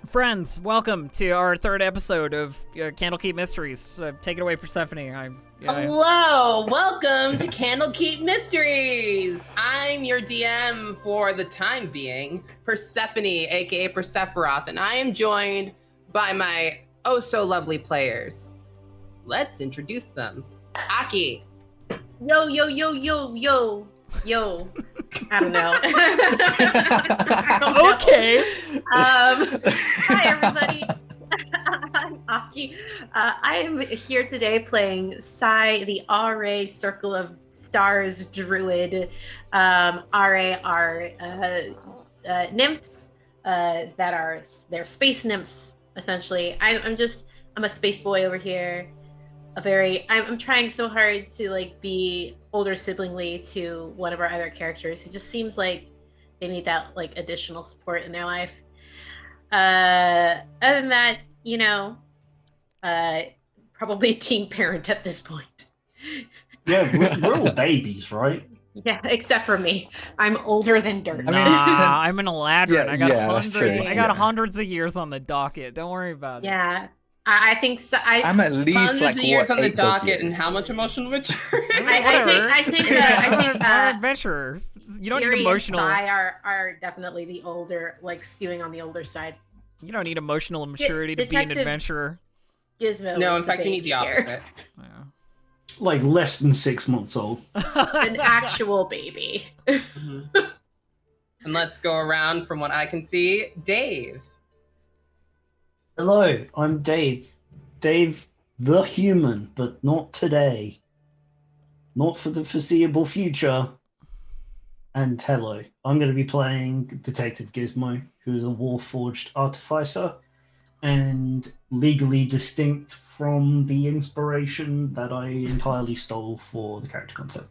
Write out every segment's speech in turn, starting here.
Friends, welcome to our third episode of Candlekeep Mysteries. Take it away, Persephone. Hello, welcome to Candlekeep Mysteries. I'm your DM for the time being, Persephone, aka Persephiroth, and I am joined by my oh so lovely players. Let's introduce them. Aki. Yo. I don't know. Okay. Hi, everybody. I'm Aki. I am here today playing Sai, the RA Circle of Stars Druid. RA are nymphs they're space nymphs, essentially. I'm a space boy over here. I'm trying so hard to be older siblingly to one of our other characters. It just seems like they need that additional support in their life. Other than that, probably teen parent at this point. Yeah, we're all babies, right? Yeah, except for me. I'm older than dirt. I'm an Eladrin. Yeah, I got hundreds of years on the docket. Don't worry about it. Yeah. I think so. I'm at least hundreds of years on the 8 book docket, and years. how much emotional maturity? I think I'm an adventurer. You don't Yuri need emotional. And Sai are definitely the older, skewing on the older side. You don't need emotional maturity to be an adventurer. Gizmo. No, in fact, you need the opposite. Yeah. Like less than 6 months old. An actual baby. And let's go around from what I can see. Dave. Hello, I'm Dave. Dave the human, but not today. Not for the foreseeable future. And hello, I'm going to be playing Detective Gizmo, who is a Warforged artificer and legally distinct from the inspiration that I entirely stole for the character concept.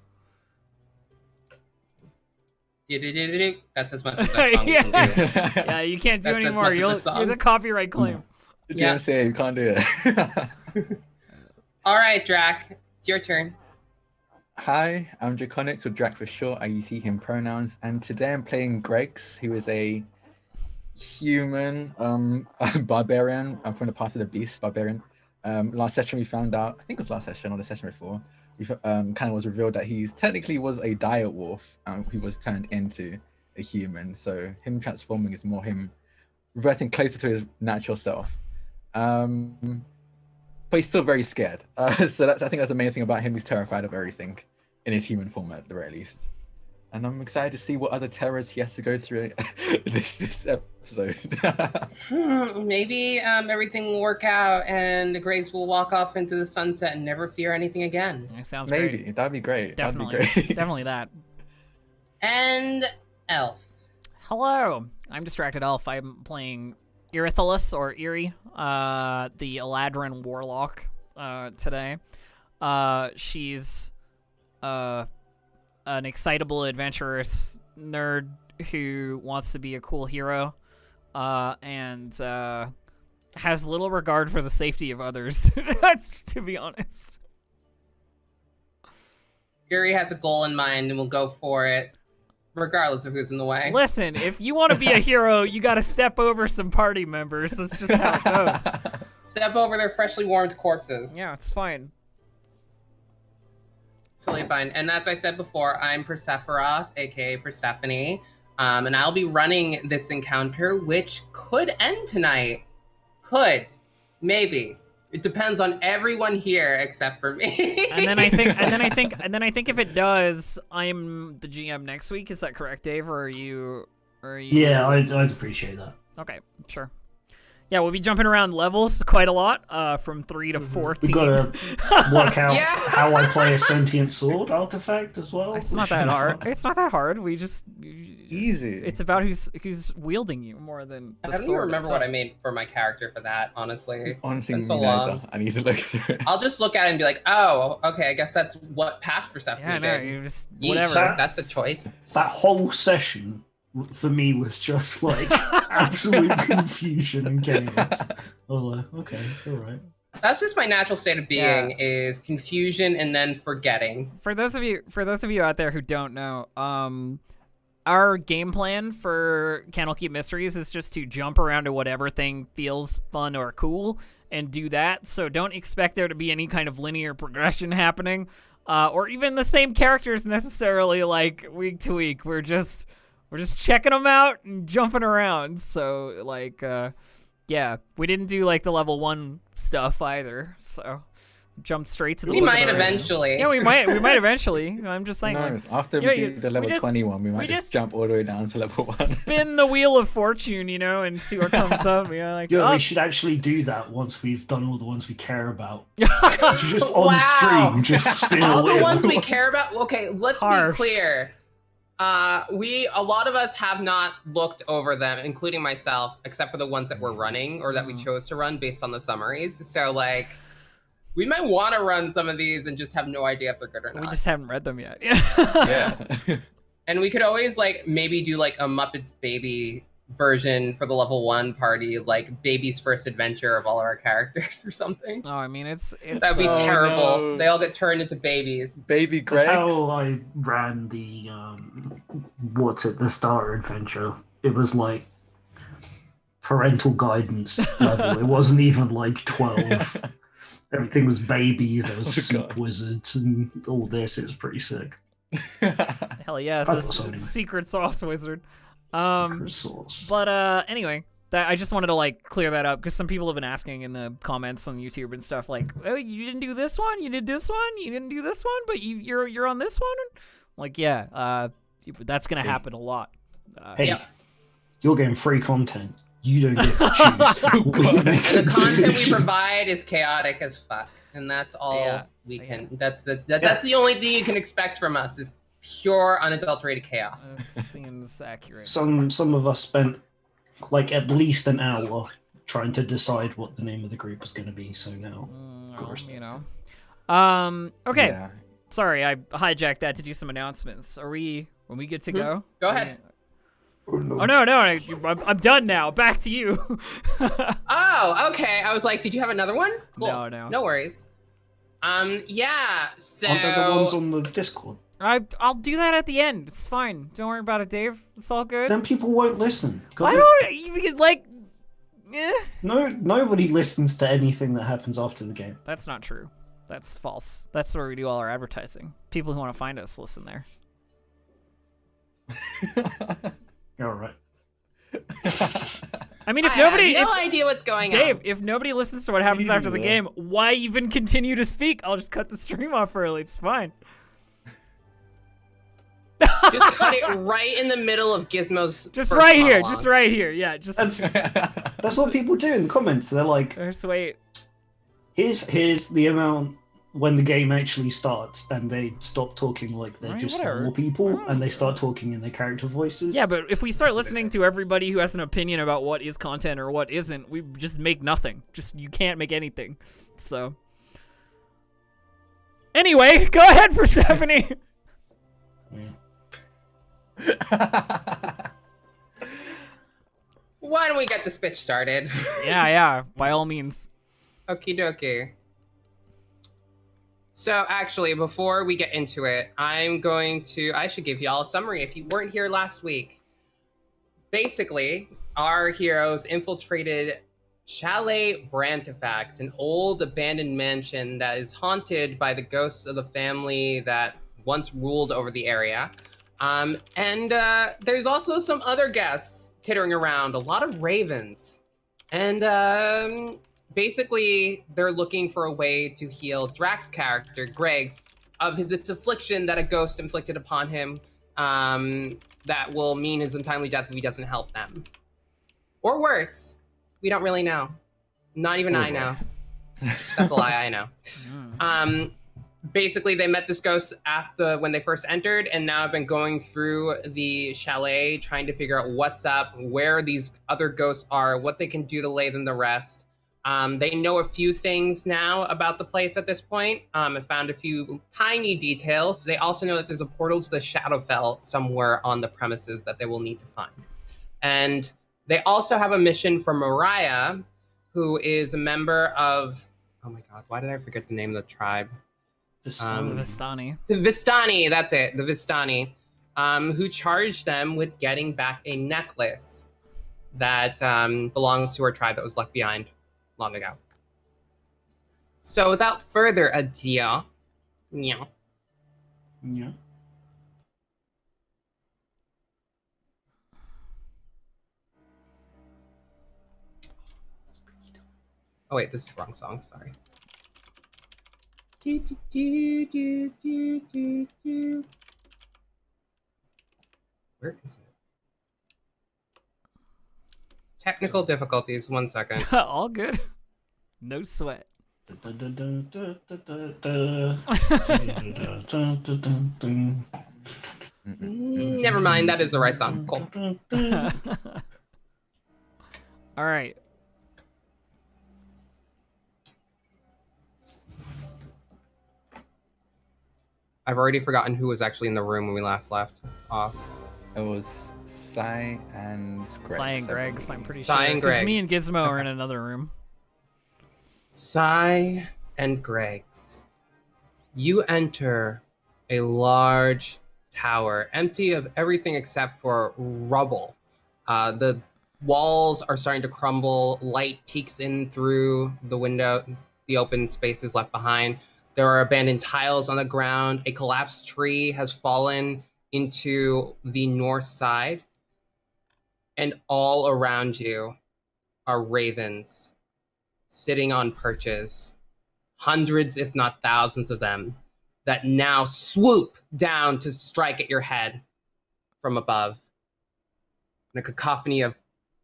That's as much as that song can do. Yeah, you can't do That's anymore. much of the song. You're the copyright claim. The Yeah. DMCA, you can't do it. All right, Drak, it's your turn. Hi, I'm Draconics, or Drak for short. I use he, him pronouns. And today I'm playing Gregs, who is a human barbarian. I'm from the Path of the Beast barbarian. Last session we found out, I think it was last session or the session before, we kind of was revealed that he's technically was a dire wolf who was turned into a human. So him transforming is more him reverting closer to his natural self. But he's still very scared. So I think that's the main thing about him. He's terrified of everything in his human form at the very least. And I'm excited to see what other terrors he has to go through this episode. Maybe everything will work out and Grace will walk off into the sunset and never fear anything again. That sounds Maybe. great. That'd be great. Definitely. That'd be great. Definitely that. And Elf. Hello, I'm Distracted Elf. I'm playing Irithalus, or Eerie, the Eladrin warlock, today. She's an excitable, adventurous nerd who wants to be a cool hero, and has little regard for the safety of others, to be honest. Yuri has a goal in mind and will go for it, regardless of who's in the way. Listen, if you want to be a hero, you gotta step over some party members. That's just how it goes. Step over their freshly warmed corpses. Yeah, it's fine. It's totally fine. And as I said before, I'm Persephiroth, aka Persephone, and I'll be running this encounter, which could end tonight. Could, maybe. It depends on everyone here except for me. And then I think if it does, I'm the GM next week. Is that correct, Dave? Or are you? Yeah, I'd appreciate that. Okay, sure. Yeah, we'll be jumping around levels quite a lot, from 3 to 14. We've got to work out Yeah. how I play a sentient sword artifact as well. It's not that hard. It's not that hard. We just Easy. It's about who's wielding you more than the I don't even sword remember itself. what I made for my character for that, honestly. Honestly, Been so me neither. long. I need to look through it. I'll just look at it and be like, oh, okay, I guess that's what past Persephone Yeah, no, did. you just Yeesh, whatever. that's a choice. That whole session for me was just absolute confusion and chaos. Oh, okay, all right. That's just my natural state of being, Yeah. is confusion and then forgetting. For those of you out there who don't know, our game plan for Candlekeep Mysteries is just to jump around to whatever thing feels fun or cool and do that. So don't expect there to be any kind of linear progression happening, or even the same characters necessarily like week to week. We're just checking them out and jumping around. So like, yeah, we didn't do like the level 1 stuff either. So jump straight to the. We might eventually. Yeah, we might eventually. I'm just saying. No, like, after we do the level 21, we might just jump all the way down to level 1. Spin the wheel of fortune, and see what comes up. Like, Yeah, we should actually do that once we've done all the ones we care about. Just on stream, just spin all a wheel. the ones we care about. Okay, let's be clear. A lot of us have not looked over them, including myself, except for the ones that we're running or that we chose to run based on the summaries. So like, we might want to run some of these and just have no idea if they're good or not. We just haven't read them yet. Yeah. And we could always like maybe do like a Muppets Baby version for the level 1 party, like Baby's first adventure of all of our characters or something. Oh, I mean, it's that'd be terrible. No. They all get turned into babies. Baby That's Greg's. how I ran the the Star Adventure. It was like parental guidance level. It wasn't even like 12. Everything was babies. There was soup wizards and all this. It was pretty sick. Hell yeah, the secret sauce wizard. Secret sauce. But anyway, I just wanted to like clear that up because some people have been asking in the comments on YouTube and stuff like, "Oh, you didn't do this one, you did this one, you didn't do this one, but you're on this one." Like, yeah, that's gonna happen a lot. Hey, you're getting free content. You don't get to choose. The content we provide is chaotic as fuck, and that's all we can. That's the only thing you can expect from us is pure, unadulterated chaos. That seems accurate. Some of us spent like at least an hour trying to decide what the name of the group was going to be. So now, Okay. Yeah. Sorry, I hijacked that to do some announcements. Are we good to go? Go ahead. Oh no, I'm done now. Back to you. Oh, okay. I was like, did you have another one? Cool. No. No worries. Yeah. So aren't there the ones on the Discord? I'll do that at the end. It's fine. Don't worry about it, Dave. It's all good. Then people won't listen. I don't even like. No, nobody listens to anything that happens after the game. That's not true. That's false. That's where we do all our advertising. People who want to find us listen there. All right. I mean, if nobody, have no idea what's going on. Dave, if nobody listens to what happens after the game, why even continue to speak? I'll just cut the stream off early. It's fine. Just cut it right in the middle of Gizmo's. Just first right here. monologue. Just right here. Yeah. Just. That's what people do in the comments. They're like, Just wait. here's the amount when the game actually starts, and they stop talking like they're just normal people, and they start talking in their character voices. Yeah, but if we start listening to everybody who has an opinion about what is content or what isn't, we just make nothing. You can't make anything. So. Anyway, go ahead, Persephone. Why don't we get this bitch started? Yeah, by all means. Okie dokie. So actually, before we get into it, I should give y'all a summary if you weren't here last week. Basically, our heroes infiltrated Chalet Brantifax, an old abandoned mansion that is haunted by the ghosts of the family that once ruled over the area. And there's also some other guests tittering around, a lot of ravens. And basically, they're looking for a way to heal Drak's character, Greg's, of this affliction that a ghost inflicted upon him that will mean his untimely death if he doesn't help them. Or worse, we don't really know. Not even I know. That's a lie, I know. Basically, they met this ghost when they first entered, and now have been going through the chalet, trying to figure out what's up, where these other ghosts are, what they can do to lay them to rest. They know a few things now about the place at this point, and found a few tiny details. They also know that there's a portal to the Shadowfell somewhere on the premises that they will need to find. And they also have a mission for Mariah, who is a member of... Oh my god, why did I forget the name of the tribe? The Vistani. The Vistani, that's it. The Vistani. who charged them with getting back a necklace that belongs to her tribe that was left behind long ago. So without further ado, Yeah. oh wait, this is the wrong song, sorry. Where is it? Technical difficulties, 1 second. All good. No sweat. Never mind, that is the right song. Cool. All right. I've already forgotten who was actually in the room when we last left off. It was Sai and Greg. Sai and Greg's, I'm pretty Sai sure. and 'Cause me and Greg's. Gizmo are in another room. Sai and Greg's. You enter a large tower, empty of everything except for rubble. The walls are starting to crumble. Light peeks in through the window, the open spaces left behind. There are abandoned tiles on the ground. A collapsed tree has fallen into the north side. And all around you are ravens sitting on perches. Hundreds, if not thousands of them, that now swoop down to strike at your head from above. In a cacophony of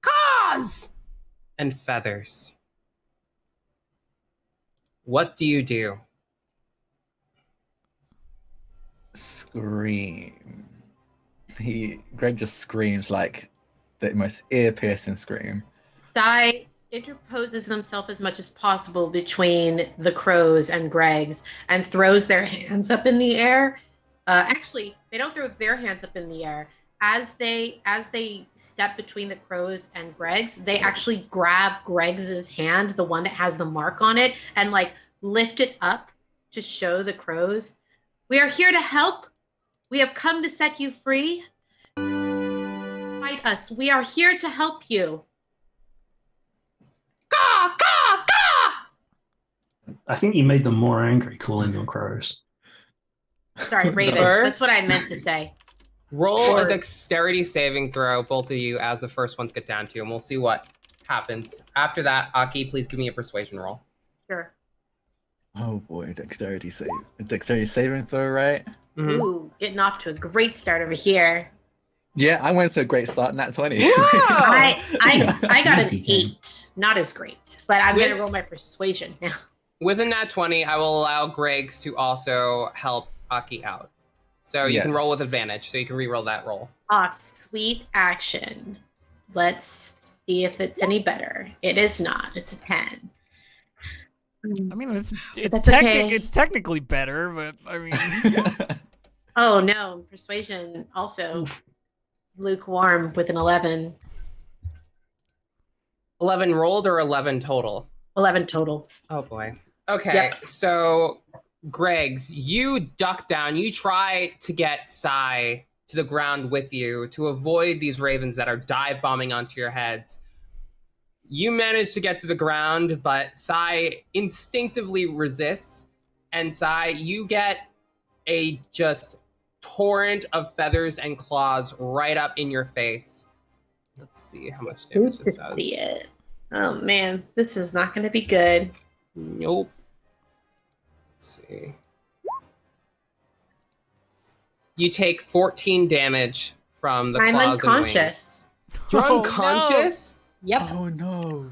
caws and feathers. What do you do? Scream. Greg just screams like the most ear-piercing scream. Sai interposes himself as much as possible between the crows and Greg's and throws their hands up in the air. Actually, they don't throw their hands up in the air. As they step between the crows and Greg's, they actually grab Greg's hand, the one that has the mark on it, and like lift it up to show the crows, "We are here to help. We have come to set you free. Fight us. We are here to help you." Caw, caw, caw! I think you made them more angry calling them crows. Sorry, ravens. Birds? That's what I meant to say. Roll Or- a dexterity saving throw, both of you, as the first ones get down to, and we'll see what happens. After that, Aki, please give me a persuasion roll. Sure. Oh boy, dexterity saving throw, right? Mhm. Ooh, getting off to a great start over here. Yeah, I went to a great start, nat 20. I got Easy an game. 8. Not as great, but I'm going With- to roll my persuasion now. With a nat 20, I will allow Greg's to also help Aki out. So you can Yes. roll with advantage, so you can re-roll that roll. Ah, sweet action. Let's see if it's any better. It is not. It's a 10. I mean, it's That's okay. it's technically better, but I mean, Oh no, persuasion also lukewarm with an 11. 11 rolled or 11 total? 11 total. Oh boy. Okay, Yep. so Greg's, you duck down. You try to get Sai to the ground with you to avoid these ravens that are dive bombing onto your heads. You manage to get to the ground, but Sai instinctively resists. And Sai, you get a just torrent of feathers and claws right up in your face. Let's see how much Who damage to this does. see it? Oh man, this is not going to be good. Nope. Let's see. You take 14 damage from the I'm claws unconscious. and wings. You're Oh, no. unconscious? Yep. Oh no.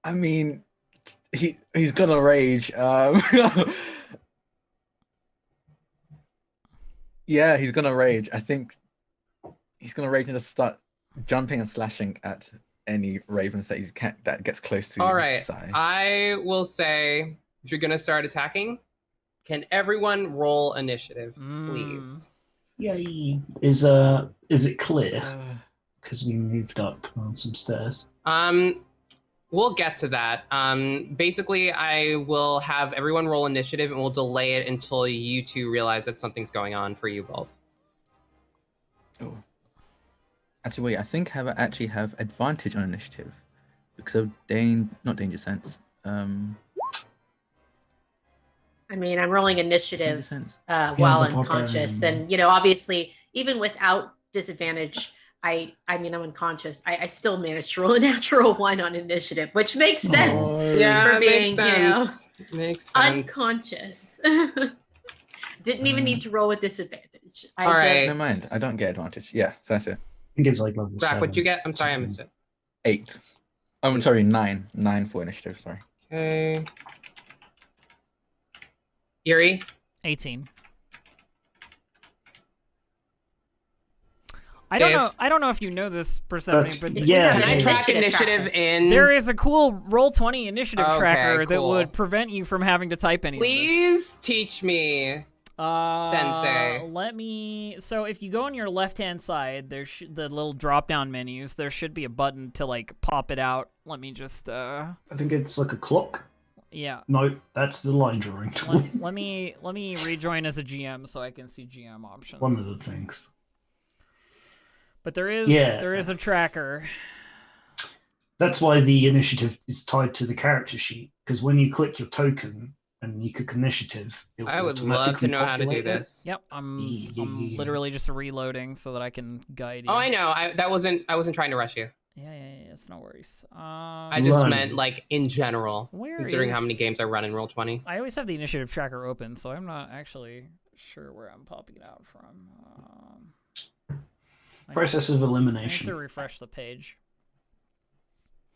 I mean, he's gonna rage. Yeah, he's gonna rage. I think he's gonna rage and just start jumping and slashing at any ravens that gets close to All right. Sai. I will say, if you're going to start attacking, can everyone roll initiative, please? Yay! Is it clear? Uh, Because we moved up on some stairs. We'll get to that. Basically, I will have everyone roll initiative, and we'll delay it until you two realize that something's going on for you both. Oh. Actually, wait. I think I actually have advantage on initiative because of not danger sense. I mean, I'm rolling Danger initiative sense. while the unconscious, barbarian. and obviously, even without disadvantage, I mean, I'm unconscious. I still managed to roll a natural 1 on initiative, which makes sense Yeah, for it being, makes sense. Makes sense. unconscious. Didn't even need to roll with disadvantage. All right. Never mind. I don't get advantage. Yeah, so that's it. I think it's like level Drak, 7. what'd you get? I'm sorry, I missed it. 8. Oh, I'm sorry, 9. 9 for initiative. Sorry. Okay. Yuri? 18. I don't know if you know this, Persephone, but Yeah, Can I Initiative track initiative tracker. in? there is a cool Roll20 initiative Okay, tracker that cool. would prevent you from having to type any of this. Please teach me. Sensei. Let me. So if you go on your left-hand side, there's the little drop-down menus. There should be a button to like pop it out. Let me just. I think it's like a clock. Yeah. No, that's the line drawing tool. Let me rejoin as a GM so I can see GM options. One of the things. But there is Yeah. there is a tracker. That's why the initiative is tied to the character sheet, because when you click your token and you click initiative, it will I would love to automatically know how to do populate it. this. Yep, I'm Yeah. literally just reloading so that I can guide you. Oh, I know. I wasn't trying to rush you. Yeah, it's no worries. I just Run. meant like in general, Where considering how is- many games I run in Roll20. I always have the initiative tracker open, so I'm not actually sure where I'm popping it out from. Process of I need elimination. to refresh the page.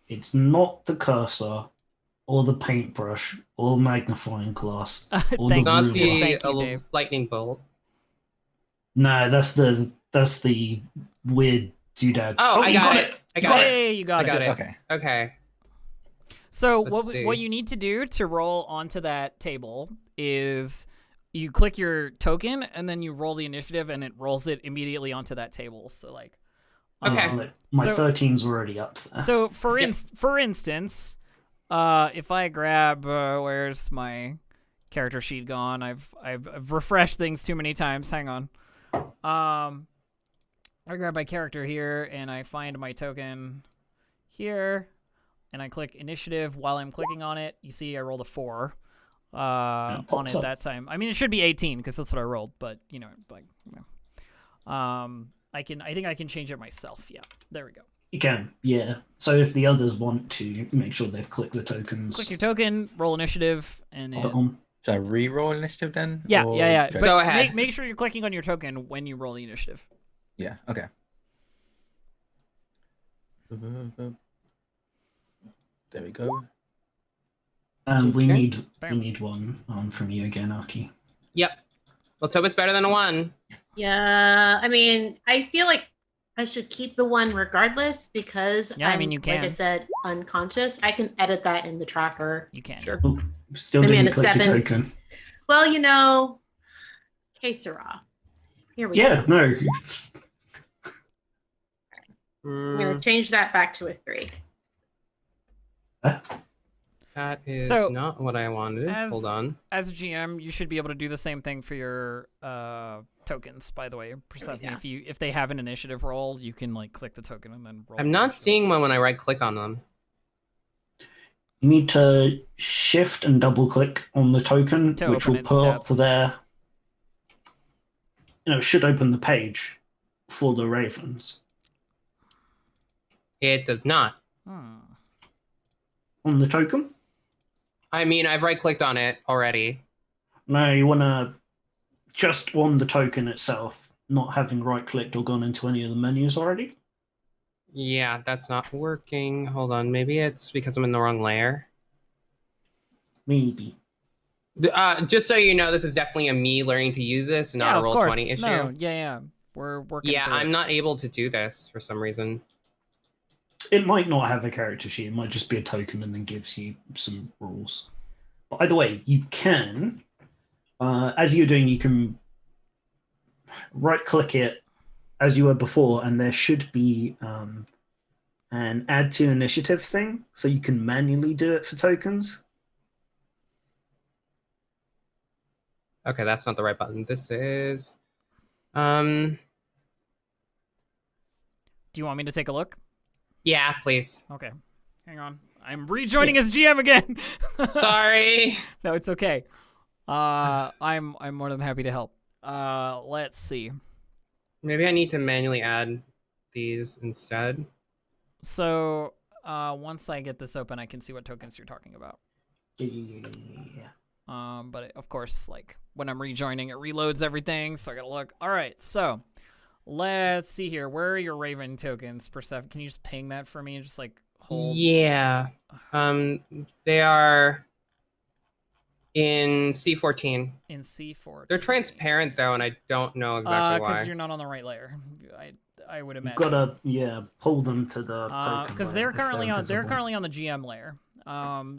It's not the cursor or the paintbrush or magnifying glass or Thank It's not ruler. the Thank you, Dave. lightning bolt. No, that's the weird doodad. Oh, I you got it. I got it. Hey, you got I got it. it. Okay. Okay. So Let's see. what you need to do to roll onto that table is you click your token and then you roll the initiative and it rolls it immediately onto that table. So like Okay. My So- 13's already up there. So for Yeah. for instance, if I grab where's my character sheet gone? I've refreshed things too many times. Hang on. I grab my character here and I find my token here, and I click initiative. While I'm clicking on it, you see I rolled a 4 on pops it up. that time. I mean, it should be 18 because that's what I rolled, but I think I can change it myself. Yeah, there we go. You can, yeah. So if the others want to, make sure they've clicked the tokens. Click your token, roll initiative, and pop it, it on. Should I re-roll initiative then? yeah. Or But should I- Go ahead. Make sure you're clicking on your token when you roll the initiative. Yeah. Okay. There we go. We Okay. need Bam. one from you again, Aki. Yep. Let's hope it's better than a 1. Yeah, I mean, I feel like I should keep the 1 regardless because Yeah, I I'm, mean, you like I can. said, unconscious. I can edit that in the tracker. You can. Sure. Oh, still I mean, didn't a click your 7. token. Well, que sera. Here we Yeah, go. no. I'm going to change that back to a 3. That is So, not what I wanted. Hold on. As a GM, you should be able to do the same thing for your tokens. By the way, Persephone, Yeah. if they have an initiative roll, you can like click the token and then roll. I'm the not initiative. seeing one when I right click on them. You need to shift and double click on the token, To which open will its pull up stats. their. It should open the page for the ravens. It does not. On the token? I mean, I've right clicked on it already. No, you want to just on the token itself, not having right clicked or gone into any of the menus already. Yeah, that's not working. Hold on. Maybe it's because I'm in the wrong layer. Maybe. Just so you know, this is definitely a me learning to use this, not Yeah, a of roll course. 20 issue. No, yeah. We're working. Yeah, through I'm it. not able to do this for some reason. It might not have a character sheet. It might just be a token and then gives you some rules. But either way, you can, as you're doing, you can right click it as you were before, and there should be and add to initiative thing, so you can manually do it for tokens. Okay, that's not the right button. This is Do you want me to take a look? yeah, please. Okay. Hang on. I'm rejoining as GM again. Sorry. No, it's okay. I'm more than happy to help. Let's see. Maybe I need to manually add these instead. So, once I get this open, I can see what tokens you're talking about. Yeah. But of course, like when I'm rejoining, it reloads everything, so I gotta look. All right, so let's see here. Where are your Raven tokens, Persephone? Can you just ping that for me? Just like hold. Yeah. They are in C14. In C4. They're transparent though, and I don't know exactly why. Because you're not on the right layer. I would You've imagine. got to pull them to the token because layer they're if currently on invisible. the GM layer.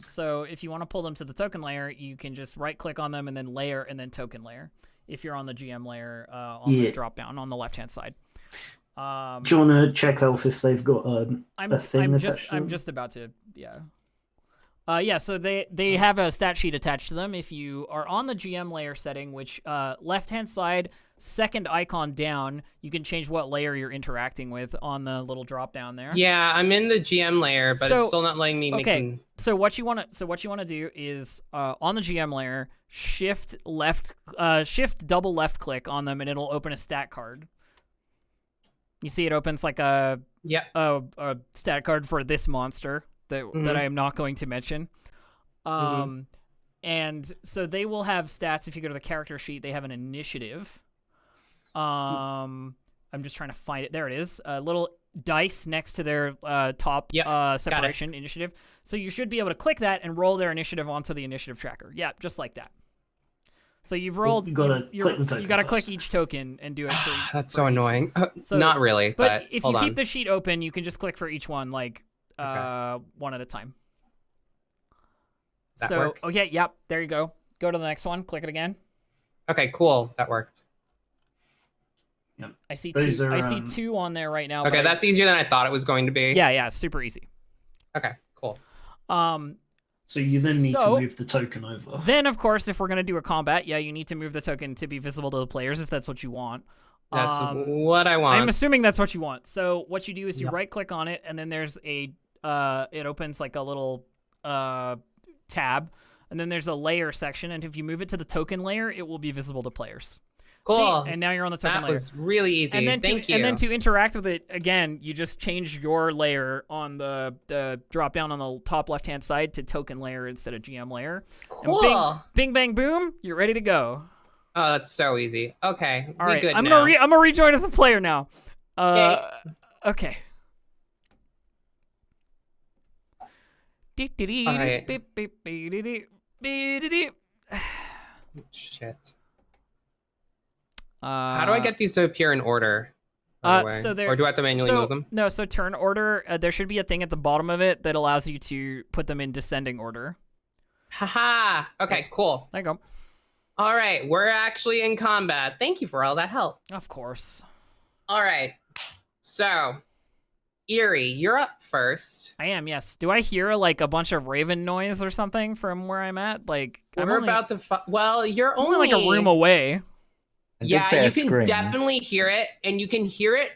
So if you want to pull them to the token layer, you can just right click on them and then layer and then token layer. If you're on the GM layer on the drop down on the left hand side. Do you want to check Elf if they've got a thing attached to them? I'm just about to, yeah. Yeah, so they have a stat sheet attached to them. If you are on the GM layer setting, which left-hand side, second icon down, you can change what layer you're interacting with on the little drop down there. Yeah, I'm in the GM layer, but it's still not letting me make them. So what you want to do is on the GM layer, shift double left click on them, and it'll open a stat card. You see, it opens like a stat card for this monster that I am not going to mention. And so they will have stats. If you go to the character sheet, they have an initiative. I'm just trying to find it. There it is. A little dice next to their top separation initiative. So you should be able to click that and roll their initiative onto the initiative tracker. Yeah, just like that. So you've rolled. You gotta click the token. You gotta click each token and do it. That's so annoying. So, not really, but if you keep the sheet open, you can just click for each one, like one at a time. That work? Okay, yep, there you go. Go to the next one. Click it again. Okay, cool. That worked. Yep. I see two. I see two on there right now. Okay, that's easier than I thought it was going to be. Yeah, super easy. Okay, cool. So you then need to move the token over. Then, of course, if we're going to do a combat, you need to move the token to be visible to the players if that's what you want. That's what I want. I'm assuming that's what you want. So what you do is you right-click on it, and then there's a it opens like a little tab, and then there's a layer section, and if you move it to the token layer, it will be visible to players. Cool. See? And now you're on the token layer. That was really easy. And then Thank you. And then to interact with it, again, you just change your layer on the drop down on the top left-hand side to token layer instead of GM layer. Cool. And bing, bang, boom, you're ready to go. Oh, that's so easy. Okay, all right. Good I'm now. gonna rejoin as a player now. Okay. All right. Shit. How do I get these to appear in order? Or do I have to manually move them? No, so turn order, there should be a thing at the bottom of it that allows you to put them in descending order. Haha. Okay, cool. There you go. All right, we're actually in combat. Thank you for all that help. Of course. All right. So, Eerie, you're up first. I am, yes. Do I hear like a bunch of raven noise or something from where I'm at? Like about to well, you're only like a room away. Yeah, you can definitely hear it, and you can hear it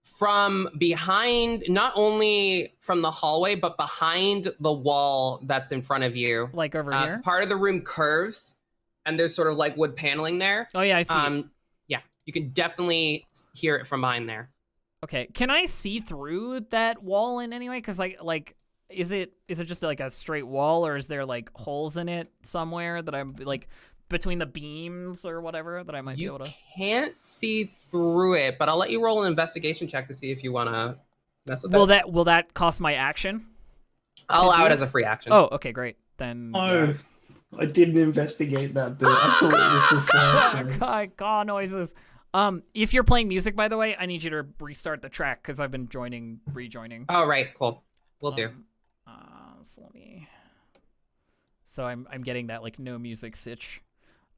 from behind, not only from the hallway, but behind the wall that's in front of you. Like over here? Part of the room curves, and there's sort of like wood paneling there. Oh, yeah, I see it. Yeah, you can definitely hear it from behind there. Okay, can I see through that wall in any way? Because like, is it just like a straight wall, or is there like holes in it somewhere that I'm like between the beams or whatever that I might be able to? You can't see through it, but I'll let you roll an investigation check to see if you want to mess with it. Will that cost my action? I'll allow it as a free action. Oh, okay, great. Then. Oh, I didn't investigate that bit. I thought it was the first. Caw noises. If you're playing music, by the way, I need you to restart the track because I've been rejoining. Oh, right, cool. Will do. So let me. So I'm getting that like no music sitch.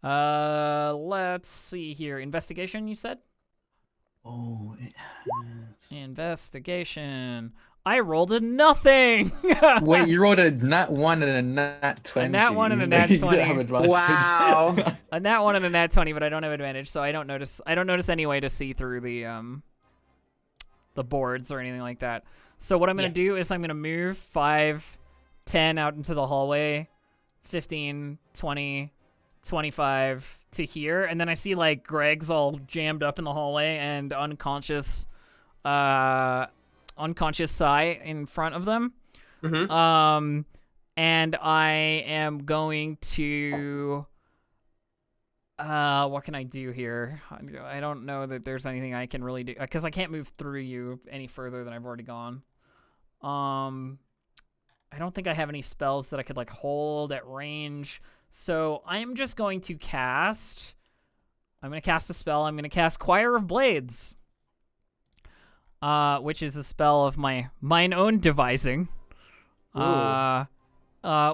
Let's see here. Investigation, you said? Oh, it has. Investigation. I rolled a nothing. Wait, you rolled a nat 1 and a nat 20. A nat 1 and a nat You don't 20. have advantage. Wow. A nat 1 and a nat 20, but I don't have advantage, so I don't notice any way to see through the boards or anything like that. So what I'm going to do is I'm going to move 5, 10 out into the hallway, 15, 20, 25 to here, and then I see like Greg's all jammed up in the hallway and unconscious Sai in front of them. Mm-hmm. And I am going to what can I do here? I don't know that there's anything I can really do because I can't move through you any further than I've already gone. I don't think I have any spells that I could like hold at range. So I'm just going to cast a spell. I'm going to cast Choir of Blades. Which is a spell of mine own devising.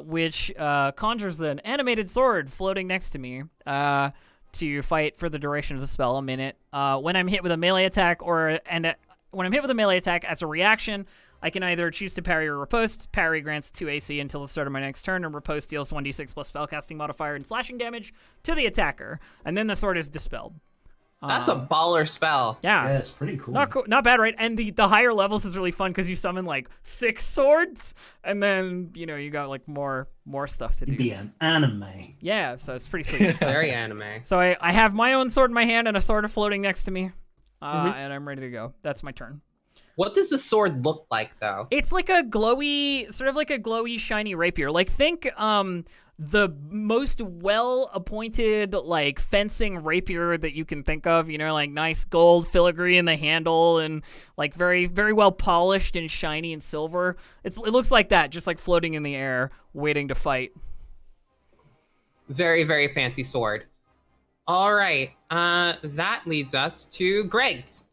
Which conjures an animated sword floating next to me to fight for the duration of the spell, a minute. When I'm hit with a melee attack when I'm hit with a melee attack as a reaction, I can either choose to parry or riposte. Parry grants 2 AC until the start of my next turn, and riposte deals 1d6 plus spellcasting modifier and slashing damage to the attacker. And then the sword is dispelled. That's a baller spell. Yeah, Yeah, it's pretty cool. not bad, right? And the higher levels is really fun because you summon like 6 swords, and then you got like more stuff to do. It'd be an anime. Yeah, so it's pretty sweet. Very anime. So I have my own sword in my hand and a sword floating next to me, and I'm ready to go. That's my turn. What does the sword look like, though? It's like a glowy, shiny rapier. Like think the most well-appointed like fencing rapier that you can think of, like nice gold filigree in the handle and like very, very well polished and shiny and silver. It looks like that, just like floating in the air, waiting to fight. Very, very fancy sword. All right, that leads us to Greg's.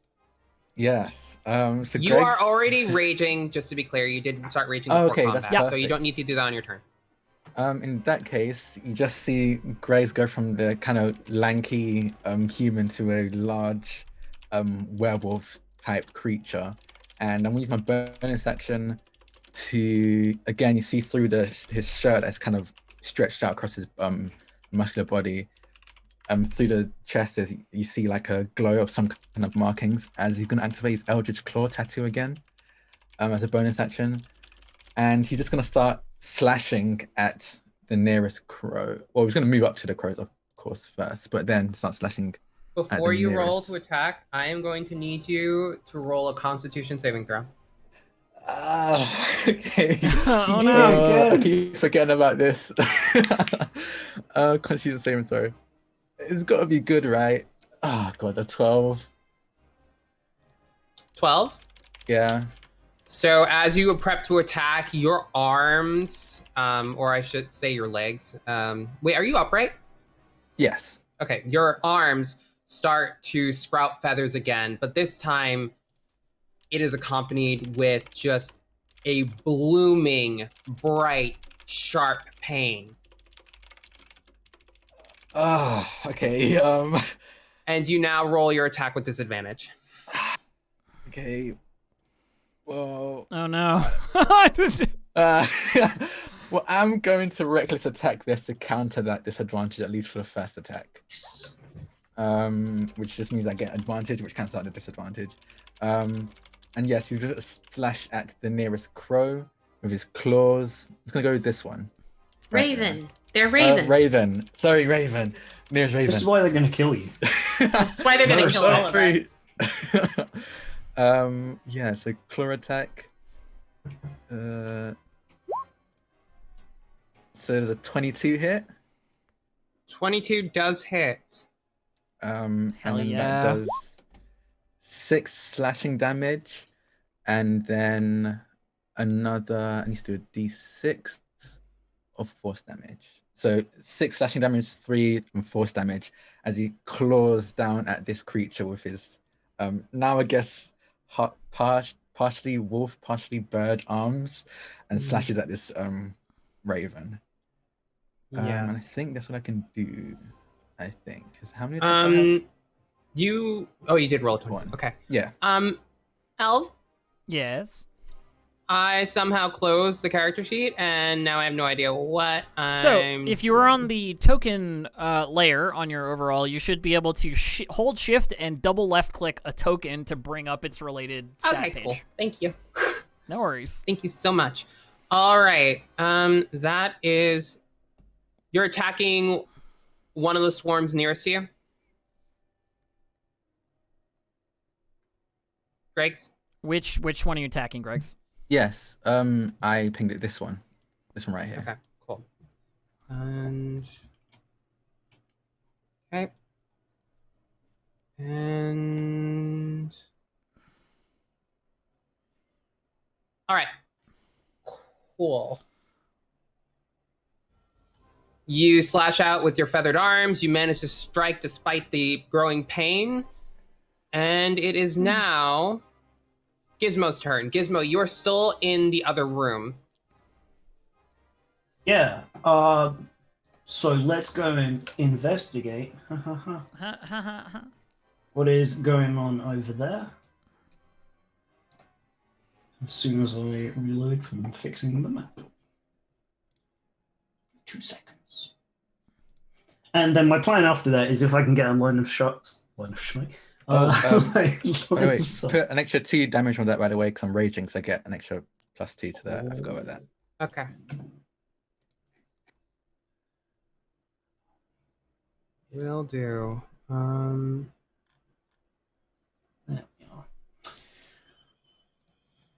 Yes. So You are already raging, just to be clear. You did start raging before okay, that's combat, so you perfect. don't need to do that on your turn. In that case, you just see Graves go from the kind of lanky human to a large werewolf type creature. And I'm going to use my bonus action to, again, you see through his shirt that's kind of stretched out across his muscular body. Through the chest, as you see like a glow of some kind of markings, as he's going to activate his Eldritch Claw tattoo again as a bonus action. And he's just going to start slashing at the nearest crow. Well, he's going to move up to the crows, of course, first, but then start slashing. Before you roll nearest. to attack, I am going to need you to roll a Constitution saving throw. Okay. Oh no! I keep forgetting about this. Constitution saving throw. It's got to be good, right? Oh god, a 12. 12? Yeah. So as you prep to attack, your arms, or I should say your legs. Wait, are you upright? Yes. Okay, your arms start to sprout feathers again, but this time it is accompanied with just a blooming, bright, sharp pain. Oh, okay. And you now roll your attack with disadvantage. Okay. Well. Oh no! Well, I'm going to reckless attack this to counter that disadvantage, at least for the first attack. Which just means I get advantage, which cancels out the disadvantage. And yes, he's going to slash at the nearest crow with his claws. I'm going to go with this one. Raven. They're ravens. Raven. Sorry, Raven. Nearest Raven. This is why they're going to kill you. That's why they're going to kill all of Sorry. us. Yeah, so claw attack. So there's a 22 hit. 22 does hit. And Hell then yeah. that does 6 slashing damage, and then another. I need to do a d6 of force damage. So 6 slashing damage, 3 and force damage as he claws down at this creature with his now I guess partially wolf, partially bird arms, and slashes at this raven. And I Yes. think that's what I can do. I think. How many attacks do I have? You did roll a 20. One. Okay. Yeah. Elf, Yes. I somehow closed the character sheet, and now I have no idea what So, I'm if you were on the token layer on your overall, you should be able to hold shift and double left click a token to bring up its related stat Okay, page. cool. Thank you. No worries. Thank you so much. All right. That is... You're attacking one of the swarms nearest to you? Greg's? Which one are you attacking, Greg's? Yes. I pinged it. This one right here. Okay, cool. And... Okay. And... All right. Cool. You slash out with your feathered arms. You manage to strike despite the growing pain. And it is now Gizmo's turn. Gizmo, you are still in the other room. Yeah. So let's go and investigate. What is going on over there? As soon as I reload from fixing the map. 2 seconds. And then my plan after that is if I can get a line of shots. Line of shot. By the way, put an extra 2 damage on that, by the way, because I'm raging, so I get an extra +2 to that. I forgot about that. Okay. Will do. There we are.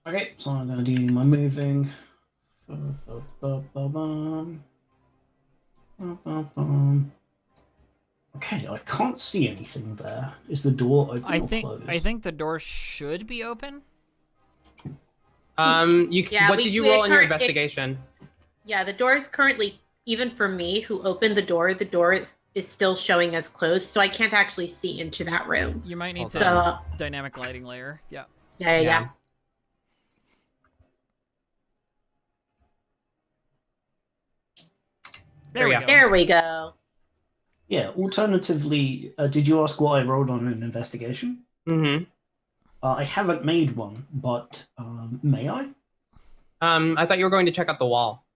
Okay, so I'm going to do my moving. Okay, I can't see anything there. Is the door open or closed? I think the door should be open. What did you roll in your investigation? The door is currently, even for me who opened the door is still showing as closed, so I can't actually see into that room. You might need dynamic lighting layer. Yeah. Yeah. There we go. Yeah, alternatively, did you ask what I rolled on an investigation? Mm-hmm. I haven't made one, but may I? I thought you were going to check out the wall.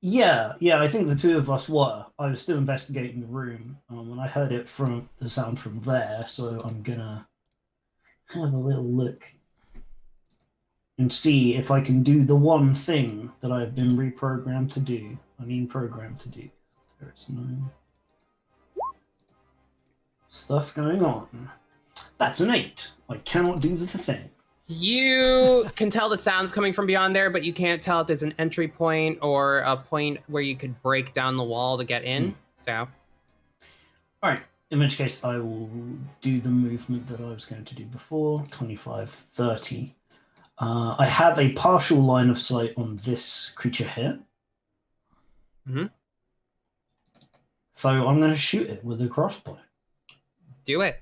Yeah, I think the 2 of us were. I was still investigating the room, and I heard it from the sound from there, so I'm gonna have a little look and see if I can do the one thing that I've been programmed to do. There's no stuff going on. That's an 8. I cannot do the thing. You can tell the sounds coming from beyond there, but you can't tell if there's an entry point or a point where you could break down the wall to get in. So, all right. In which case, I will do the movement that I was going to do before. 25, 30. I have a partial line of sight on this creature here. Mm-hmm. So I'm going to shoot it with a crossbow. Do it.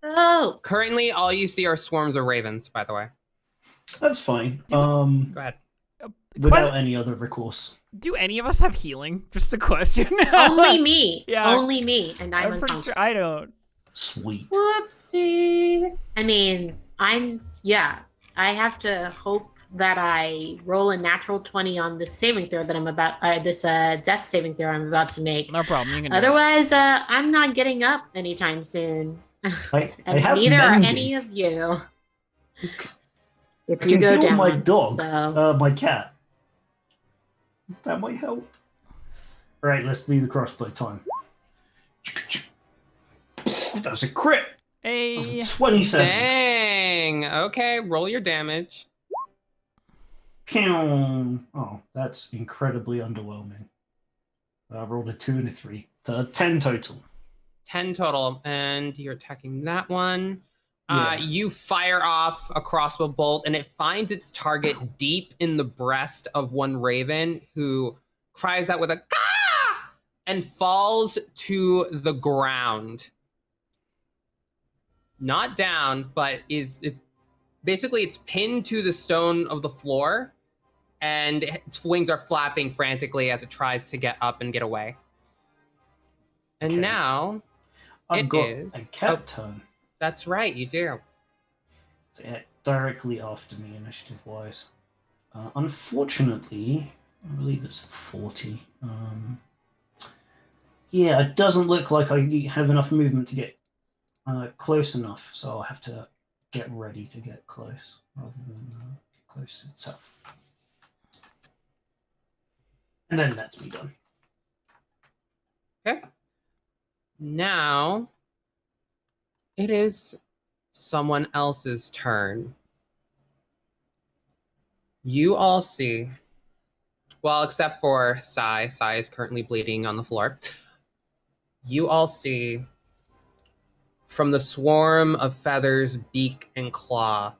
Oh. Currently, all you see are swarms of ravens, by the way. That's fine. Go ahead. Without any other recourse. Do any of us have healing? Just a question. Only me. Yeah. Only me. And I'm unconscious. Sure I don't. Sweet. Whoopsie. I mean, I have to hope that I roll a natural 20 on this saving throw that I'm about, this death saving throw I'm about to make. No problem. You can Otherwise, I'm not getting up anytime soon. I and have neither mending. are any of you. If I you can go heal down, my dog, so. my cat. That might help. All right, let's do the crossbow time. That was a crit. Hey. That was a 27. Dang. Okay, roll your damage. Pew. Oh, that's incredibly underwhelming. I rolled a 2 and a 3. 10 total. 10 total, and you're attacking that one. Yeah. You fire off a crossbow bolt, and it finds its target deep in the breast of one raven, who cries out with a "Gah!" and falls to the ground. Not down, but basically it's pinned to the stone of the floor, and its wings are flapping frantically as it tries to get up and get away. And now I've got is a cat turn. That's right, you do. So yeah, directly after me, initiative-wise. Unfortunately, I believe it's 40. Yeah, it doesn't look like I have enough movement to get close enough, so I'll have to get ready to get close rather than close itself. And then that's me done. Okay. Now it is someone else's turn. You all see, well, except for Sai. Sai is currently bleeding on the floor. You all see from the swarm of feathers, beak, and claw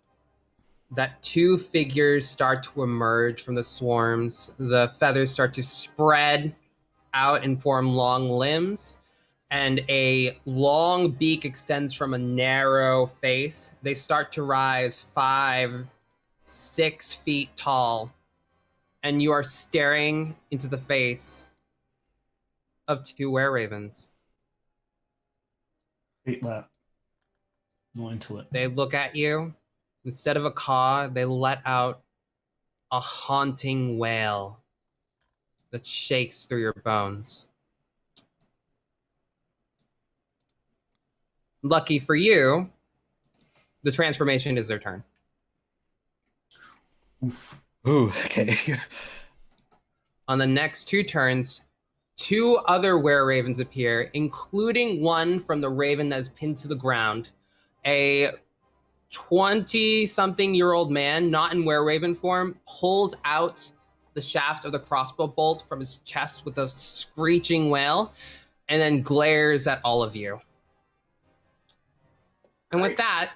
that two figures start to emerge from the swarms. The feathers start to spread out and form long limbs, and a long beak extends from a narrow face. They start to rise 5, 6 feet tall, and you are staring into the face of two were-ravens. Hate that. Not into it. They look at you. Instead of a caw, they let out a haunting wail that shakes through your bones. Lucky for you, the transformation is their turn. Oof. Ooh, okay. On the next 2 turns, 2 other were-ravens appear, including one from the raven that is pinned to the ground. A 20-something-year-old man, not in were-raven form, pulls out the shaft of the crossbow bolt from his chest with a screeching wail, and then glares at all of you. And with that,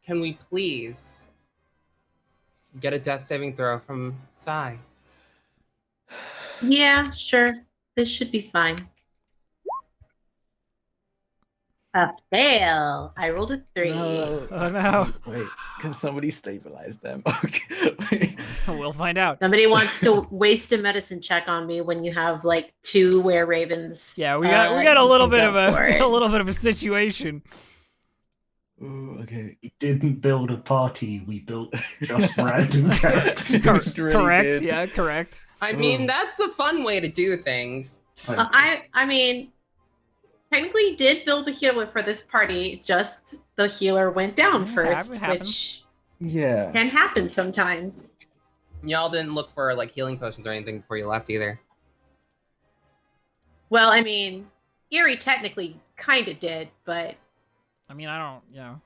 can we please get a death saving throw from Sai? Yeah, sure. This should be fine. A fail. I rolled a 3. No. Oh, no. Wait, can somebody stabilize them? Okay. Wait. We'll find out. Somebody wants to waste a medicine check on me when you have like 2 were-ravens. Yeah, we got a you little can bit of go for it. a little bit of a situation. Ooh, okay. We didn't build a party, we built just random characters. Just really Correct. good. Yeah, correct. I mean, that's a fun way to do things. I mean, technically you did build a healer for this party, just the healer went down Yeah, first, it happens. which Yeah. can happen sometimes. Y'all didn't look for like healing potions or anything before you left either. Well, I mean, Erie technically kind of did, but I mean, I don't, Yeah.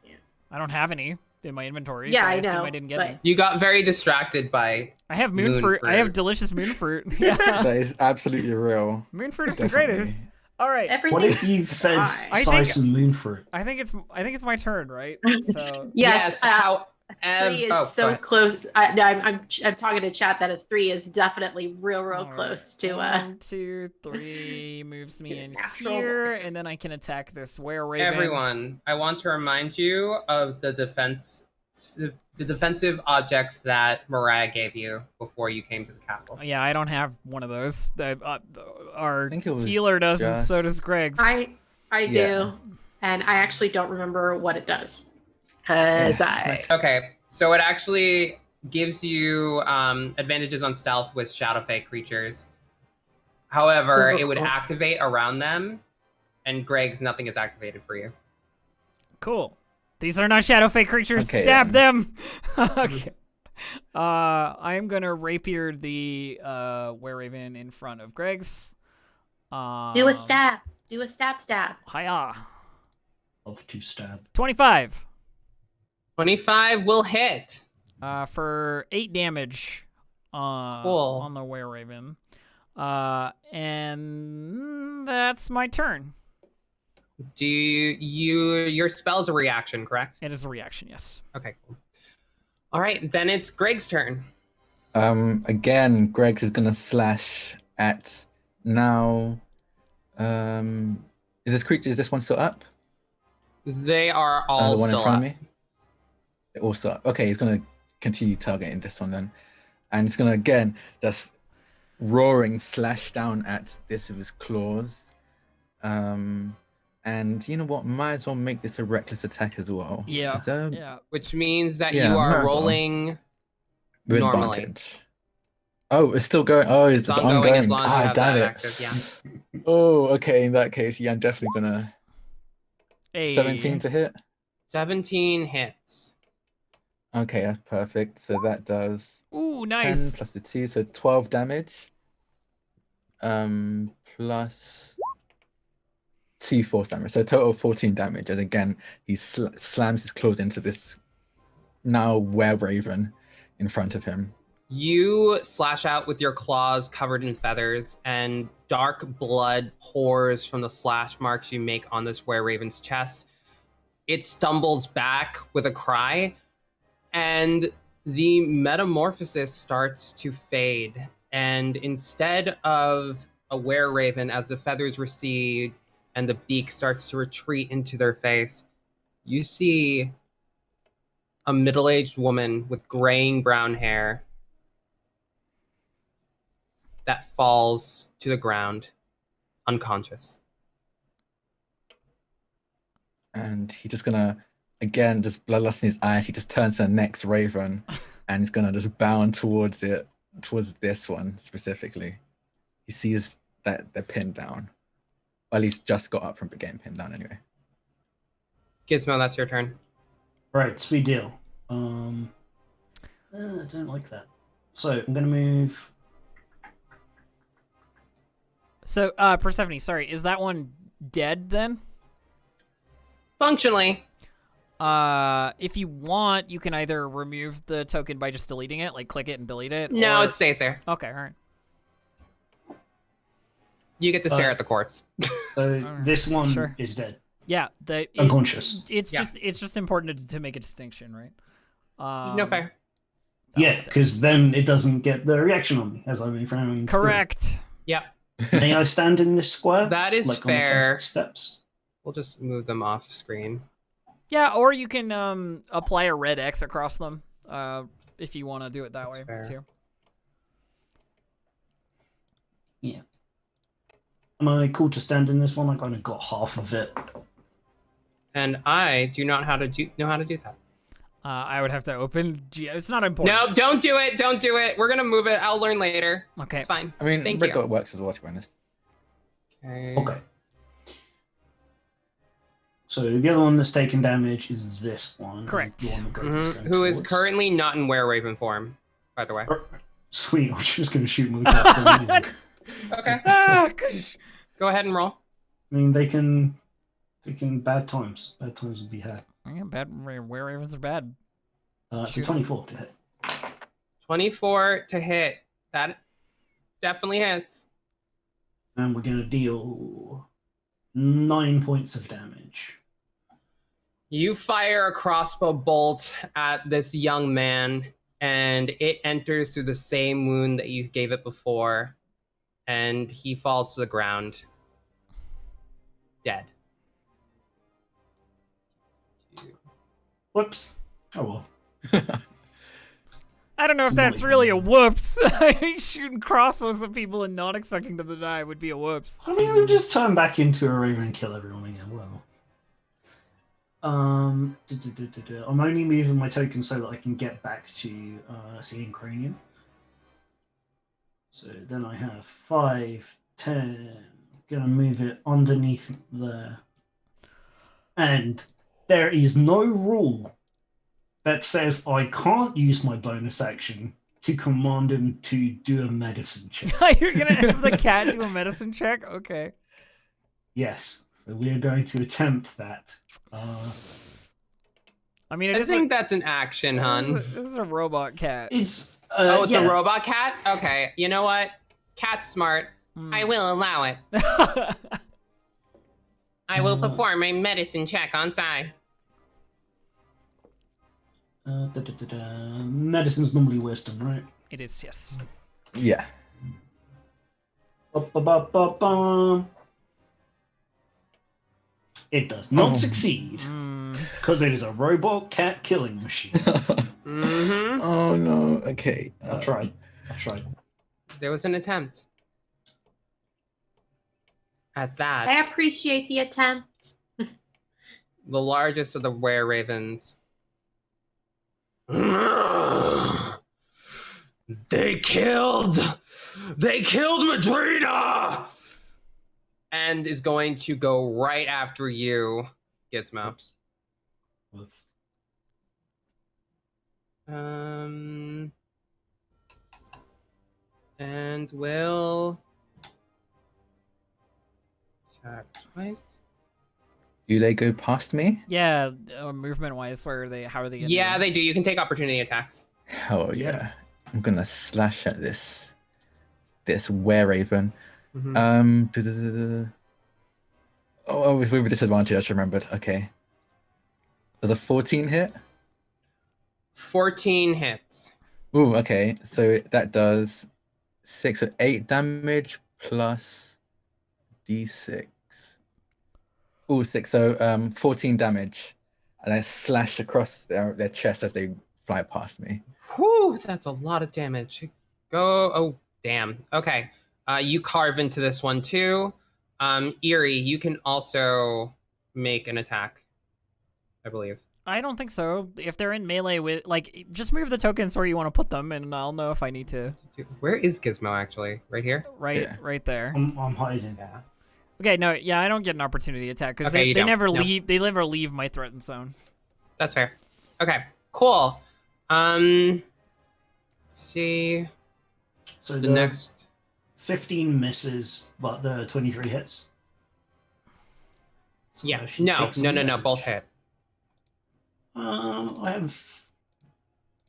I don't have any in my inventory. Yeah, so I assume know, I didn't get but- any. You got very distracted by I have moon moon fruit. I have fruit. delicious moon fruit. Yeah, That is absolutely real. moon fruit is the Definitely. greatest. All right, everything. What if you fed I Sai think- some moon fruit? I think it's my turn, right? So Yes, how 3 is go so ahead. close. I'm talking to chat that a 3 is definitely real all right. close to 1, 2, 3 moves me to in natural. here, and then I can attack this were-raven. Everyone, I want to remind you of the defensive objects that Mariah gave you before you came to the castle. Yeah, I don't have one of those. Our think it was healer does, and so just- does Greg's. I Yeah. do, and I actually don't remember what it does because Okay, so it actually gives you advantages on stealth with Shadow Fake creatures. However, it would activate around them, and Greg's nothing is activated for you. Cool. These are not shadow fake creatures. Okay, Stab then. them. Okay. I am gonna rapier the were-raven in front of Greg's. do a stab, do a stab. Hiya. Love to stab. 25. 25 will hit. For 8 damage. Cool. On the were-raven. And that's my turn. Do your spell's a reaction, correct? It is a reaction, yes. Okay, cool. All right, then it's Greg's turn. Again, Greg's is gonna slash at now. Is this one still up? They are The all one in still front up. of me? They're all still up. Okay, he's gonna continue targeting this one then. And it's gonna again just roaring slash down at this with his claws. And you know what? Might as well make this a reckless attack as well. Yeah. Is there- Yeah. Which means that Yeah, you might are as well. rolling with normally. advantage. Oh, it's still going. Oh, it's It's ongoing as long as you Ah, have damn that it. active. Yeah. Oh, okay. In that case, yeah, I'm definitely gonna Hey. 17 to hit. 17 hits. Okay, that's perfect. So that does Ooh, 10 nice. plus the 2, so 12 damage. Plus 2 force damage, so a total of 14 damage. As again, he slams his claws into this now were-raven in front of him. You slash out with your claws covered in feathers, and dark blood pours from the slash marks you make on this were-raven's chest. It stumbles back with a cry, and the metamorphosis starts to fade. And instead of a were-raven, as the feathers recede and the beak starts to retreat into their face, you see a middle-aged woman with graying brown hair that falls to the ground, unconscious. And he's just gonna, again, just bloodlust in his eyes. He just turns to the next raven, and he's gonna just bound towards it, towards this one specifically. He sees that they're pinned down. Or at least just got up from getting pinned down anyway. Gizmo, that's your turn. Right, sweet deal. I don't like that. So I'm gonna move. So, Persephone, sorry, is that one dead then? Functionally. If you want, you can either remove the token by just deleting it, like click it and delete it. No, or... it stays there. Okay, all right. You get to stare at the corpse. So this one Sure. is dead, Yeah, unconscious. it's just important to make a distinction, right? No fair. Yeah, because then it doesn't get the reaction on me as I move around. Correct. Yep. May I stand in this square? That is like fair. On the first steps. We'll just move them off screen. Yeah, or you can apply a red X across them if you want to do it that That's way fair. too. Yeah. Am I cool to stand in this one? I kind of got half of it. And I do not know how to do that. I would have to open. It's not important. No, don't do it. Don't do it. We're going to move it. I'll learn later. Okay. It's fine. I mean, Thank red you. dot works as well, to be honest. Okay. So the other one that's taken damage is this one. Correct. The one that Graves Mhm. going Who is towards. currently not in were-raven form, by the way. Sweet, I'm just going to shoot my I Okay. Gosh. Go ahead and roll. mean, they can bad times. Bad times will be had. Yeah, bad. Were ravens are bad. It's a 24 to hit. 24 to hit. That definitely hits. And we're going to deal 9 points of damage. You fire a crossbow bolt at this young man, and it enters through the same wound that you gave it before, and he falls to the ground, dead. Whoops. Oh well. I don't know if It's that's not really a even- whoops. Shooting crossbows at people and not expecting them to die would be a whoops. I mean, we'll just turn back into a raven and kill everyone again. Whatever. I'm only moving my token so that I can get back to seeing cranium. So then I have 5, 10. Gonna move it underneath there. And there is no rule that says I can't use my bonus action to command him to do a medicine check. You're gonna have the cat do a medicine check? Okay. Yes, so we are going to attempt that. I mean, it I is think that's an action, hun. This is a robot cat. It's Oh, it's yeah. a robot cat? Okay, you know what? Cat's smart. I will allow it. I will perform a medicine check on Sai. Medicine's normally wisdom, right? It is, yes. Yeah. Ba-ba-ba-ba-bum. It does not Oh. succeed Mm. because it is a robot cat killing machine. Mm-hmm. Oh no. Okay. I tried. There was an attempt. At that, I appreciate the attempt. the largest of the were ravens They killed Madrina! And is going to go right after you, Gizmo. Oops. Oops. And will attack twice. Do they go past me? Yeah, movement wise, how are they getting Yeah, you? they do. You can take opportunity attacks. Hell yeah. Yeah. I'm gonna slash at this were-raven. Mhm. Oh, with a disadvantage, I just remembered. Okay. There's a 14 hit. 14 hits. Ooh, okay. So that does 6 or 8 damage plus d6. Ooh, 6. So 14 damage. And I slash across their chest as they fly past me. Whew, that's a lot of damage. Go. Oh, damn. Okay. You carve into this one too. Eerie, you can also make an attack, I believe. I don't think so. If they're in melee with, like, just move the tokens where you want to put them, and I'll know if I need to. Where is Gizmo, actually? Right here? Right there. I'm hiding. Yeah. Okay, no, yeah, I don't get an opportunity attack because Okay, you they don't. never No. leave. They never leave my threatened zone. That's fair. Okay, cool. Let's see. So The next. 15 misses, but the 23 hits. So I Yes. should No, take some no, no, no. damage. Both hit. I have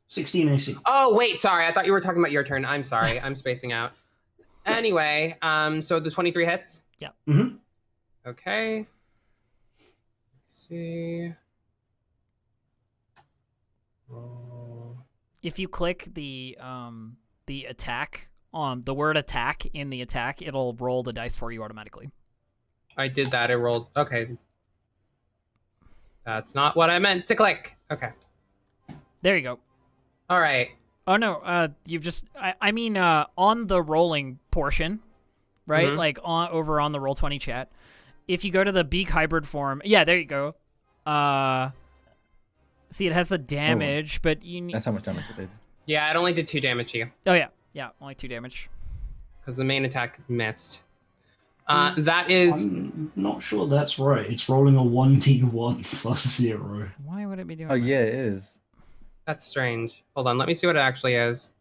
16 AC. Oh, wait, sorry. I thought you were talking about your turn. I'm sorry. I'm spacing out. Anyway, so the 23 hits? Mm-hmm. Okay. Let's see. Oh. If you click the attack on the word attack in the attack, it'll roll the dice for you automatically. I did that. It rolled. Okay. That's not what I meant to click. Okay. There you go. All right. Oh no, you've just I mean on the rolling portion, right? Mhm. Like over on the Roll20 chat. If you go to the beak hybrid form, yeah, there you go. See, it has the damage, but you need. That's how much damage it did. Yeah, it only did 2 damage to you Oh yeah, only 2 damage. because the main attack missed. That is. I'm not sure that's right. It's rolling a 1d1 plus 0. Why would it be doing? Oh that? yeah, it is. That's strange. Hold on. Let me see what it actually is.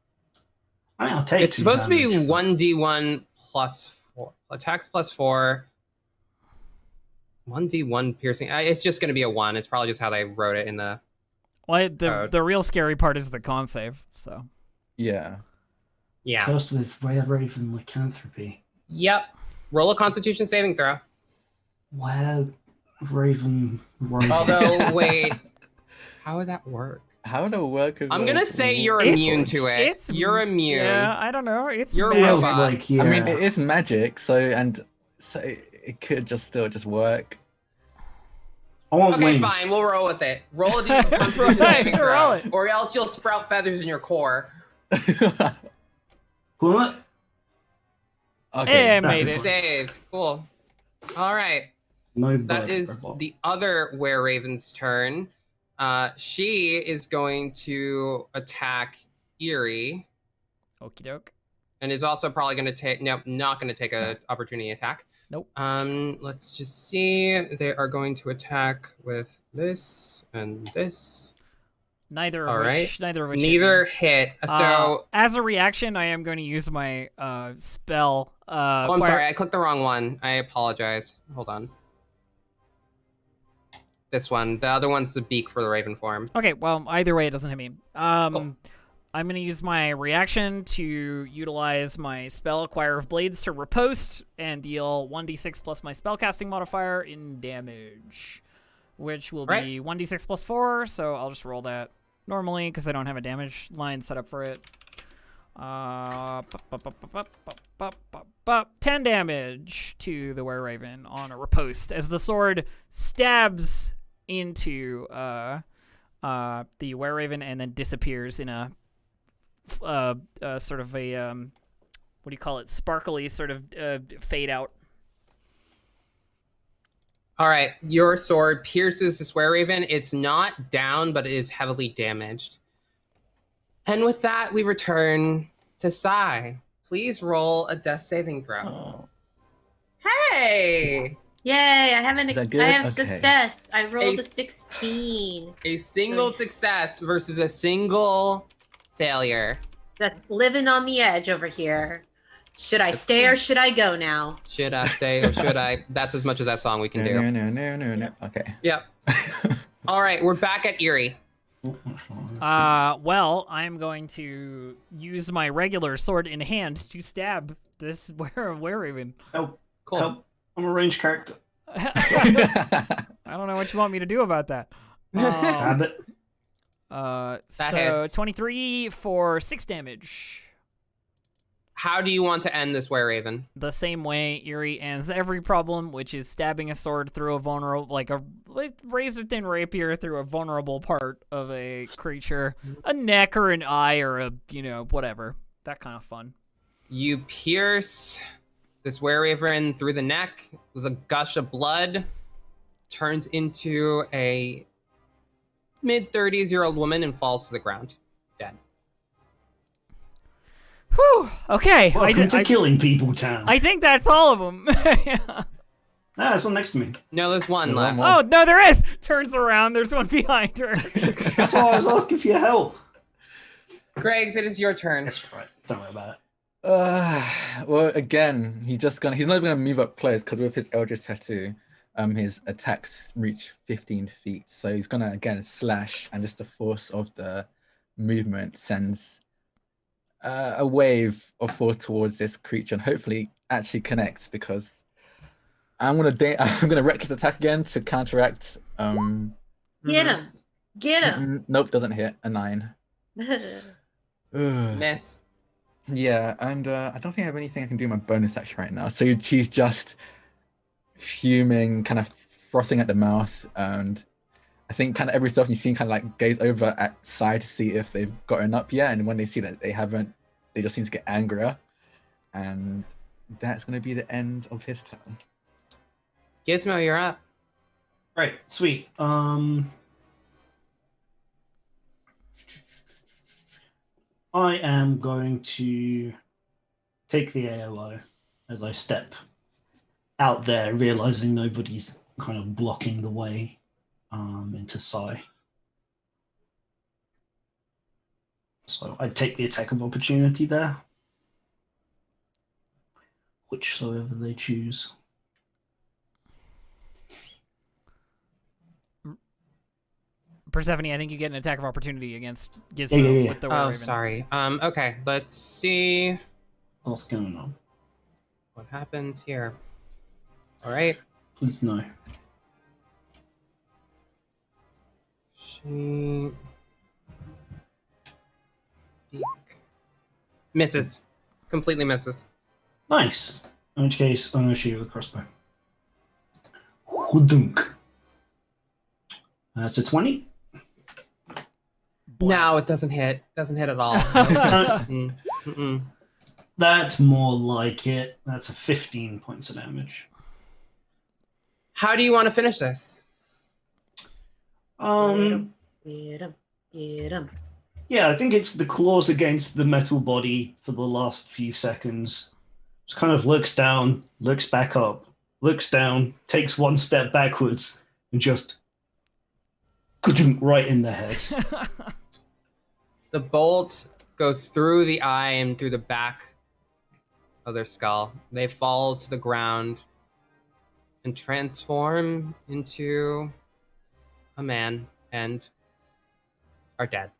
I mean, I'll take It's 2 supposed to be damage. 1d1 plus 4. Attacks plus 4. 1d1 piercing. It's just going to be a 1. It's probably just how they wrote it in the. Well, Code. the real scary part is the con save. So Yeah. Yeah. Cursed with Were-Raven lycanthropy. Yep. Roll a Constitution saving throw. Were-Raven. Although, wait. How would that work? How would it work? If I'm going to say you're It's- immune to it. You're immune. Yeah, I don't know. It's You're a magic. Feels robot. like, yeah. I mean, it is magic, so it could still just work. I want Okay, wings. fine. We'll roll with it. Roll a Constitution Right, saving roll throw. it. Or else you'll sprout feathers in your core. What? Okay. Hey, I That's made it. it. Saved. Cool. All right. No That bird is robot. the other Were-Raven's turn. She is going to attack Eerie Okie doke. and is also probably going to take. Nope, not going to take a opportunity attack. Nope. Let's just see. They are going to attack with this and this. Neither All of right. which. Neither of which. hit me. Neither hit. So. As a reaction, I am going to use my spell. Oh, I'm sorry. I clicked the wrong one. I apologize. Hold on. This one. The other one's the beak for the Raven form. Okay, well, either way, it doesn't hit me. Cool. I'm going to use my reaction to utilize my spell Acquire of Blades to riposte and deal 1d6 plus my spellcasting modifier in damage, which will be 1d6 plus 4, so I'll just roll that normally because I don't have a damage line set up for it. 10 damage to the Were-Raven on a riposte as the sword stabs into the Were-Raven and then disappears in a sort of a what do you call it? Sparkly sort of fade out. All right, your sword pierces this Were-Raven. It's not down, but it is heavily damaged. And with that, we return to Sai. Please roll a death saving throw. Oh. Hey! Yay! I have Is that I good? have Okay. success. I rolled a s- 16. A single success versus a single failure. That's living on the edge over here. Should I stay or should I go now? Should I stay or should I? That's as much as that song we can do. No. Okay. Yep. All right, we're back at Erie. Well, I'm going to use my regular sword in hand to stab this were-raven. Help. Cool. Help. I'm a ranged character. I don't know what you want me to do about that. Stab it. So hits. 23 for 6 damage. How do you want to end this were-raven? The same way Eerie ends every problem, which is stabbing a sword through a vulnerable, like a razor-thin rapier through a vulnerable part of a creature, a neck or an eye or a, whatever. That kind of fun. You pierce this were-raven through the neck with a gush of blood, turns into a mid-30s-year-old woman and falls to the ground, dead. Whew. Okay. Welcome to Killing People Town. I think that's all of them. Yeah. Ah, there's one next to me. No, there's one There's left. one more. Oh, no, there is. Turns around. There's one behind her. That's why I was asking for your help. Greggs, it is your turn. That's right. Don't worry about it. Well, again, he's not even gonna move up close because with his Eldritch Tattoo, his attacks reach 15 feet. So he's gonna again slash, and just the force of the movement sends a wave of force towards this creature, and hopefully actually connects because I'm gonna reckless attack again to counteract. Get him. Get him. Nope, doesn't hit. A 9. Ugh. Miss. Yeah, and I don't think I have anything I can do in my bonus action right now. So she's just fuming, kind of frothing at the mouth, and I think kind of every so often you see kind of like gaze over at side to see if they've gotten up yet, and when they see that they haven't, they just seem to get angrier, and that's going to be the end of his turn. Gizmo, you're up. Right, sweet. I am going to take the AOO as I step out there, realizing nobody's kind of blocking the way into Sai. So I take the attack of opportunity there, whichsoever they choose. Persephone, I think you get an attack of opportunity against Gizmo Yeah. with the Oh, were-raven. sorry. Okay, let's see What's going on? what happens here. All right. Please no. She... Misses. Completely misses. Nice. In which case, I'm going to shoot with a crossbow. Hudunk. That's a 20. No, it doesn't hit. Doesn't hit at all. Mm-mm. That's more like it. That's a 15 points of damage. How do you want to finish this? Get him. Get him. Yeah, I think it's the claws against the metal body for the last few seconds. Just kind of looks down, looks back up, looks down, takes one step backwards, and just right in the head. The bolt goes through the eye and through the back of their skull. They fall to the ground and transform into a man and are dead.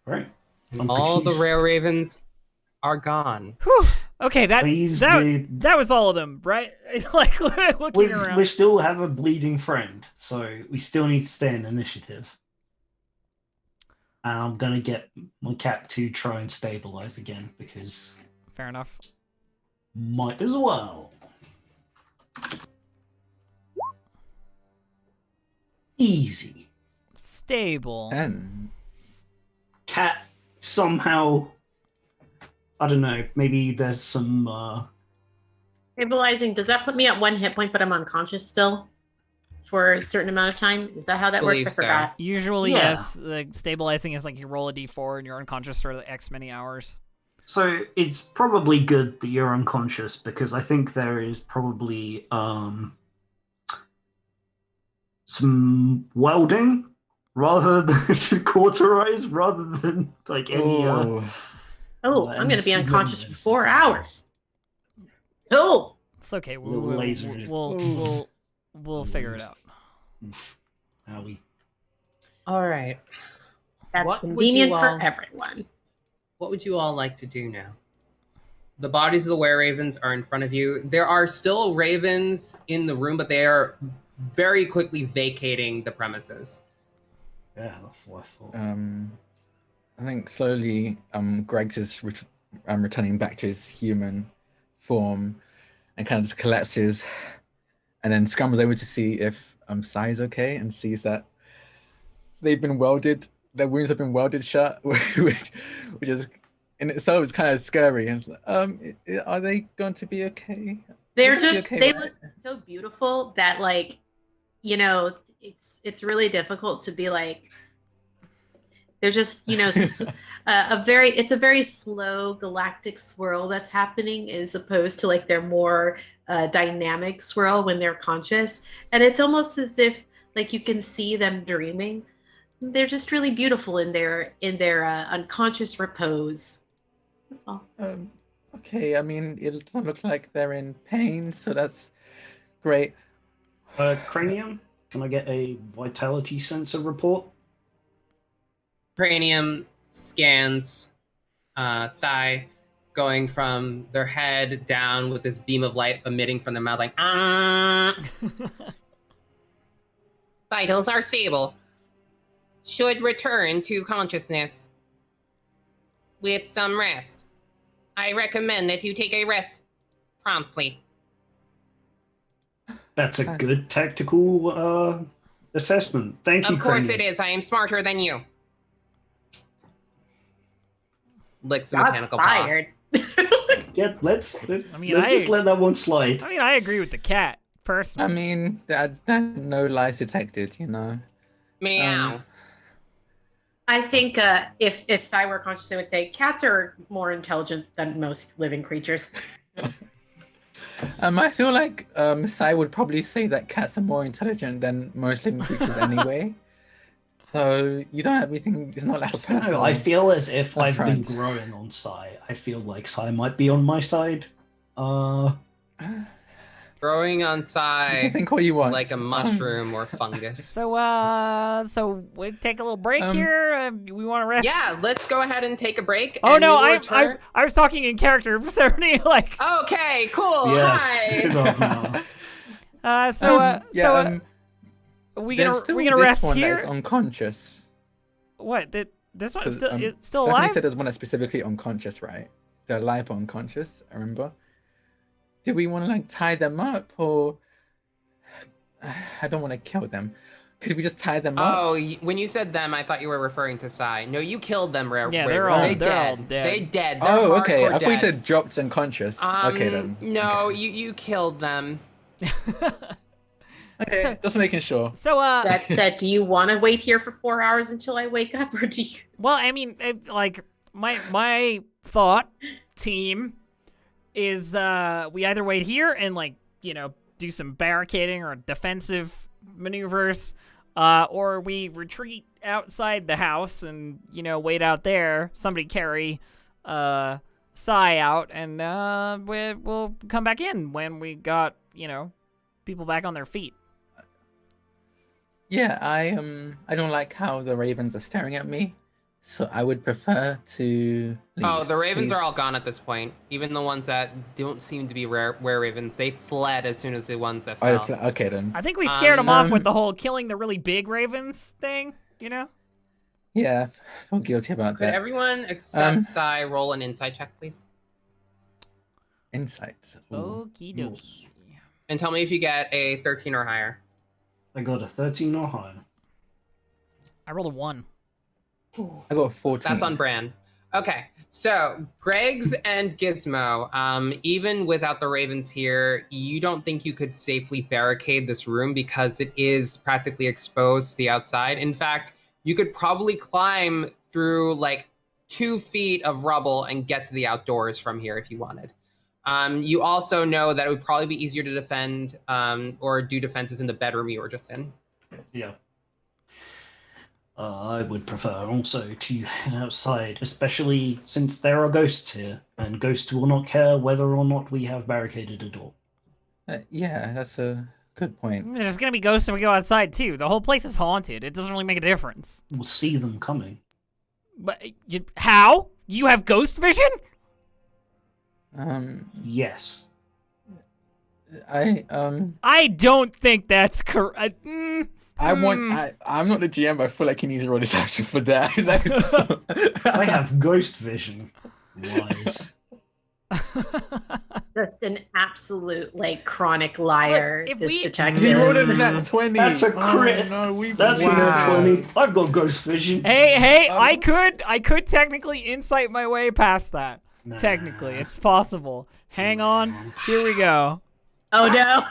Right. And all the rare ravens are gone. Whew. Okay, that Please, that was all of them, right? Like looking around. we still have a bleeding friend, so we still need to stay in initiative. And I'm gonna get my cat to try and stabilize again because Fair enough. might as well. Easy. Stable. And Cat somehow, I don't know, maybe there's some Stabilizing. Does that put me at 1 hit point, but I'm unconscious still? for a certain amount of time? Is that how that works? Believe I so. forgot. Usually, Yeah. yes. The stabilizing is like you roll a d4 and you're unconscious for the X many hours. So it's probably good that you're unconscious because I think there is probably some welding rather than cauterize rather than like any. Oh, Oh, and I'm going to be human unconscious for medicine. 4 hours. Oh, It's okay. Little laser just- We'll figure it out. Oof. Owie. All right. that's What would you convenient for all- everyone. What would you all like to do now? The bodies of the were-ravens are in front of you. There are still ravens in the room, but they are very quickly vacating the premises. Yeah, that's what I thought. I think slowly, Greg's is returning back to his human form, and kind of just collapses, and then scrambles over to see if Sai is okay, and sees that they've been welded. Their wounds have been welded shut, which is in itself is kind of scary. And it's like, are they going to be okay? They're Would you be just okay they with look it? so beautiful that like, you know, it's really difficult to be like they're just, you know, it's a very slow galactic swirl that's happening as opposed to like their more dynamic swirl when they're conscious. And it's almost as if like you can see them dreaming. They're just really beautiful in their unconscious repose. That's all. Okay, I mean, it doesn't look like they're in pain, so that's great. Cranium, can I get a vitality sensor report? Cranium scans Sai, going from their head down with this beam of light emitting from their mouth, like, ah. Vitals are stable. Should return to consciousness with some rest. I recommend that you take a rest promptly. That's a good tactical assessment. Thank you, Of course Cranium. it is. I am smarter than you. Licks the Shots mechanical paw. fired. Yeah, let's mean, just let that one slide. I mean, I agree with the cat, I personally. mean, no lies detected, you know. Meow. I think if Sai were conscious, they would say cats are more intelligent than most living creatures. I feel like Sai would probably say that cats are more intelligent than most living creatures anyway. So you don't have everything. It's not like a personal. No, I feel as if I've been preference. growing on Sai. I feel like Sai might be on my side. Growing on You can Sai think what you want. like a mushroom or fungus. So we take a little break here. We want to rest. Yeah, let's go ahead and take a break. Oh and no, we will I return- was talking in character for Persephone. Like, Okay, cool. Yeah. Hi. we there's gonna still we gonna this rest one here. That's unconscious. What? This one's 'Cause, still it's still Stephanie alive? said there's one that's specifically unconscious, right? They're alive but unconscious. I remember. Do we want to like tie them up, or I don't want to kill them? Could we just tie them up? Oh, when you said them, I thought you were referring to Sai. No, you killed them, Rare. Yeah, Rare- they're all they dead. They dead. They're Oh, okay. hardcore I thought you dead. said dropped unconscious. Okay then. No, Okay. you killed them. Okay, So- just making sure. So That said, do you want to wait here for 4 hours until I wake up, or do you? well, I mean, like my thought team is we either wait here and like, you know, do some barricading or defensive maneuvers, or we retreat outside the house and, you know, wait out there. Somebody carry Sai out, and we'll come back in when we got, you know, people back on their feet. Yeah, I don't like how the ravens are staring at me, so I would prefer to leave. Oh, the ravens please. are all gone at this point. Even the ones that don't seem to be were ravens, they fled as soon as the ones that Oh, fell. okay then. I think we scared them off Um, with the whole killing the really big ravens thing, you know? Yeah, I feel guilty about Could that. everyone except Sai roll an insight check, please? Insight. Ooh. Okie dokie. And tell me if you get a 13 or higher. I got a 13 or higher. I rolled a 1. I got 14. That's on brand. Okay, so Greg's and Gizmo, even without the ravens here, you don't think you could safely barricade this room because it is practically exposed to the outside. In fact, you could probably climb through like 2 feet of rubble and get to the outdoors from here if you wanted. You also know that it would probably be easier to defend or do defenses in the bedroom you were just in. Yeah. I would prefer also to head outside, especially since there are ghosts here, and ghosts will not care whether or not we have barricaded a door. Yeah, that's a good point. There's gonna be ghosts if we go outside too. The whole place is haunted. It doesn't really make a difference. We'll see them coming. But how? You have ghost vision? Yes. I don't think that's correct. I'm not the GM, but I feel like he needs to roll this action for that. I have ghost vision. Wise. Just an absolute like chronic liar. Look, if this we- detective. He rolled a nat 20. That's a crit. Oh, no, That's a nat 20. I've got ghost vision. Hey, I could technically insight my way past that. Nah. Technically, it's possible. Hang on. Here we go. Oh no.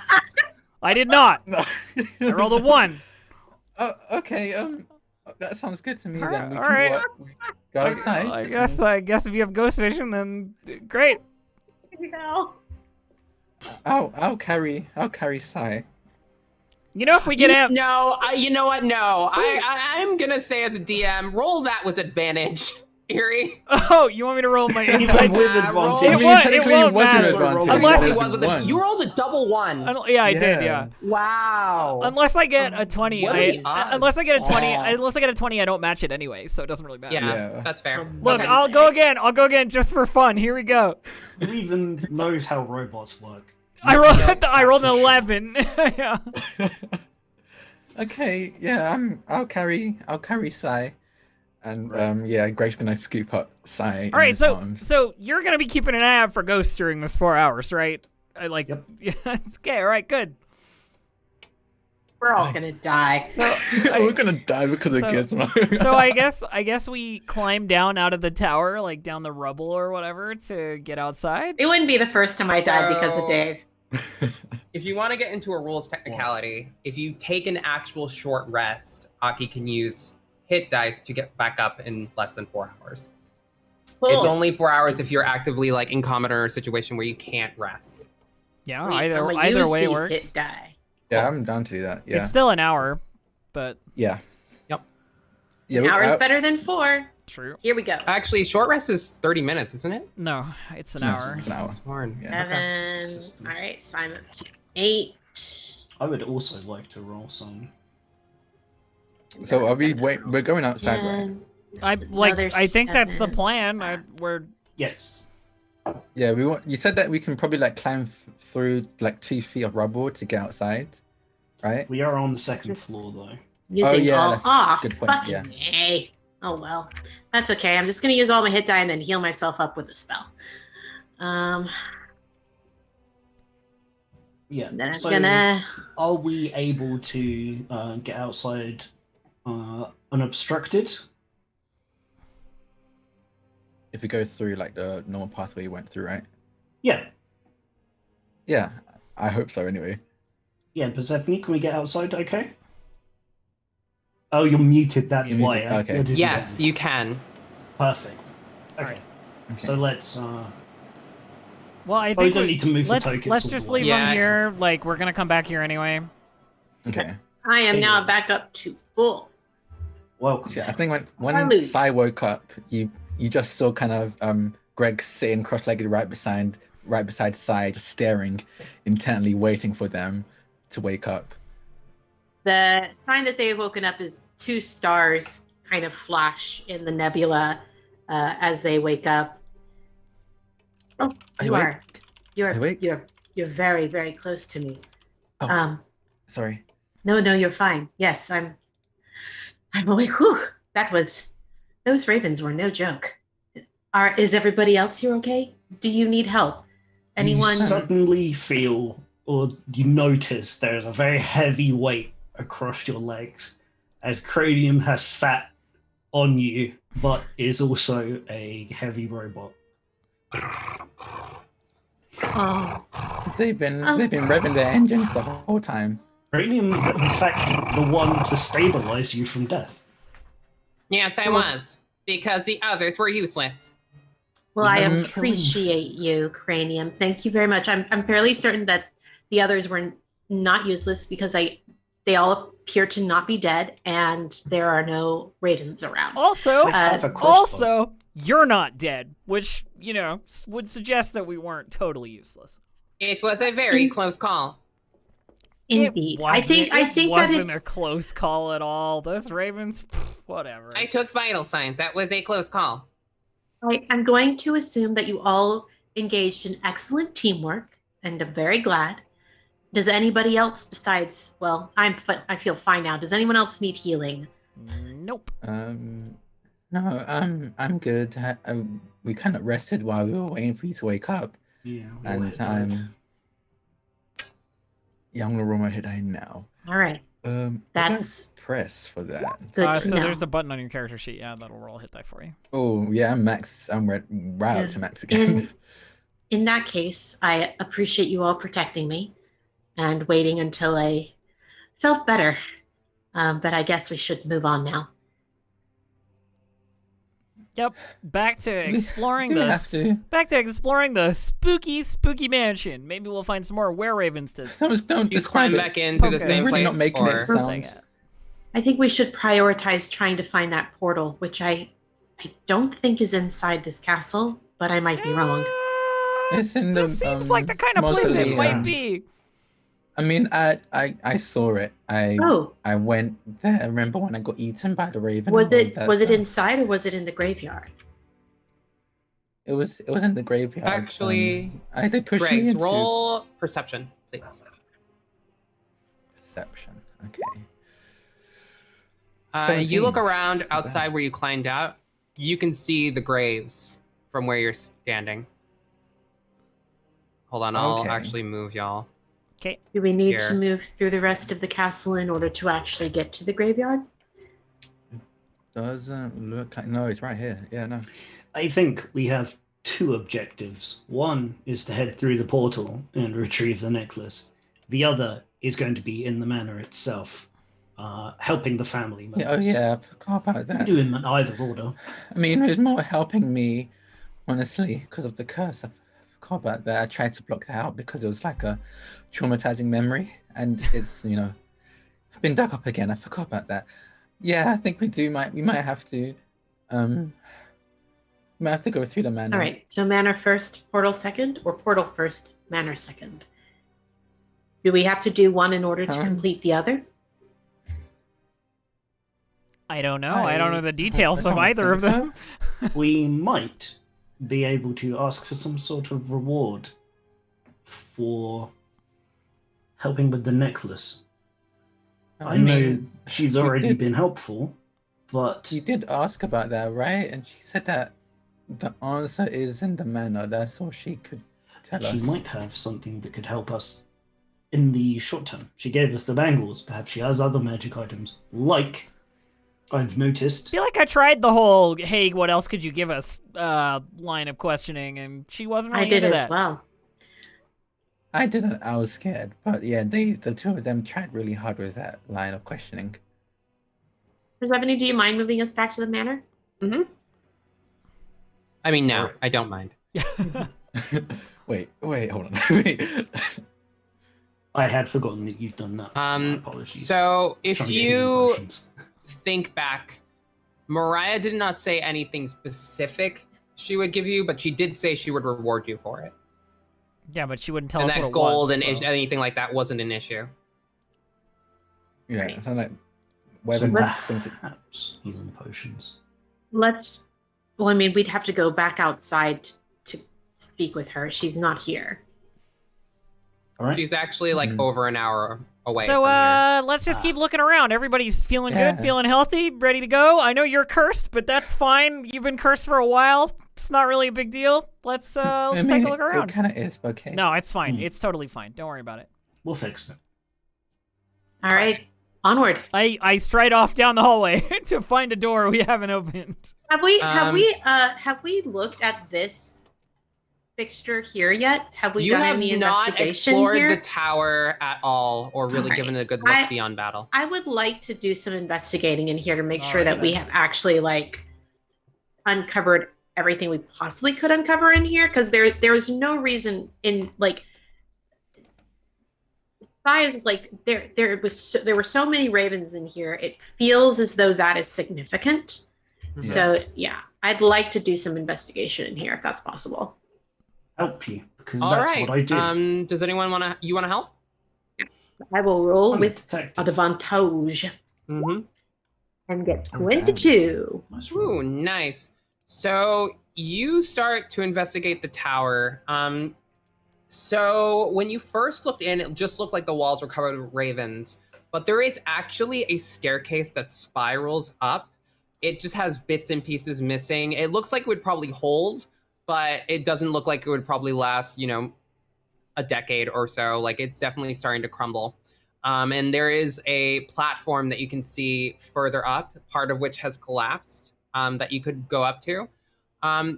I did not. No. I rolled a 1. Okay, that sounds good to me then. We All can right. we go outside. I guess if you have ghost vision, then great. No. I'll carry Sai. You know, if we get out, No, you know what? No, I'm gonna say as a DM, roll that with advantage, Erie. oh, you want me to roll my Even insight? with roll. advantage. It won't- technically it won't wasn't matter. advantage. Unless- It It was with one. you rolled a double 1. Yeah, I did. Yeah. Yeah. Wow. Unless I get a 20, What are the unless I get a 20, odds? unless I get a 20, I don't match it anyway, so it doesn't really matter. Yeah, Yeah. that's fair. Look, Okay. I'll go again. I'll go again just for fun. Here we go. Who even knows how robots work? I rolled an 11. Yeah. Okay, yeah, I'll carry Sai. And yeah, Greg's gonna scoop up Sai. All right, in his so arms. you're gonna be keeping an eye out for ghosts during this 4 hours, right? Yep. Yeah, okay, all right, good. We're all gonna die. So, we're gonna die because of Gizmo. so I guess we climb down out of the tower, like down the rubble or whatever, to get outside. It wouldn't be the first time I died because So- of Dave. If you want to get into a rules technicality, if you take an actual short rest, Aki can use hit dice to get back up in less than 4 hours. Cool. It's only 4 hours if you're actively like in combat or a situation where you can't rest. Yeah, Wait, either I'ma either use way these works. Hit die. Yeah, I'm down to do that. Yeah, It's still an hour, but yeah. Yep. Yeah, An hour is better than 4. true. Here we go. Actually, short rest is 30 minutes, isn't it? No, it's an Yes. hour. It's an hour. Sworn. Yeah. Okay. 7. System. All right, Simon. 8. I would also like to roll some. So are we're going outside, right? 10. I Another think that's the 7. plan. We're Yes. Yeah, we want. You said that we can probably like climb through like 2 feet of rubble to get outside, right? We are on the second Just- floor, though. Using yeah, all. that's a Ah, good point, fucking A. Oh well. That's okay. I'm just gonna use all my hit die and then heal myself up with a spell. Yeah. Then I'm So, gonna. are we able to get outside unobstructed? If we go through like the normal pathway we went through, right? Yeah. Yeah, I hope so. Anyway. Yeah, Persephone, can we get outside okay? Oh, you're muted, that's You're why. muted, okay. You're Yes, muted. you can. Perfect. Okay, Alright. Okay. so let's... well. I we think don't need to move the let's tokens. let's all just the way. leave Yeah. them here. Like we're gonna come back here anyway. Okay. I am now Yeah. back up to full. Welcome. So I think when Hallelujah. Sai woke up, you just saw kind of Greg sitting cross-legged right beside Sai, just staring intently, waiting for them to wake up. The sign that they have woken up is 2 stars kind of flash in the nebula as they wake up. Oh, Are you you are. You're awake? you're very, very close to me. Oh. Sorry. No, you're fine. Yes, I'm awake. Whew. Those ravens were no joke. Is everybody else here okay? Do you need help? Anyone? You suddenly feel, or you notice, there's a very heavy weight across your legs as Cranium has sat on you, but is also a heavy robot. Oh, They've been revving their engines the whole time. Cranium, in fact, the one to stabilize you from death. Yes, I was. Because the others were useless. well, I Killing appreciate things. you, Cranium. Thank you very much. I'm fairly certain that the others were not useless because they all appear to not be dead, and there are no ravens around. Also, I have a crossbow. also, you're not dead, which, would suggest that we weren't totally useless. It was a very close call. Indeed, I think it that wasn't it's a close call at all. Those ravens, whatever. I took vital signs. That was a close call. I'm going to assume that you all engaged in excellent teamwork, and I'm very glad. Does anybody else besides? Well, I feel fine now. Does anyone else need healing? Nope. No, I'm good. We kind of rested while we were waiting for you to wake up, Yeah, and I'm gonna roll my hit die now. All right, What do I that's press for that. good to So know. there's the button on your character sheet. Yeah, that'll roll a hit die for you. Oh yeah, I'm max. I'm right up to max again. In that case, I appreciate you all protecting me and waiting until I felt better. But I guess we should move on now. Yep. Back to exploring do have this. to. Back to exploring the spooky mansion. Maybe we'll find some more were-ravens to Don't You describe climb it. back into the Okay. same We're really place, not making or it sound. I think we should prioritize trying to find that portal, which I don't think is inside this castle, but I might be wrong. It's in the. This seems like the kind of place it mausoleum. might be. I mean, I saw it. I Oh, went there. Remember when I got eaten by the raven? was and all it that was it stuff? inside or was it in the graveyard? It was in the graveyard. Actually, I did push me Greg's, into roll perception, please. perception. Okay. You look 17. around Not bad. outside where you climbed out. You can see the graves from where you're standing. Hold on, I'll Okay. actually move y'all. Okay. Do we need Here. to move through the rest of the castle in order to actually get to the graveyard? Doesn't look like. No, it's right here. Yeah, no. I think we have two objectives. One is to head through the portal and retrieve the necklace. The other is going to be in the manor itself, helping the family Yeah, oh members. yeah, I forgot about You can that. do in either order. I mean, it was more helping me, honestly, because of the curse. I forgot about that. I tried to block that out because it was like a traumatizing memory, and it's been dug up again. I forgot about that. Yeah, I think we might have to, we might have to go through the manor. All right. So manor first, portal second, or portal first, manor second? Do we have to do one in order to complete the other? I don't know. I don't know the I details of don't either of think them. We might be able to ask for some sort of reward for helping with the necklace. I know mean, she's we already did- been helpful, but You did ask about that, right? And she said that the answer is in the manor. That's all she could tell she us. might have something that could help us in the short term. She gave us the bangles. Perhaps she has other magic items, like I've noticed. I feel like I tried the whole "Hey, what else could you give us?" Line of questioning, and she wasn't really I did into as that. well. I didn't. I was scared, but yeah, the two of them tried really hard with that line of questioning. Persephone, do you mind moving us back to the manor? I mean, no, Alright. I don't mind. wait, hold on. Wait. I had forgotten that you've done that. My apologies. So Just if trying to get hidden you potions. think back, Mariah did not say anything specific she would give you, but she did say she would reward you for it. Yeah, but she wouldn't tell And us what that it gold was. and so. anything like that wasn't an issue. Yeah, so like So whether let's- perhaps healing potions. Let's. Well, I mean, we'd have to go back outside to speak with her. She's not here. All right. She's actually like over an hour away So, from here. let's just keep looking around. Everybody's feeling Yeah. good, feeling healthy, ready to go. I know you're cursed, but that's fine. You've been cursed for a while. It's not really a big deal. Let's take a look around. It kind of is, but okay. No, it's fine. Hmm. It's totally fine. Don't worry about it. We'll fix it. All right. Onward. I stride off down the hallway to find a door we haven't opened. Have we looked at this fixture here yet? Have we You done have any not investigation explored here? the tower at all, or really Alright. given it a good look beyond battle. I would like to do some investigating in here to make sure Alright, that we then. have actually like uncovered everything we possibly could uncover in here, because there's no reason in like size like there were so many ravens in here. It feels as though that is significant. Mm-hmm. So yeah, I'd like to do some investigation in here if that's possible. Help you because All that's right. what I do. Does anyone want to help? I will roll I'm a with detective. advantage Mm-hmm. and get Okay. 22. Nice roll. Ooh, nice. So you start to investigate the tower. So when you first looked in, it just looked like the walls were covered with ravens, but there is actually a staircase that spirals up. It just has bits and pieces missing. It looks like it would probably hold, but it doesn't look like it would probably last, a decade or so. Like it's definitely starting to crumble. And there is a platform that you can see further up, part of which has collapsed, that you could go up to.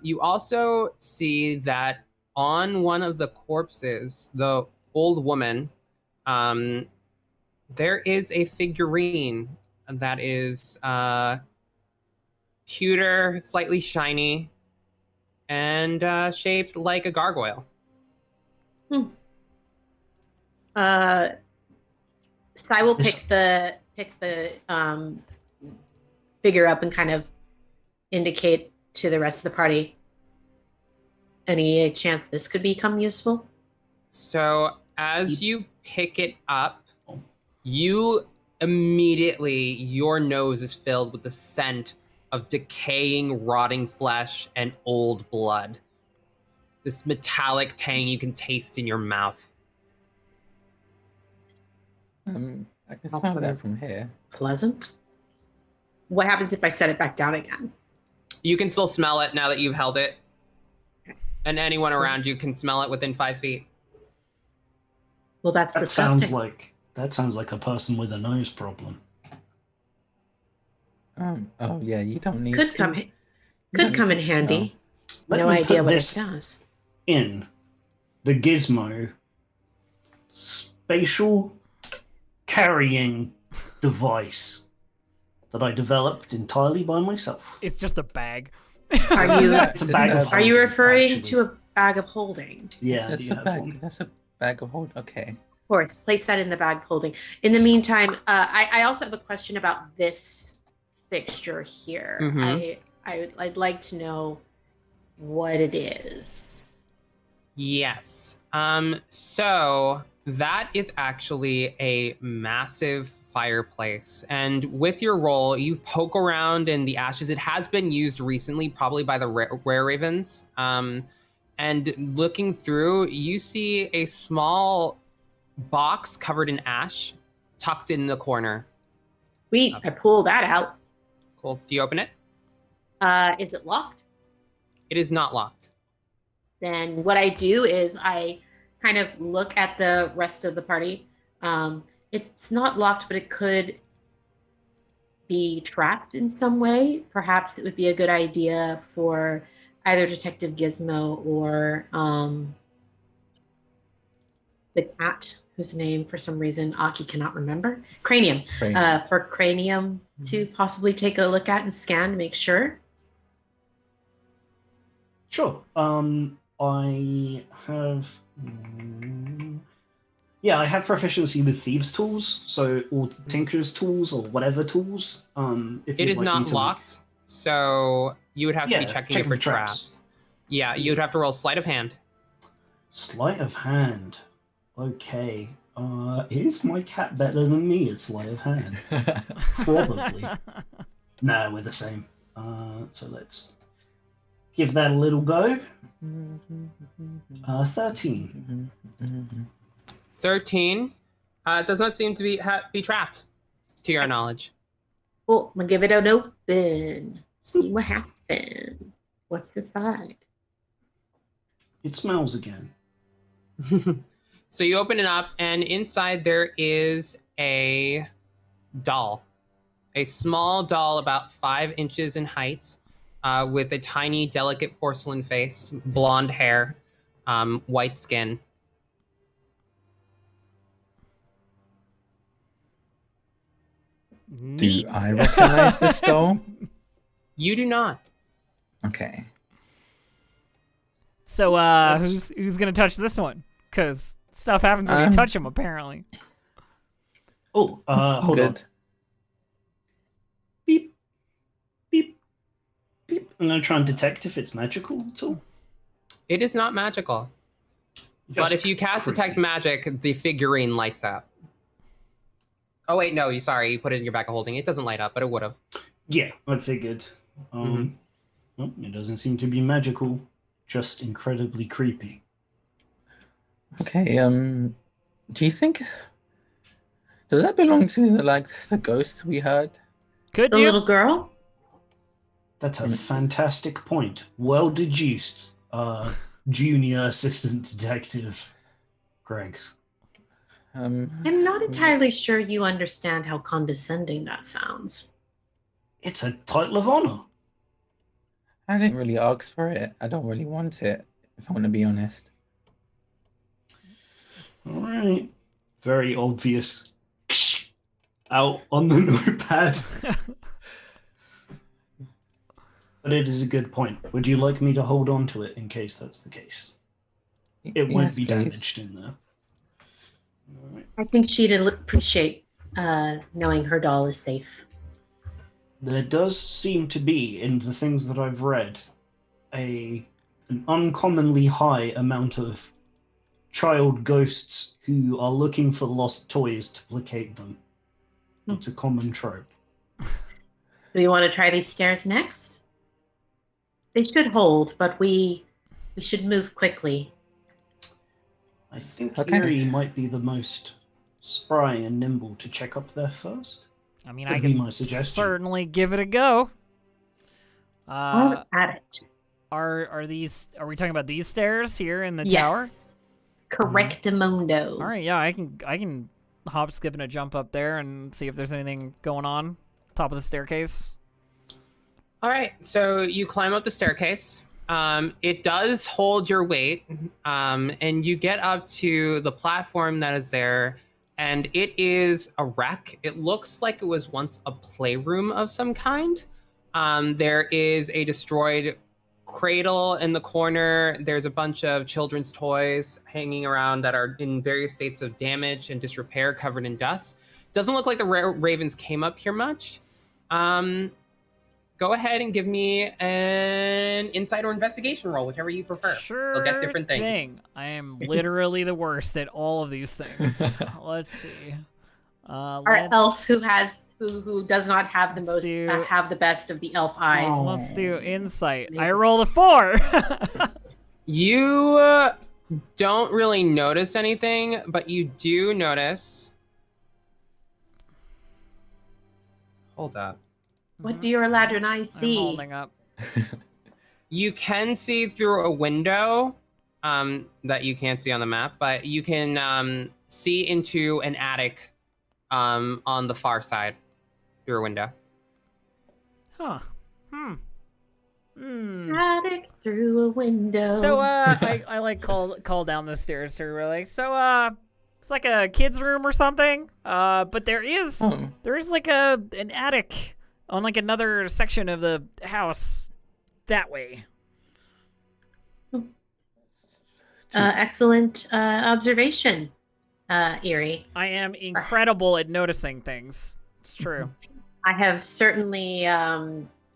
You also see that on one of the corpses, the old woman, there is a figurine that is pewter, slightly shiny, and shaped like a gargoyle. Sai will This- pick the figure up and kind of indicate to the rest of the party. Any chance this could become useful? So as you pick it up, you immediately, your nose is filled with the scent of decaying, rotting flesh and old blood. This metallic tang you can taste in your mouth. I can smell that from here. Pleasant. What happens if I set it back down again? You can still smell it now that you've held it. And anyone around you can smell it within 5 feet. Well, that's That disgusting. sounds like a person with a nose problem. Oh yeah, you don't need Could to. come You could don't come need in to handy. Let No me idea put what it this does. in the gizmo spatial carrying device that I developed entirely by myself. It's just a bag. Are you It's a bag of are you holding, referring actually. to a bag of holding? Yeah, That's do you a have bag. one? That's a bag of hold. Okay. Of course, place that in the bag of holding. In the meantime, I also have a question about this fixture here. Mhm. I'd like to know what it is. Yes. So that is actually a massive fireplace. And with your roll, you poke around in the ashes. It has been used recently, probably by the rare ravens. And looking through, you see a small box covered in ash tucked in the corner. Sweet, I pull that out. Cool. Do you open it? Is it locked? It is not locked. Then what I do is I kind of look at the rest of the party. It's not locked, but it could be trapped in some way. Perhaps it would be a good idea for either Detective Gizmo or the cat, whose name for some reason Aki cannot remember. Cranium. Great. For Cranium to possibly take a look at and scan to make sure. Sure. I have. Yeah, I have proficiency with thieves' tools, so or tinker's tools or whatever tools. If It you'd is like me not to- locked, so you would have to be Yeah, checking it checking for for traps. traps. Yeah, you'd have to roll sleight of hand. Sleight of hand. Okay. Is my cat better than me at sleight of hand? Probably. Nah, we're the same. So let's give that a little go. 13. 13 does not seem to be trapped, to your knowledge. Well, I'm gonna give it an open. See what happens. What's inside? It smells again. So you open it up, and inside there is a doll. A small doll about 5 inches in height, with a tiny, delicate porcelain face, blonde hair, white skin. Neat. Do I recognize this doll? You do not. Okay. So, who's gonna touch this one? Cause stuff happens when you touch them, apparently. Oh, hold on. Good. Beep, beep, beep. I'm gonna try and detect if it's magical at all. It is not magical. But if you cast Detect Magic, the figurine lights up. Oh, wait, no, sorry. You put it in your bag of holding. It doesn't light up, but it would have. Yeah, I figured. Well, it doesn't seem to be magical, just incredibly creepy. Okay, do you think... Does that belong to, the ghost we heard? Could The you? little girl? That's a fantastic point. Well deduced, junior assistant detective Greg. I'm not entirely sure you understand how condescending that sounds. It's a title of honor. I didn't really ask for it. I don't really want it, if I want to be honest. All right. Very obvious. Out on the notepad. But it is a good point. Would you like me to hold on to it in case that's the case? It won't Yes, be please. damaged in there. All right. I think she'd appreciate knowing her doll is safe. There does seem to be, in the things that I've read, an uncommonly high amount of child ghosts who are looking for lost toys to placate them. It's a common trope. Do you want to try these stairs next? They should hold, but we should move quickly. I think Okay. Yuri might be the most spry and nimble to check up there first. I mean, Would I be can my suggestion. certainly give it a go. Have at it. Are we talking about these stairs here in the tower? Yes. Correctamundo. All right, yeah, I can hop, skip, and a jump up there and see if there's anything going on top of the staircase. All right, so you climb up the staircase. It does hold your weight, and you get up to the platform that is there, and it is a wreck. It looks like it was once a playroom of some kind. There is a destroyed cradle in the corner. There's a bunch of children's toys hanging around that are in various states of damage and disrepair, covered in dust. Doesn't look like the ravens came up here much. Go ahead and give me an insight or investigation roll, whichever you prefer. Sure. You'll get different things. Thing. I am literally the worst at all of these things. Let's see. Our elf who does not have the Let's most have the best of the elf eyes. Oh. Let's do insight. I roll a 4. You don't really notice anything, but you do notice. Hold up. What do your Eladrin eyes I'm see? holding up. You can see through a window that you can't see on the map, but you can see into an attic on the far side through a window. Huh. Attic through a window. So I like call down the stairs to her like, so it's like a kid's room or something. But there is like an attic on like another section of the house that way. Excellent observation, Eerie. I am incredible at noticing things. It's true. I have certainly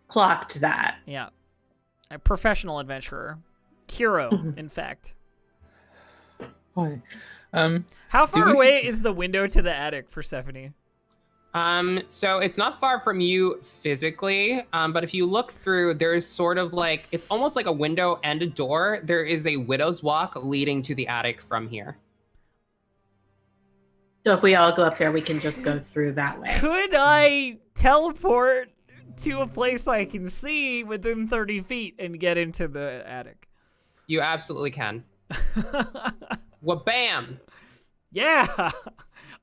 clocked that. Yeah. A professional adventurer. Hero, in fact. Why? How far we- away is the window to the attic, Persephone? So it's not far from you physically, but if you look through, there's sort of like, it's almost like a window and a door. There is a widow's walk leading to the attic from here. So if we all go up there, we can just go through that way. Could I teleport to a place I can see within 30 feet and get into the attic? You absolutely can. Wabam! Yeah!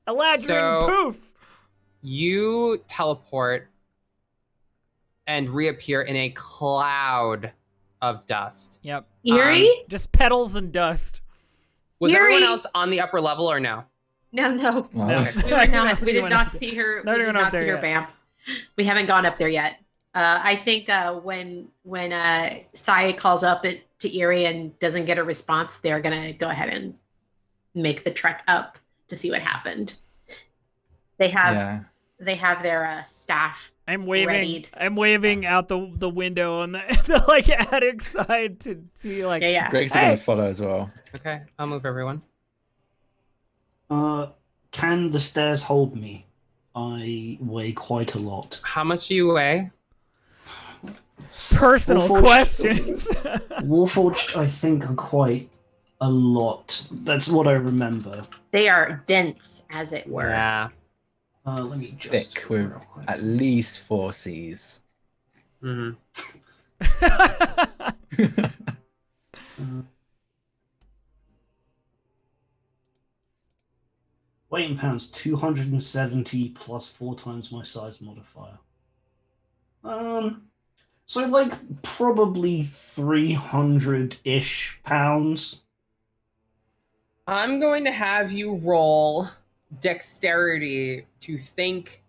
Eladrin So- poof! you teleport and reappear in a cloud of dust. Yep. Eerie? Just petals and dust. Was Yuri! everyone else on the upper level or no? No. No. We were not. We did not see her. Not We even did up not there see her yet. vamp. We haven't gone up there yet. I think when Sai calls up to Eerie and doesn't get a response, they're gonna go ahead and make the trek up to see what happened. They have their staff. I'm waving. Readied. I'm waving out the window on the like attic side to see like. Yeah. Greg's Hey! gonna follow as well. Okay, I'll move everyone. Can the stairs hold me? I weigh quite a lot. How much do you weigh? Personal Warforged- questions. Warforged, I think, are quite a lot. That's what I remember. They are dense, as it were. Yeah. Let me just... Thick with at least 4 Cs. Mm-hmm. Weight in pounds, 270 plus 4 times my size modifier. So like probably 300-ish pounds. I'm going to have you roll dexterity to think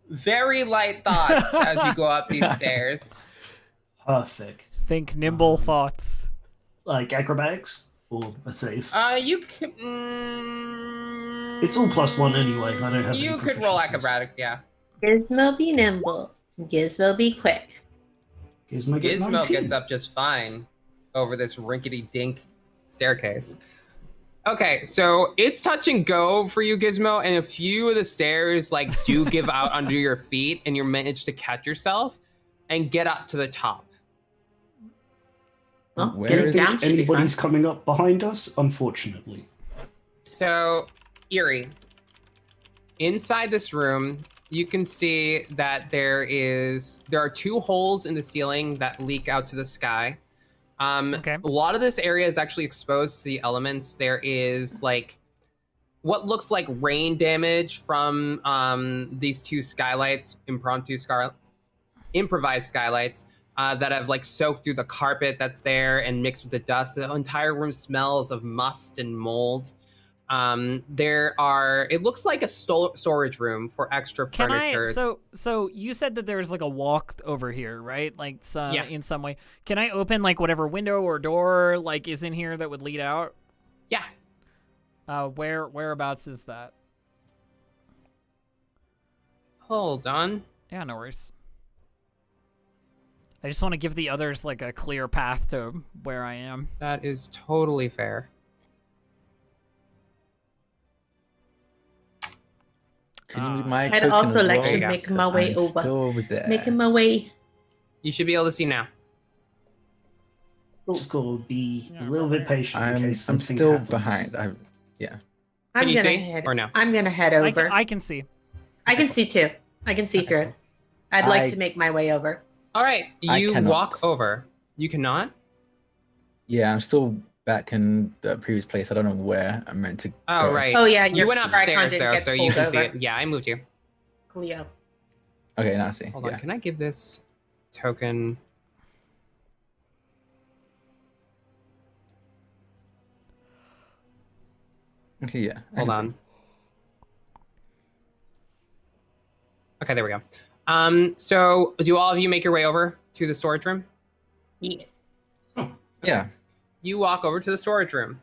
very light thoughts as you go up these stairs. Perfect. Think nimble thoughts. Like acrobatics or a save? You could. It's all +1 anyway. I don't have. You any could roll proficiencies. acrobatics, yeah. Gizmo be nimble. Gizmo be quick. Gizmo, get Gizmo 19. gets up just fine over this rinkety-dink staircase. Okay, so it's touch and go for you, Gizmo, and a few of the stairs like do give out under your feet, and you manage to catch yourself and get up to the top. Well, Where getting is down should be fun. Anybody's coming up behind us? Unfortunately. So, Eerie, inside this room, you can see that there are 2 holes in the ceiling that leak out to the sky. Okay. A lot of this area is actually exposed to the elements. There is like what looks like rain damage from these 2 skylights, improvised skylights that have like soaked through the carpet that's there and mixed with the dust. The entire room smells of must and mold. It looks like a storage room for extra furniture. So you said that there's like a walk over here, right? Like Yeah. in some way. Can I open like whatever window or door like is in here that would lead out? Yeah. Whereabouts is that? Hold on. Yeah, no worries. I just want to give the others like a clear path to where I am. That is totally fair. Can you read my I'd token also as like well? to Yeah. make my way I'm over. Still over there. Making my way. You should be able to see now. Just gotta be Yeah, a little bit patient in I'm case something still happens. behind. Can I'm you gonna see head. or no? I'm gonna head over. I can see. I can see too. I can see through it. I'd like I- to make my way over. All right, I you cannot. walk over. You cannot? Yeah, I'm still back in the previous place. I don't know where I'm meant to Oh, go. right. Oh yeah, You your went Stricon upstairs didn't though, get so you pulled can see over. it. Yeah, I moved you. Coolio. Okay, now I see. Hold yeah. on, can I give this token? Okay, yeah. I Hold can on. see. Okay, there we go. So do all of you make your way over to the storage room? Yeah. Yeah. You walk over to the storage room.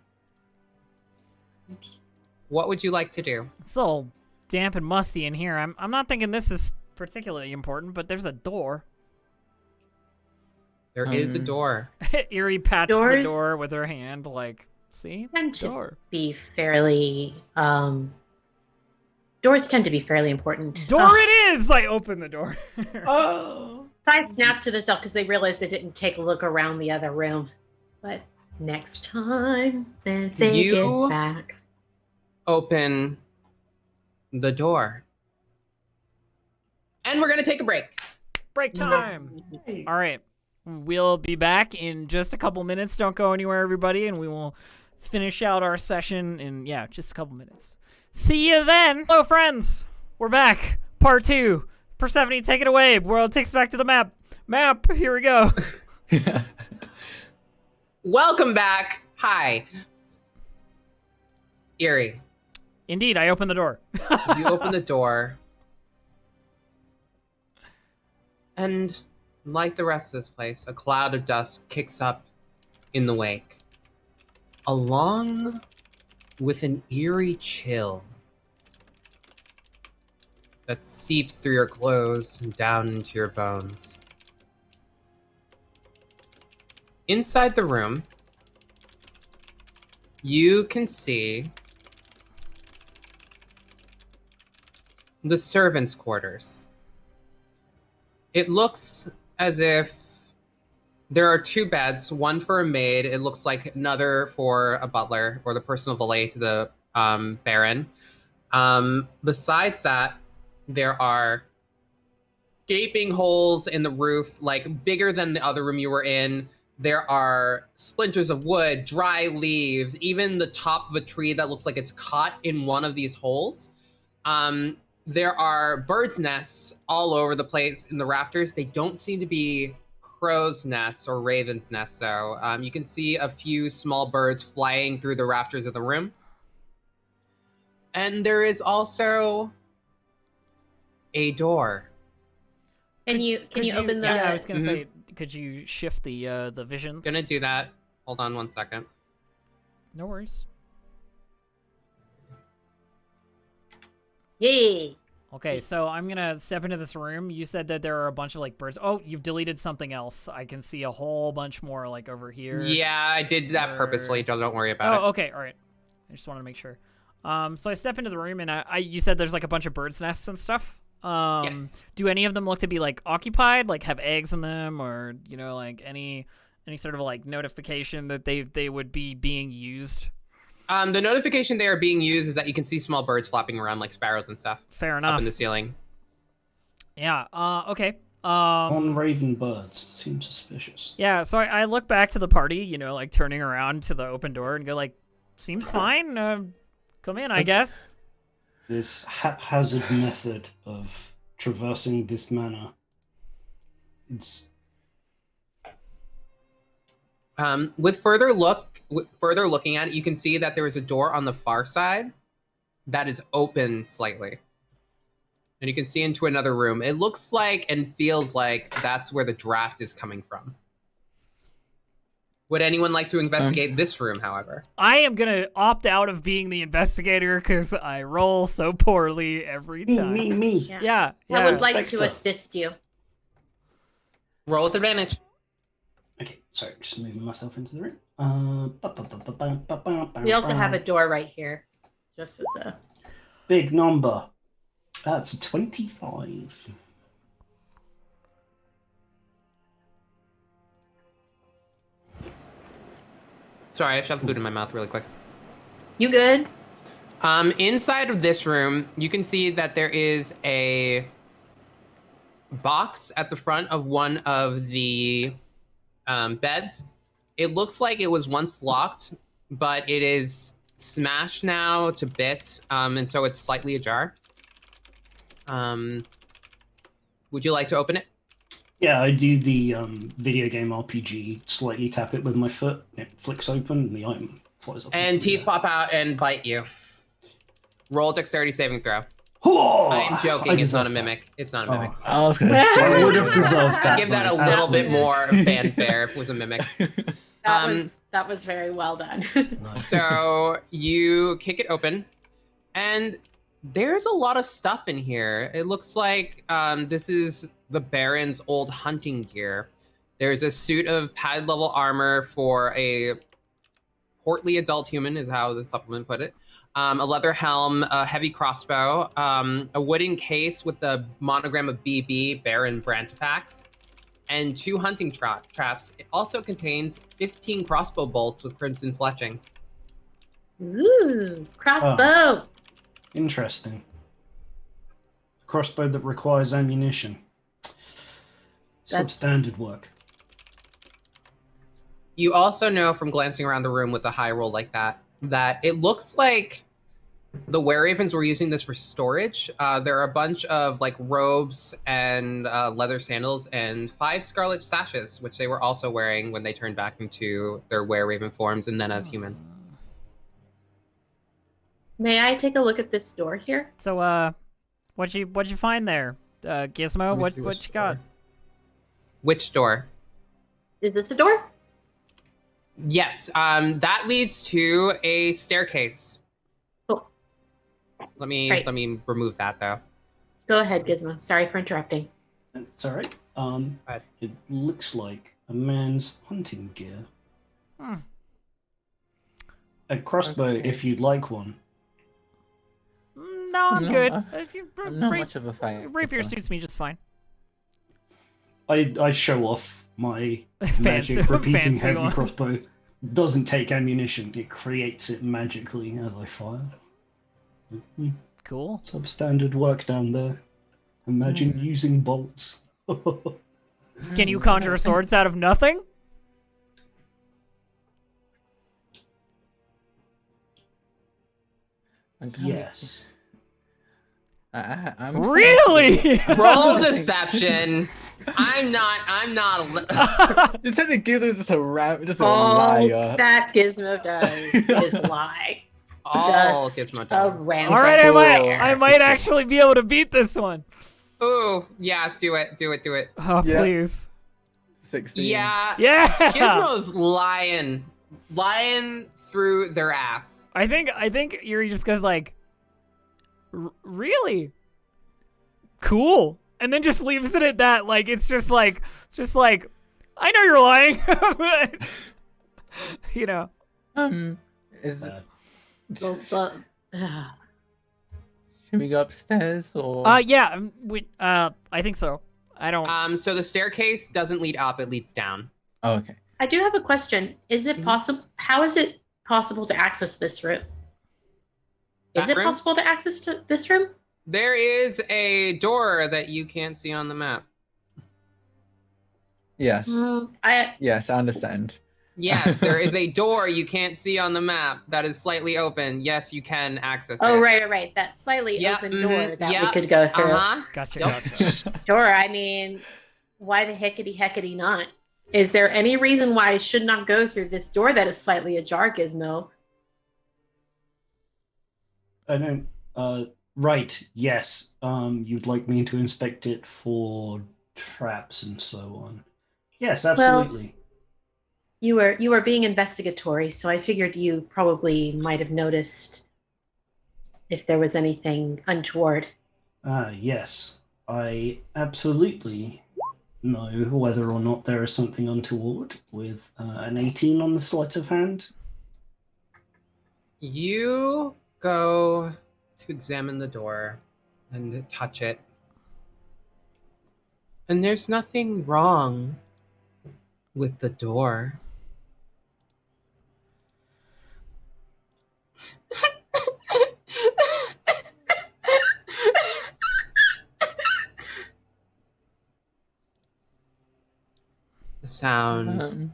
What would you like to do? It's all damp and musty in here. I'm not thinking this is particularly important, but there's a door. There is a door. Eerie pats the Doors- door with her hand, like, see? Tend to Door. be fairly. Doors tend to be fairly important. Door it is! I open the door. Oh. Side snaps to themselves because they realized they didn't take a look around the other room. But next time, then they You- get back. Open the door. And we're going to take a break. Break time! All right. We'll be back in just a couple minutes. Don't go anywhere, everybody, and we will finish out our session in, just a couple minutes. See you then! Hello, friends! We're back Part 2. Persephone, take it away. World takes back to the map. Map, here we go. Welcome back. Hi. Eerie. Indeed, I opened the door. You open the door. And like the rest of this place, a cloud of dust kicks up in the wake. Along with an eerie chill that seeps through your clothes and down into your bones. Inside the room, you can see the servants' quarters. It looks as if there are 2 beds, one for a maid. It looks like another for a butler or the personal valet to the Baron. Besides that, there are gaping holes in the roof, like bigger than the other room you were in. There are splinters of wood, dry leaves, even the top of a tree that looks like it's caught in one of these holes. There are birds' nests all over the place in the rafters. They don't seem to be crow's nests or raven's nests, though. You can see a few small birds flying through the rafters of the room. And there is also a door. Can you open the? Yeah, I was gonna say, could you shift the vision? Gonna do that. Hold on 1 second. No worries. Yay! Okay, so I'm gonna step into this room. You said that there are a bunch of like birds. Oh, you've deleted something else. I can see a whole bunch more like over here. Yeah, I did that purposely. Don't worry about it. Oh, okay, all right. I just wanted to make sure. So I step into the room and you said there's like a bunch of birds' nests and stuff. Yes. Do any of them look to be like occupied, like have eggs in them, or like any sort of like notification that they would be being used? The notification they are being used is that you can see small birds flapping around like sparrows and stuff. Fair enough. Up in the ceiling. Yeah. Okay. On raven birds seems suspicious. Yeah. So I look back to the party, like turning around to the open door and go like, seems fine. Come in, I guess. This haphazard method of traversing this manor. It's With further looking at it, you can see that there is a door on the far side that is open slightly. And you can see into another room. It looks like and feels like that's where the draft is coming from. Would anyone like to investigate this room, however? I am going to opt out of being the investigator because I roll so poorly every time. Me. Yeah. I would like Spectre. to assist you. Roll with advantage. Okay, sorry, just moving myself into the room. We also have a door right here, just as a. big number. That's a 25. Sorry, I shoved food in my mouth really quick. You good? Inside of this room, you can see that there is a box at the front of one of the beds. It looks like it was once locked, but it is smashed now to bits, and so it's slightly ajar. Would you like to open it? Yeah, I do the video game RPG, slightly tap it with my foot, it flicks open, and the item flies up. And teeth pop out and bite you. Roll dexterity saving throw. Oh, I'm joking, it's not a mimic. It's not a mimic. I was gonna say. I would have deserved that. I'd give that a one, little bit absolutely. more fanfare if it was a mimic. That was very well done. So you kick it open, and there's a lot of stuff in here. It looks like this is the Baron's old hunting gear. There's a suit of pad level armor for a portly adult human, is how the supplement put it. A leather helm, a heavy crossbow, a wooden case with the monogram of BB, Baron Brantifax, and 2 hunting traps. It also contains 15 crossbow bolts with crimson fletching. Ooh, crossbow. Interesting. Crossbow that requires ammunition. Substandard work. You also know from glancing around the room with a high roll like that, that it looks like the were-ravens were using this for storage. There are a bunch of like robes and leather sandals and 5 scarlet sashes, which they were also wearing when they turned back into their were-raven forms and then as humans. May I take a look at this door here? So, what'd you find there, Gizmo? Let me What see you which got? door. Which door? Is this a door? Yes, that leads to a staircase. Cool. Let me Right. remove that though. Go ahead, Gizmo. Sorry for interrupting. It's all right. Right. It looks like a man's hunting gear. Hmm. A crossbow, Okay. if you'd like one. No, I'm No, good. I'm not much of a fighter. Rapier suits me just fine. I show off my Fancy- magic repeating fancy heavy one. crossbow. Doesn't take ammunition. It creates it magically as I fire. Cool. Substandard work down there. Imagine using bolts. Can you conjure swords out of nothing? Yes. I'm Really? Roll deception. I'm not. You said the Gizmo is just a All liar. that Gizmo does is lie. All Just Gizmo a does. random All right, I liar. might actually be able to beat this one. Ooh, yeah, do it. Oh, Yeah. please. 16. Yeah. Yeah. Gizmo's lying through their ass. I think Yuri just goes like, really? Cool. And then just leaves it at that. Like, it's just like, I know you're lying. But, you know. Is But, should we go upstairs or? Yeah, I think so. I don't. So the staircase doesn't lead up; it leads down. Oh, okay. I do have a question. Is Mm-hmm. it possible? How is it possible to access this room? Is That it room? possible to access to this room? There is a door that you can't see on the map. Yes. Yes, I understand. Yes, there is a door you can't see on the map that is slightly open. Yes, you can access Oh, it. right. That slightly Yep, open mhm, door that we yep, could go through. Gotcha. Yep. Sure. I mean, why the heckity not? Is there any reason why I should not go through this door that is slightly ajar, Gizmo? I don't. Right. Yes. You'd like me to inspect it for traps and so on. Yes, absolutely. You were being investigatory, so I figured you probably might have noticed if there was anything untoward. Yes. I absolutely know whether or not there is something untoward with an 18 on the sleight of hand. You go to examine the door and touch it. And there's nothing wrong with the door. The sound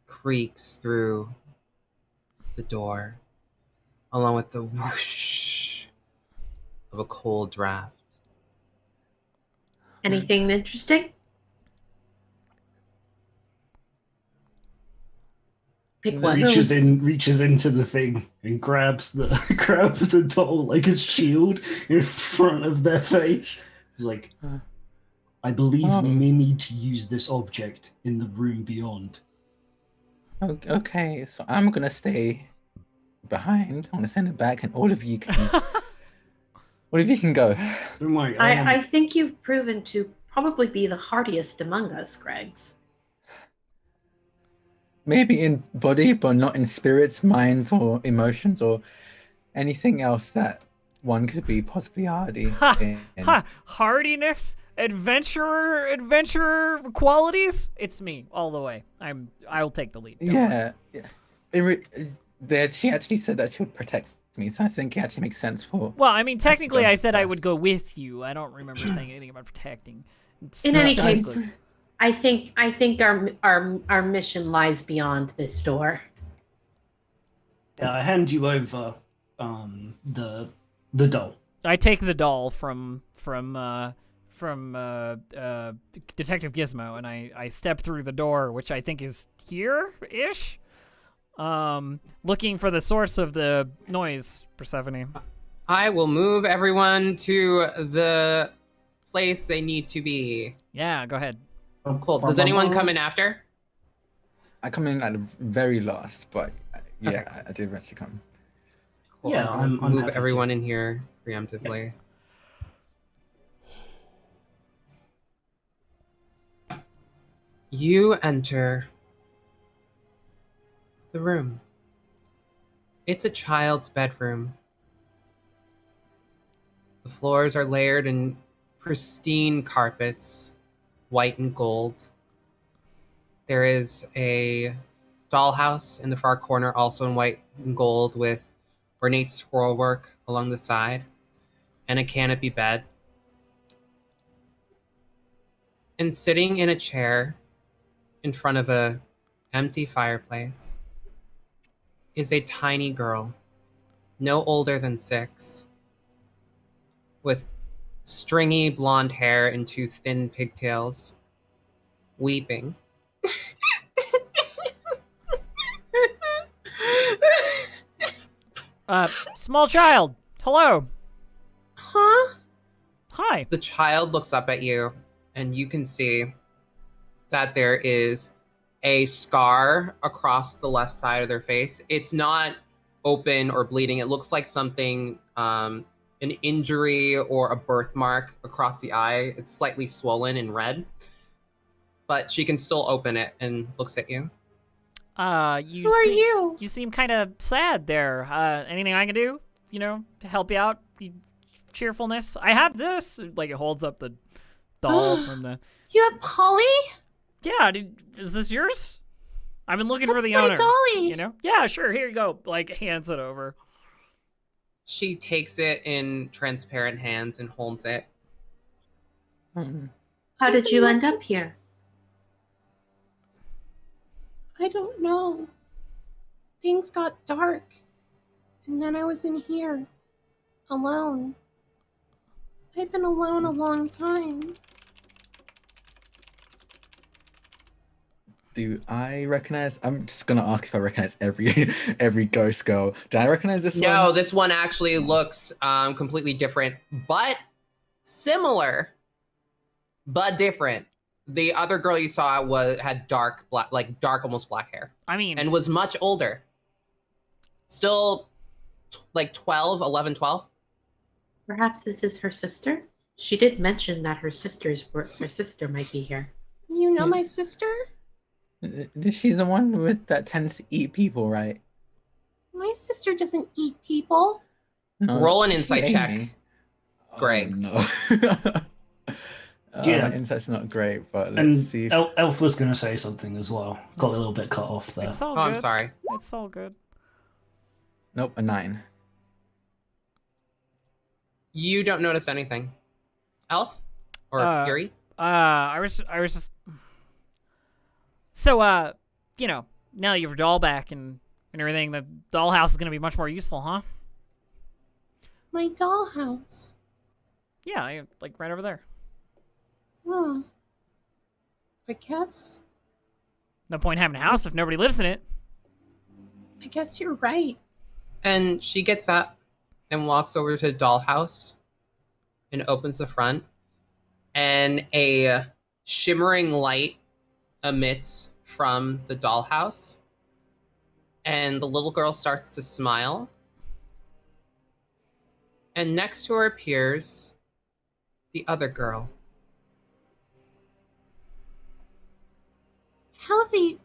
creaks through the door, along with the whoosh of a cold draft. Anything interesting? Pick one. Reaches into the thing and grabs the doll like a shield in front of their face. It's like, I believe we may need to use this object in the room beyond. Okay, so I'm gonna stay behind. I'm gonna send it back, and all of you can go. Don't worry, I think you've proven to probably be the hardiest among us, Gregs. Maybe in body, but not in spirits, mind, or emotions, or anything else that one could be possibly hardy in. Hardiness, adventurer qualities. It's me all the way. I'll take the lead. Don't worry. Yeah. She actually said that she would protect me, so I think it actually makes sense for. Well, I mean, technically, go I said I first. would go with you. I don't remember saying anything about protecting. In any case, Specifically. I think our mission lies beyond this door. Yeah, I hand you over the doll. I take the doll from Detective Gizmo, and I step through the door, which I think is here-ish. Looking for the source of the noise, Persephone. I will move everyone to the place they need to be. Yeah, go ahead. Cool. Does anyone come in after? I come in at the very last, but yeah, Okay. I do eventually come. Cool. Yeah, I'm I'm move happy everyone to. in here preemptively. You enter the room. It's a child's bedroom. The floors are layered in pristine carpets, white and gold. There is a dollhouse in the far corner, also in white and gold, with ornate scrollwork along the side, and a canopy bed. And sitting in a chair in front of a empty fireplace is a tiny girl, no older than 6, with stringy blonde hair and 2 thin pigtails, weeping. Small child. Hello. Huh? Hi. The child looks up at you, and you can see that there is a scar across the left side of their face. It's not open or bleeding. It looks like something, an injury or a birthmark across the eye. It's slightly swollen and red, but she can still open it and looks at you. Who are you? You seem kind of sad there. Anything I can do, to help you out? Cheerfulness. I have this. Like, it holds up the doll from the. You have Polly? Yeah. Is this yours? I've been looking for the my owner. dolly. Yeah, sure. Here you go. Like, hands it over. She takes it in transparent hands and holds it. How did you end up here? I don't know. Things got dark. And then I was in here. Alone. I've been alone a long time. Do I recognize? I'm just gonna ask if I recognize every ghost girl. Do I recognize this one? No, this one actually looks completely different, but similar, but different. The other girl you saw had dark black, like dark, almost black hair, I mean, and was much older. Still, like 12, 11, 12. Perhaps this is her sister? She did mention that her sister might be here. You know my sister? She's the one that tends to eat people, right? My sister doesn't eat people. No, Roll an she insight ate check, me. Greg's. Oh, no. Yeah. My insight's not great, but let's And see. Elf was going to say something as well. Got a little bit cut off there. it's all Oh, good. I'm sorry. It's all good. Nope, a 9. You don't notice anything. Elf or Fury? I was just. So, now that you have your doll back and everything, the dollhouse is gonna be much more useful, huh? My dollhouse. Yeah, like right over there. Hmm. I guess No point having a house if nobody lives in it. you're right. And she gets up and walks over to the dollhouse and opens the front, and a shimmering light emits from the dollhouse, and the little girl starts to smile, and next to her appears the other girl. Healthy,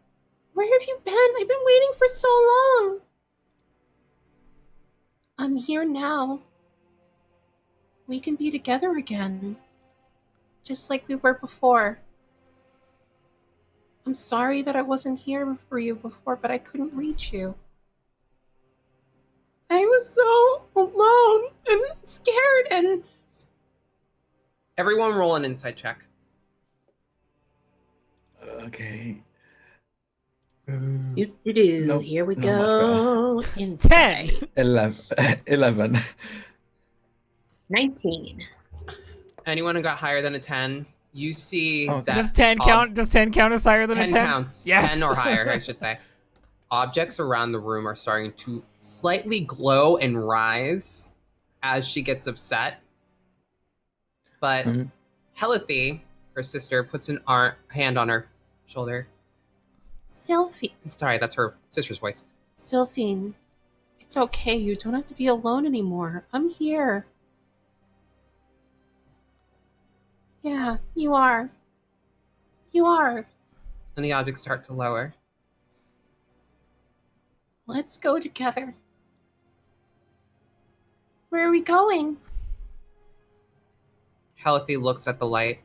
where have you been? I've been waiting for so long. I'm here now. We can be together again. Just like we were before. I'm sorry that I wasn't here for you before, but I couldn't reach you. I was so alone and scared and... Everyone roll an insight check. Okay. Nope, Here we not much better. go. Inside. 11. 19. Anyone who got higher than a 10, you see Oh, that Does 10 count? Does 10 count as higher than 10 a 10? counts. Yes. 10 or higher, I should say. Objects around the room are starting to slightly glow and rise as she gets upset. But Helithy, her sister, puts an hand on her shoulder. Sorry, that's her sister's voice. Sylphine, it's okay. You don't have to be alone anymore. I'm here. Yeah, you are. You are. And the objects start to lower. Let's go together. Where are we going? Helithy looks at the light.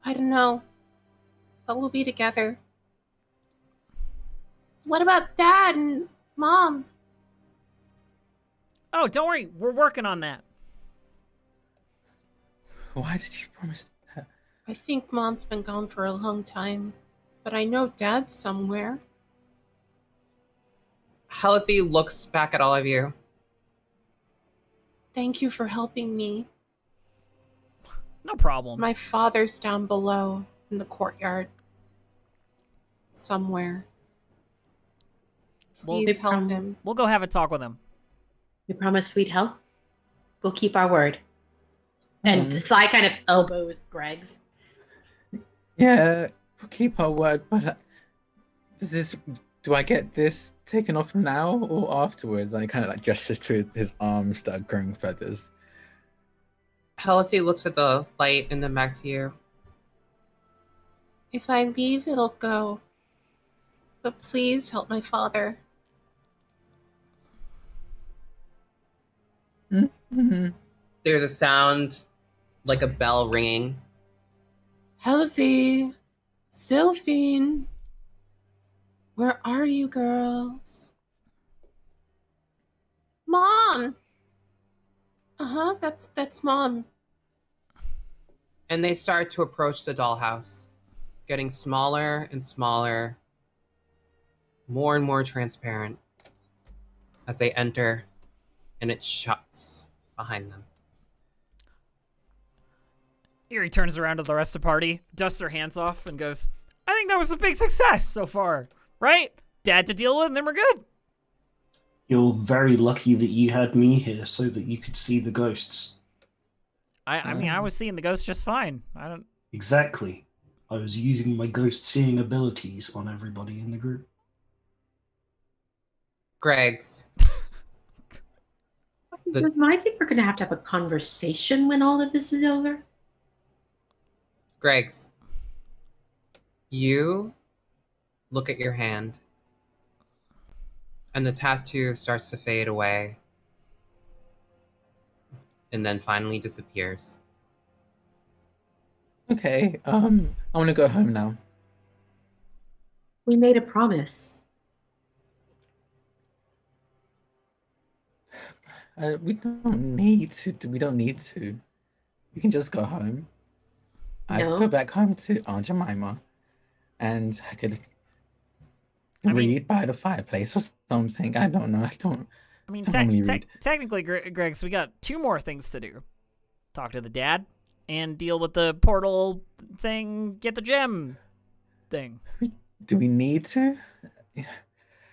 I don't know. But we'll be together. What about Dad and Mom? Oh, don't worry. We're working on that. Why did you promise that? I think Mom's been gone for a long time. But I know Dad's somewhere. Helithy looks back at all of you. Thank you for helping me. No problem. My father's down below in the courtyard. Somewhere. Please help him. We'll go have a talk with him. We promise we'd help. We'll keep our word. And Sai kind of elbows Greg's. Yeah, we'll keep our word, but do I get this taken off now or afterwards? And he kind of like gestures to his arms that are growing feathers. Helithy looks at the light and then back to you. If I leave, it'll go. But please help my father. Mm-hmm. There's a sound like a bell ringing. Helithy, Sylphine, where are you girls? Mom! Uh-huh, that's Mom. And they start to approach the dollhouse, getting smaller and smaller, more and more transparent as they enter, and it shuts behind them. Eerie turns around to the rest of the party, dusts her hands off, and goes, I think that was a big success so far, right? Dad to deal with, and then we're good. You're very lucky that you had me here so that you could see the ghosts. I mean, I was seeing the ghost just fine. Exactly. I was using my ghost seeing abilities on everybody in the group. Greg's. I think we're going to have a conversation when all of this is over. Greg's. You look at your hand, and the tattoo starts to fade away, and then finally disappears. Okay, I want to go home now. We made a promise. We don't need to. We don't need to. We can just go home. I could go back home to Aunt Jemima, and I could read by the fireplace or something. I don't know. I mean, normally read. technically, Greg, so we got 2 more things to do. Talk to the dad and deal with the portal thing, get the gem thing. Do we need to? Of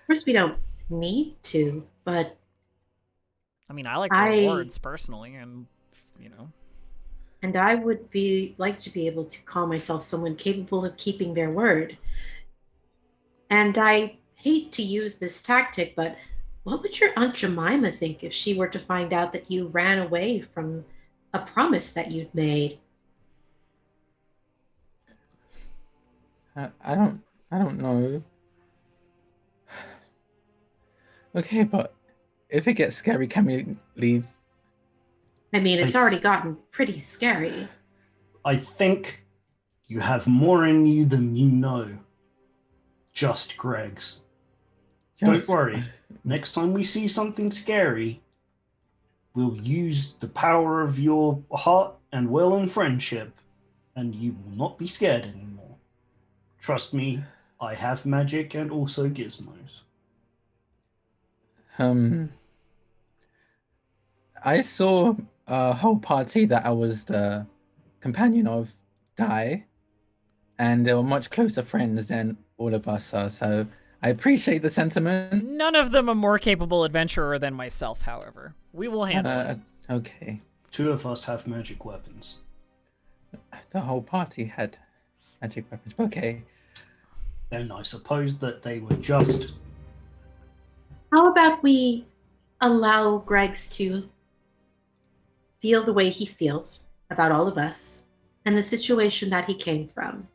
course, we don't need to, but I mean, I like rewards personally, and And I would like to be able to call myself someone capable of keeping their word. And I hate to use this tactic, but what would your Aunt Jemima think if she were to find out that you ran away from a promise that you'd made? I don't know. Okay, but if it gets scary, can we leave? I mean, it's already gotten pretty scary. I think you have more in you than you know. Just Greg's. Don't worry. Next time we see something scary, we'll use the power of your heart and will and friendship, and you will not be scared anymore. Trust me, I have magic and also gizmos. I saw a whole party that I was the companion of die, and they were much closer friends than all of us are, so I appreciate the sentiment. None of them a more capable adventurer than myself, however. We will handle it. Okay. 2 of us have magic weapons. The whole party had magic weapons. Okay. Then I suppose that they were just... How about we allow Greg's to feel the way he feels about all of us and the situation that he came from?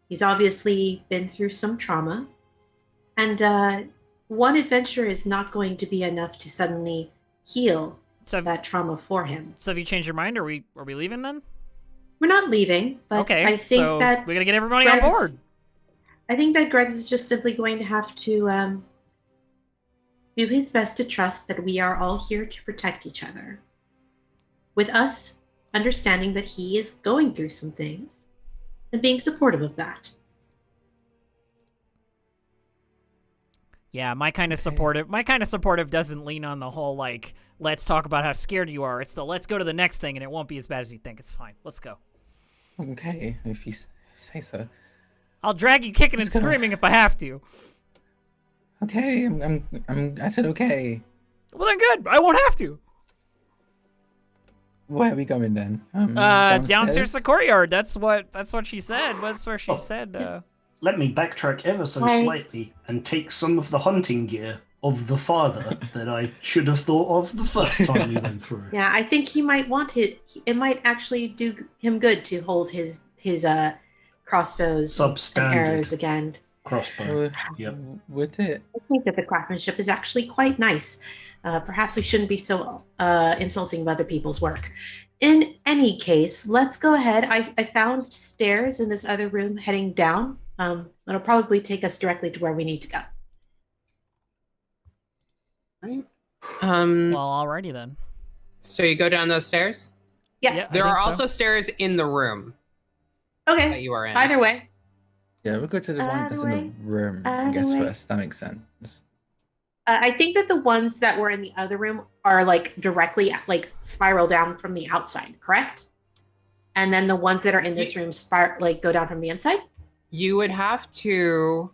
He's obviously been through some trauma, and one adventure is not going to be enough to suddenly heal that trauma for him. So have you changed your mind? Are we leaving then? We're not leaving, but Okay, I think so that we gotta get everybody on board. I think that Greg's is just simply going to have to do his best to trust that we are all here to protect each other. With us understanding that he is going through some things and being supportive of that. Yeah, my kind of supportive doesn't lean on the whole, like, let's talk about how scared you are. It's the let's go to the next thing and it won't be as bad as you think. It's fine. Let's go. Okay, if you say so. I'll drag you kicking and screaming if I have to. Okay, I said okay. Well then good. I won't have to. Where are we going then? Downstairs the courtyard. That's what she said. That's where she said. Let me backtrack ever so slightly and take some of the hunting gear of the father that I should have thought of the first time we went through. Yeah, I think he might want it. It might actually do him good to hold his crossbows and arrows again. Crossbow. Yep. Would it? I think that the craftsmanship is actually quite nice. Perhaps we shouldn't be so insulting of other people's work. In any case, let's go ahead. I found stairs in this other room heading down. It'll probably take us directly to where we need to go. Right. Well, alrighty then. So you go down those stairs? Yeah. There are also stairs in the room that Okay. you are in. Either way. Yeah, we'll go to the one that's in the room, I guess, first. That makes sense. I think that the ones that were in the other room are like directly like spiral down from the outside, correct? And then the ones that are in this room go down from the inside? You would have to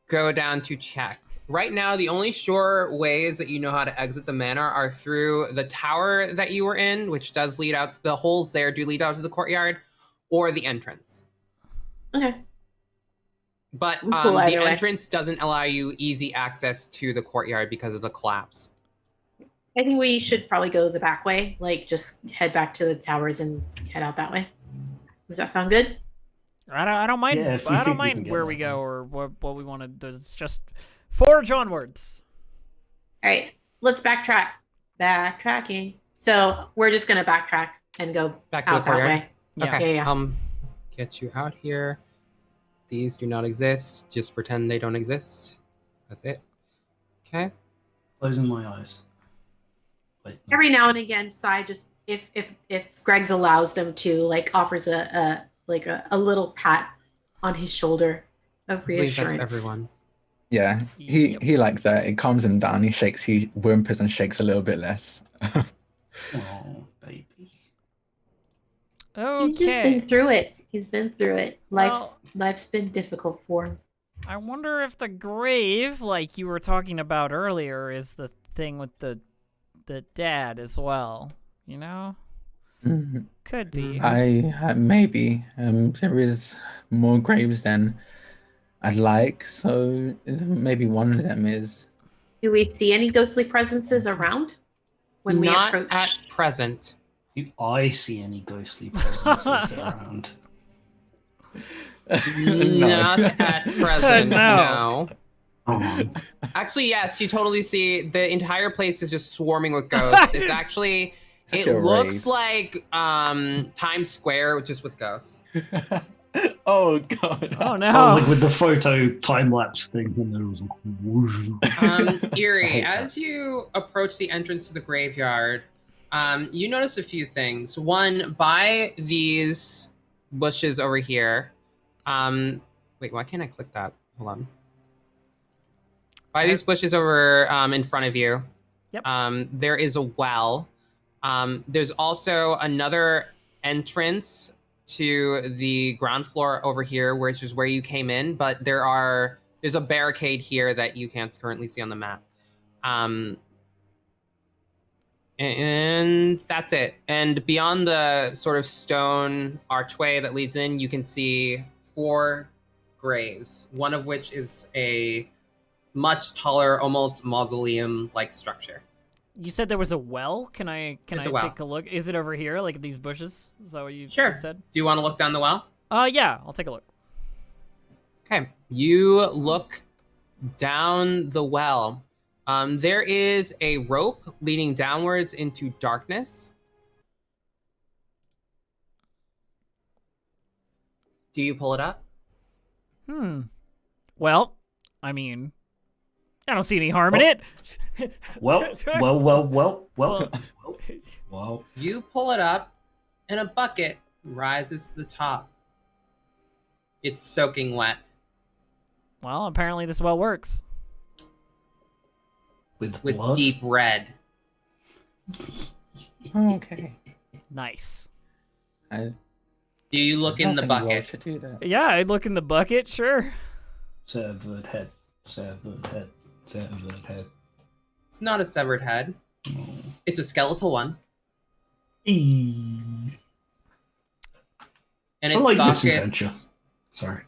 go down to check. Right now, the only sure ways that you know how to exit the manor are through the tower that you were in, which does lead out, the holes there do lead out to the courtyard, or the entrance. Okay. But Cool, the either way. entrance doesn't allow you easy access to the courtyard because of the collapse. I think we should probably go the back way, like just head back to the towers and head out that way. Does that sound good? I don't mind. Yeah, if you I don't think we mind can get where that we go done. or what we want to do. It's just forge onwards. All right, let's backtrack. Backtracking. So we're just gonna backtrack and go Back to the out that courtyard? way. Yeah. Okay, Yeah. Get you out here. These do not exist. Just pretend they don't exist. That's it. Okay. Closing my eyes. Wait, no. Every now and again, Sai just if Greg's allows them to, like offers a little pat on his shoulder of I believe reassurance. that's everyone. Yeah, he likes that. It calms him down. He whimpers and shakes a little bit less. Oh, baby. He's just Okay. been through it. He's been through it. Life's been difficult for him. I wonder if the grave, like you were talking about earlier, is the thing with the dad as well. You know, could be. I maybe there is more graves than I'd like, so maybe one of them is. Do we see any ghostly presences around when we Not approach? at present. Do I see any ghostly presences around? Not at present. No. No. Oh, Actually, yes, you totally see the entire place is just swarming with ghosts. It's actually, Such it a looks raid. like Times Square just with ghosts. Oh god. Oh oh, no. like with the photo time lapse thing, and there was like whoosh. I Erie, hate as you approach the entrance to the graveyard, you notice a few things. One, by these bushes over here, Wait, why can't I click that? Hold on. By these bushes over in front of you, Yep. there is a well. There's also another entrance to the ground floor over here, which is where you came in, but there's a barricade here that you can't currently see on the map. And that's it. And beyond the sort of stone archway that leads in, you can see 4 graves, one of which is a much taller, almost mausoleum-like structure. You said there was a well. Can I It's a well. take a look? Is it over here, like these bushes? Is that what you Sure. said? Do you want to look down the well? Yeah, I'll take a look. Okay. You look down the well. There is a rope leading downwards into darkness. Do you pull it up? Well, I mean, I don't see any harm in it. Well. You pull it up, and a bucket rises to the top. It's soaking wet. Well, apparently this well works. With blood? deep red. Okay. Nice. Do you look in the I don't think Roll bucket? should do that. Yeah, I'd look in the bucket, sure. Severed head. Severed head. Severed head. It's not a severed head. It's a skeletal one. Eee. And I its like this adventure. sockets... Sorry.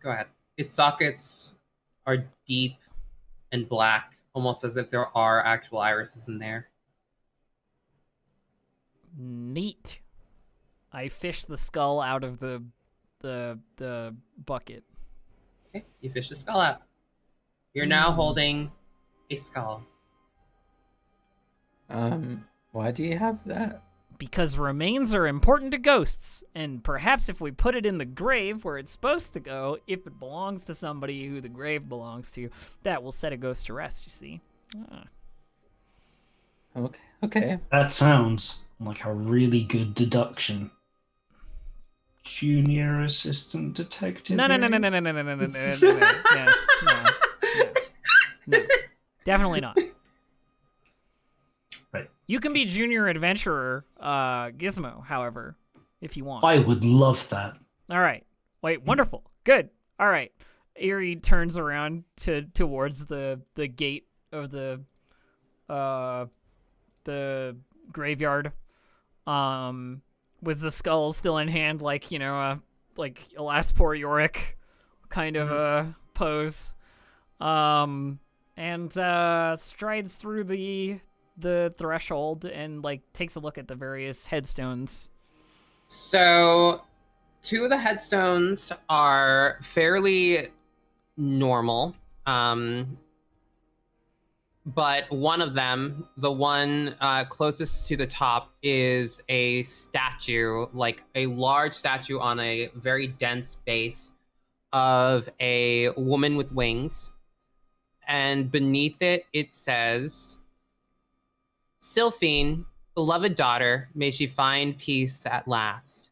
Go ahead. Its sockets are deep and black, almost as if there are actual irises in there. Neat. I fish the skull out of the bucket. Okay, you fish the skull out. You're now holding a skull. Why do you have that? Because remains are important to ghosts, and perhaps if we put it in the grave where it's supposed to go, if it belongs to somebody who the grave belongs to, that will set a ghost to rest, you see. Okay. That sounds like a really good deduction. Junior assistant detective. No. Definitely not. Right. You can be junior adventurer, Gizmo, however, if you want. I would love that. All right. Wait, wonderful. Good. All right. Eerie turns around towards the gate of the graveyard, with the skull still in hand, like, you know, like a last poor Yorick kind of a pose, and strides through the threshold and like takes a look at the various headstones. So, 2 of the headstones are fairly normal. But one of them, the one closest to the top, is a statue, like a large statue on a very dense base of a woman with wings. And beneath it, it says, Sylphine, beloved daughter, may she find peace at last.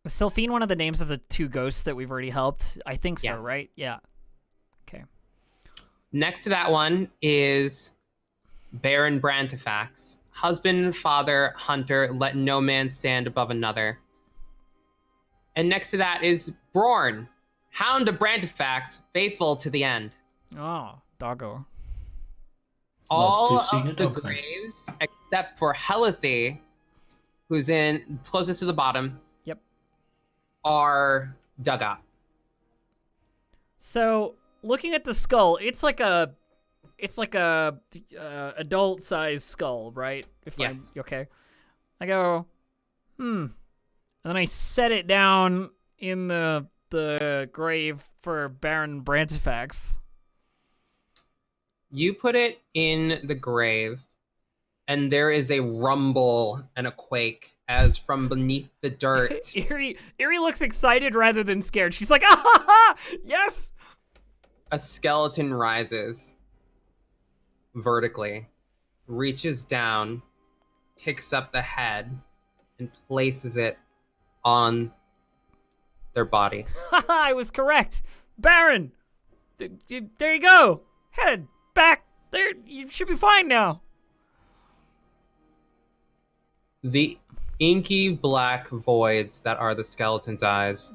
Was Sylphine one of the names of the 2 ghosts that we've already helped? I think so, Yes. right? Yeah. Okay. Next to that one is Baron Brantifax. Husband, father, hunter, let no man stand above another. And next to that is Brorn, hound of Brantifax, faithful to the end. Oh, doggo. All Love to see of it, the okay. graves, except for Helithy, who's in closest to the bottom, Yep. are dug up. So, looking at the skull, it's like a adult sized skull, right? Yes. Okay. I go, and then I set it down in the grave for Baron Brantifax. You put it in the grave, and there is a rumble and a quake as from beneath the dirt. Eerie looks excited rather than scared. She's like, ah ha ha! Yes! A skeleton rises vertically, reaches down, picks up the head, and places it on their body. I was correct. Baron! There you go! Head, back, there, you should be fine now. The inky black voids that are the skeleton's eyes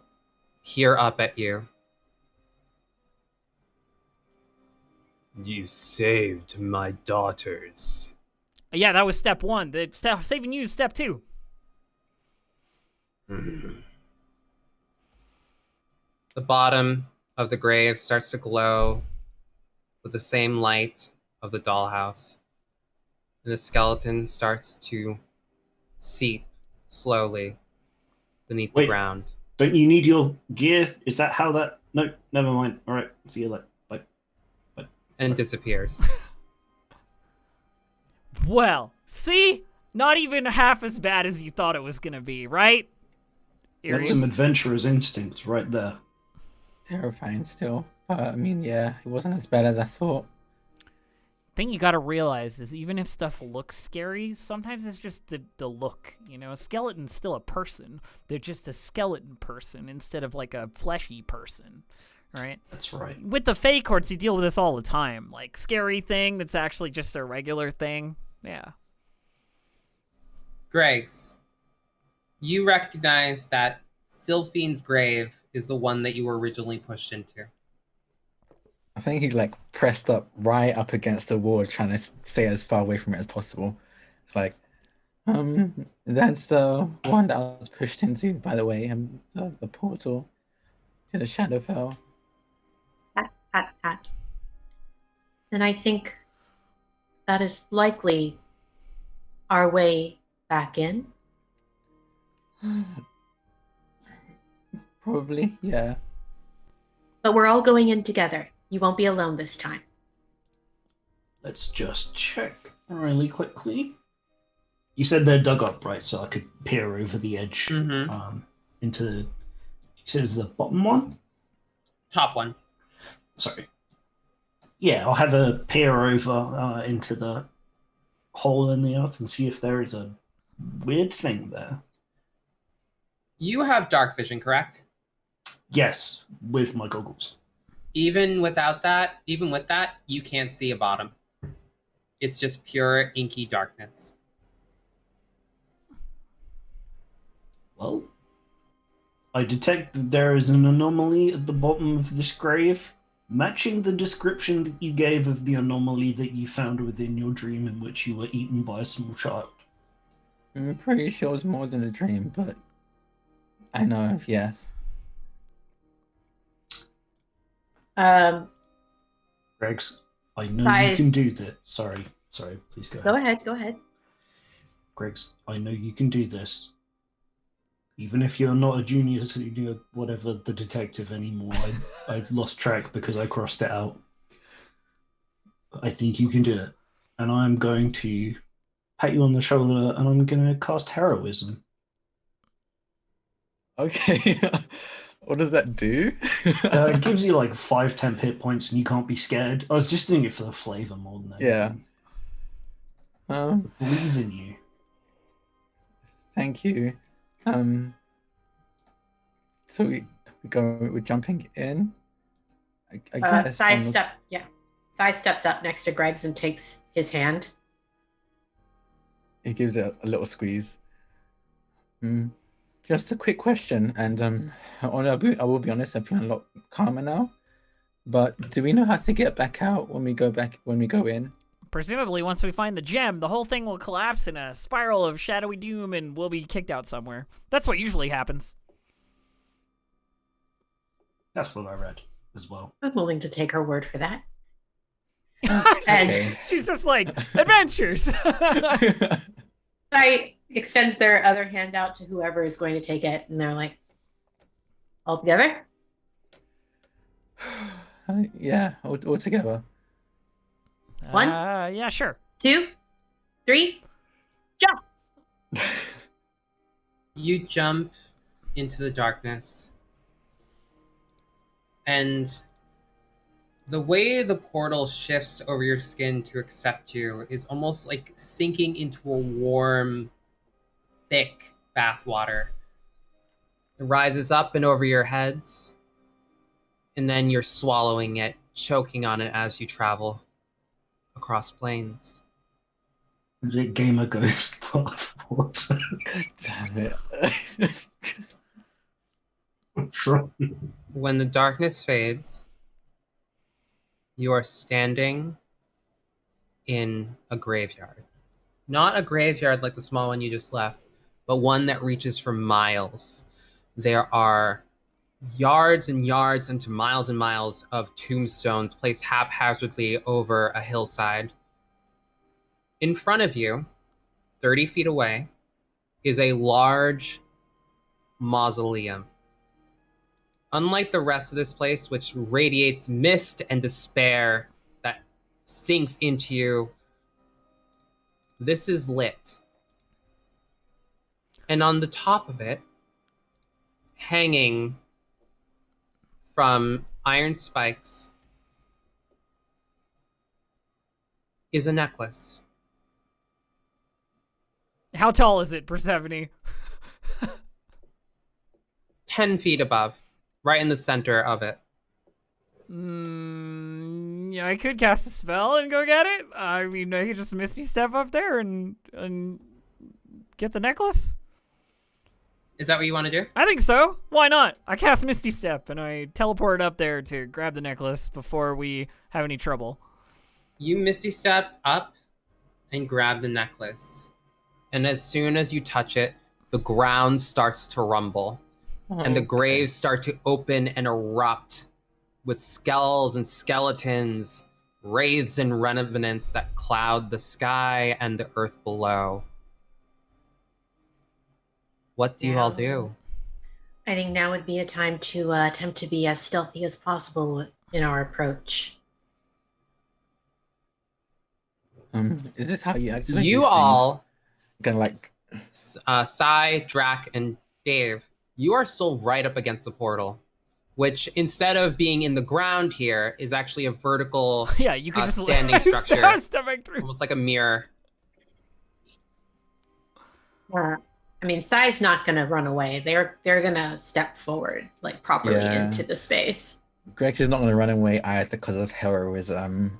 peer up at you. You saved my daughters. Yeah, that was step 1. Saving you is step 2. The bottom of the grave starts to glow with the same light of the dollhouse, and the skeleton starts to seep slowly beneath the ground. Don't you need your gear? Is that how that... No, never mind. All right, see you later. Bye. And disappears. Well, see? Not even half as bad as you thought it was gonna be, right? That's some adventurer's instincts right there. Terrifying still. But I mean, yeah, it wasn't as bad as I thought. Thing you gotta realize is even if stuff looks scary, sometimes it's just the look. You know, a skeleton's still a person. They're just a skeleton person instead of like a fleshy person, right? That's right. With the Fey courts, you deal with this all the time. Like, scary thing that's actually just a regular thing. Yeah. Greggs, you recognize that Sylphine's grave is the one that you were originally pushed into. I think he's like pressed up right up against the wall, trying to stay as far away from it as possible. It's like, that's the one that I was pushed into, by the way, the portal to the Shadowfell. Pat. And I think that is likely our way back in. Probably, yeah. But we're all going in together. You won't be alone this time. Let's just check really quickly. You said they're dug up, right? So I could peer over the edge into... You said it's the bottom one? Top one. Sorry. Yeah, I'll have a peer over into the hole in the earth and see if there is a weird thing there. You have dark vision, correct? Yes, with my goggles. Even with that, you can't see a bottom. It's just pure inky darkness. Well, I detect that there is an anomaly at the bottom of this grave, matching the description that you gave of the anomaly that you found within your dream in which you were eaten by a small child. I'm pretty sure it's more than a dream, but I know, yes. Greggs, I know you can do this. Sorry, please go ahead. Go ahead. Greggs, I know you can do this. Even if you're not a junior whatever, the detective anymore. I've lost track because I crossed it out. I think you can do it. And I'm going to pat you on the shoulder and I'm going to cast heroism. Okay. What does that do? It gives you like 5 temp hit points and you can't be scared. I was just doing it for the flavor more than anything. Yeah. I believe in you. Thank you. So we're jumping in. I guess. Sai steps up next to Greg's and takes his hand. He gives it a little squeeze. Just a quick question, and I will be honest, I'm feeling a lot calmer now. But do we know how to get back out when we go in? Presumably, once we find the gem, the whole thing will collapse in a spiral of shadowy doom and we'll be kicked out somewhere. That's what usually happens. That's what I read as well. I'm willing to take her word for that. Okay. She's just like, adventures! Sai extends their other hand out to whoever is going to take it, and they're like, all together? Yeah, all together. 1, yeah, sure. 2, 3, jump! You jump into the darkness, and the way the portal shifts over your skin to accept you is almost like sinking into a warm, thick bathwater. It rises up and over your heads, and then you're swallowing it, choking on it as you travel across plains. Is it Gamer Ghost Path Water? God damn it. Sorry. When the darkness fades, you are standing in a graveyard. Not a graveyard like the small one you just left, but one that reaches for miles. There are yards and yards into miles and miles of tombstones placed haphazardly over a hillside. In front of you, 30 feet away, is a large mausoleum. Unlike the rest of this place, which radiates mist and despair that sinks into you, this is lit. And on the top of it, hanging from iron spikes, is a necklace. How tall is it, Persephone? 10 feet above, right in the center of it. Yeah, I could cast a spell and go get it. I mean, I could just Misty Step up there and get the necklace. Is that what you want to do? I think so. Why not? I cast Misty Step and I teleport up there to grab the necklace before we have any trouble. You misty step up and grab the necklace. And as soon as you touch it, the ground starts to rumble. And the graves start to open and erupt with skulls and skeletons, wraiths and revenants that cloud the sky and the earth below. What do you all do? I think now would be a time to attempt to be as stealthy as possible in our approach. Is this how you actually? You all, Gonna like. Sai, Drak, and Dave, you are still right up against the portal, which instead of being in the ground here is actually a vertical Yeah, you could just standing structure, start stepping through. almost like a mirror. I mean, Sai's not going to run away. They're going to step forward, like properly into the space. Greg is not going to run away either because of heroism.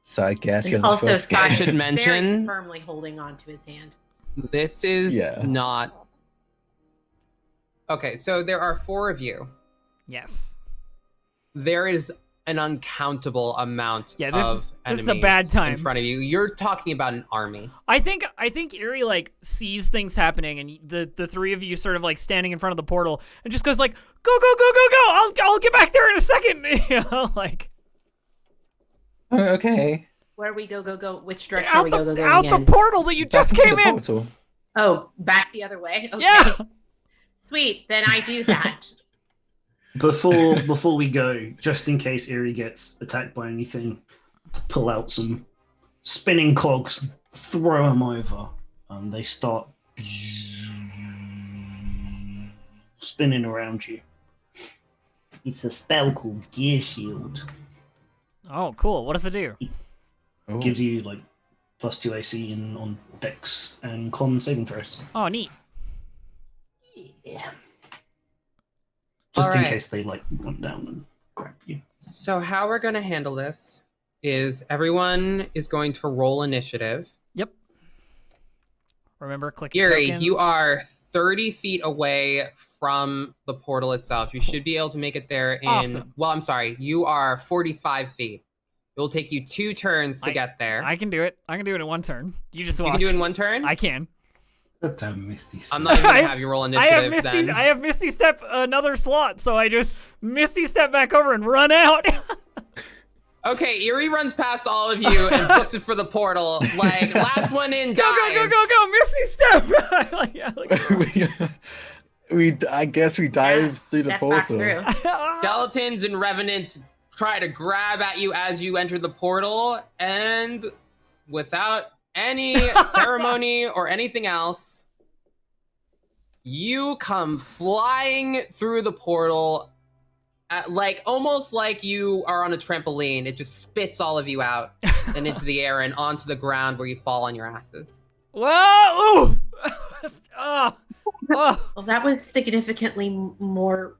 So I guess he And doesn't also, feel scared. I Sai should is mention- very firmly holding on to his hand. This is Yeah. not... Okay, so there are 4 of you. Yes. There is an uncountable amount Yeah, of this is enemies a bad time. in front of you. You're talking about an army. I think Eerie like sees things happening, and the 3 of you sort of like standing in front of the portal, and just goes like, "Go, go, go, go, go! I'll get back there in a second." You know, like Oh, okay. Where we go, which direction are we go, out the portal that you just Back into came the in. portal. Oh, back the other way? Okay. Yeah. Sweet, then I do that. Before we go, just in case Eerie gets attacked by anything, pull out some spinning cogs, throw them over, and they start spinning around you. It's a spell called Gear Shield. Oh, cool. What does it do? Oh. Gives you like +2 AC on Dex and Con saving throws. Oh, neat. Yeah. Just All in right. case they like run down and grab you. So how we're going to handle this is everyone is going to roll initiative. Yep. Remember clicking Gary, tokens? you are 30 feet away from the portal itself. You should be able to make it there in... Awesome. Well, I'm sorry. You are 45 feet. It will take you 2 turns to get there. I can do it. I can do it in 1 turn. You just watch. You can do it in 1 turn? I can. That damn Misty. I'm not even going to have you roll I initiative have then. I have Misty Step another slot, so I just Misty Step back over and run out. Okay, Eerie runs past all of you and books it for the portal. Like, last one in Go, dies. go, go, go, go, Misty Step! Like, yeah, like, I guess we dive through the Step back portal. through. Skeletons and revenants try to grab at you as you enter the portal, and without any ceremony or anything else, you come flying through the portal like almost like you are on a trampoline. It just spits all of you out and into the air and onto the ground where you fall on your asses. Whoa! Ooh! Ah. Oh, Well, that was significantly more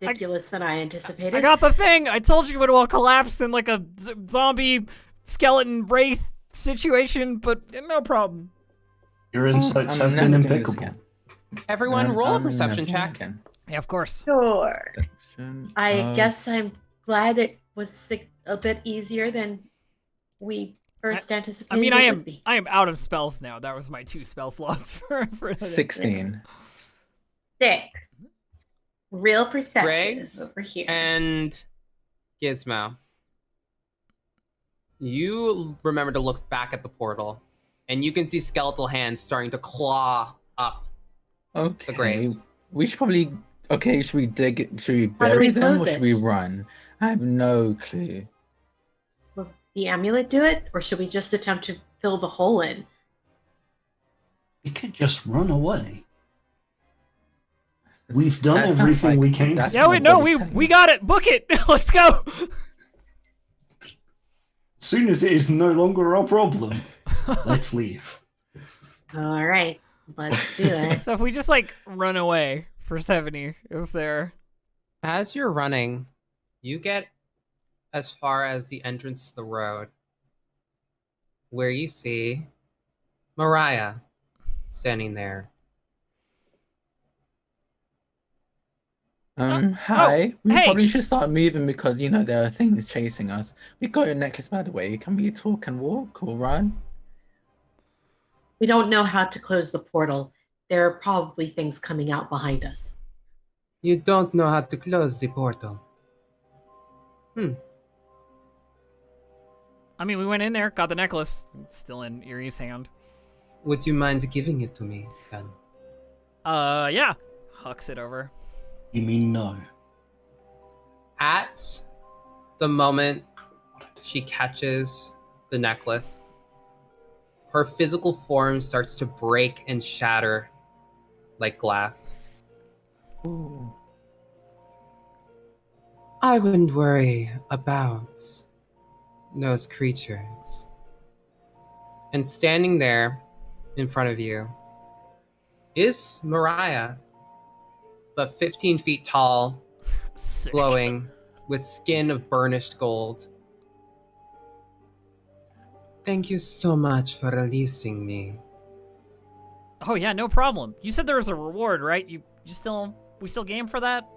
ridiculous than I anticipated. I got the thing. I told you it all collapsed in like a zombie skeleton wraith situation, but no problem. Your insights I'm have been never doing this impeccable. again. Everyone, roll a perception Never doing it check. again. Yeah, of course. Sure. Perception I of- guess I'm glad it was a bit easier than we first anticipated. I mean, it would be. I am out of spells now. That was my 2 spell slots for the day. 16. 6. Real perceptive Greg's over here. and Gizmo. You remember to look back at the portal, and you can see skeletal hands starting to claw up. Okay. grave. We should probably. Okay, should we dig it? Should we How do bury we them close or should we it? run? I have no clue. Will the amulet do it, or should we just attempt to fill the hole in? We could just run away. We've done That sounds everything like- we came. that's Yeah, what wait, no, Buddy's we telling we me. got it. Book it. Let's go. As soon as it is no longer our problem, let's leave. All right, let's do it. So if we just like run away for 70, is there? As you're running, you get as far as the entrance to the road, where you see Mariah standing there. Hi. We hey. probably should start moving because there are things chasing us. We got your necklace, by the way. Can we talk and walk or run? We don't know how to close the portal. There are probably things coming out behind us. You don't know how to close the portal. I mean, we went in there, got the necklace. It's still in Erie's hand. Would you mind giving it to me, then? Yeah. Hucks it over. You mean no? At the moment she catches the necklace, her physical form starts to break and shatter like glass. Ooh. I wouldn't worry about those creatures. And standing there in front of you is Mariah, but 15 feet tall, Sick. glowing, with skin of burnished gold. Thank you so much for releasing me. Oh yeah, no problem. You said there was a reward, right? We still game for that?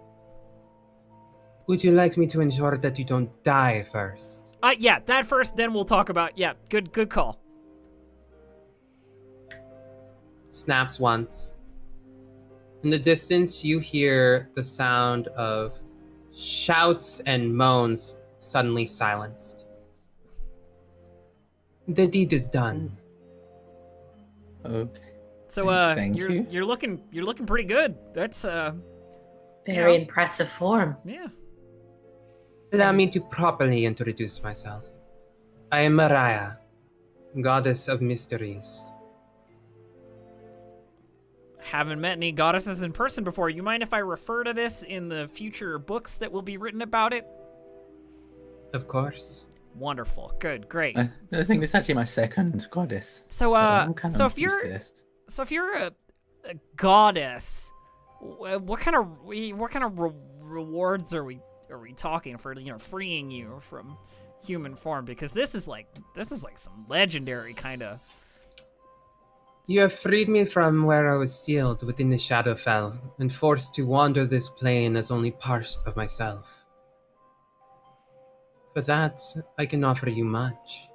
Would you like me to ensure that you don't die first? Yeah, that first, then we'll talk about. Yeah, good call. Snaps once. In the distance, you hear the sound of shouts and moans suddenly silenced. The deed is done. Okay. So Thank you. you're looking pretty good. That's Very Yeah. impressive form. yeah. Allow me to properly introduce myself. I am Mariah, goddess of mysteries. Haven't met any goddesses in person before. You mind if I refer to this in the future books that will be written about it? Of course. Wonderful. Good. Great. I think it's actually my second goddess. So I'm kind so of if you're used to this. so if you're a goddess, what kind of rewards are we talking for, freeing you from human form? Because this is like some legendary kind of. You have freed me from where I was sealed within the Shadowfell and forced to wander this plane as only part of myself. For that, I can offer you much.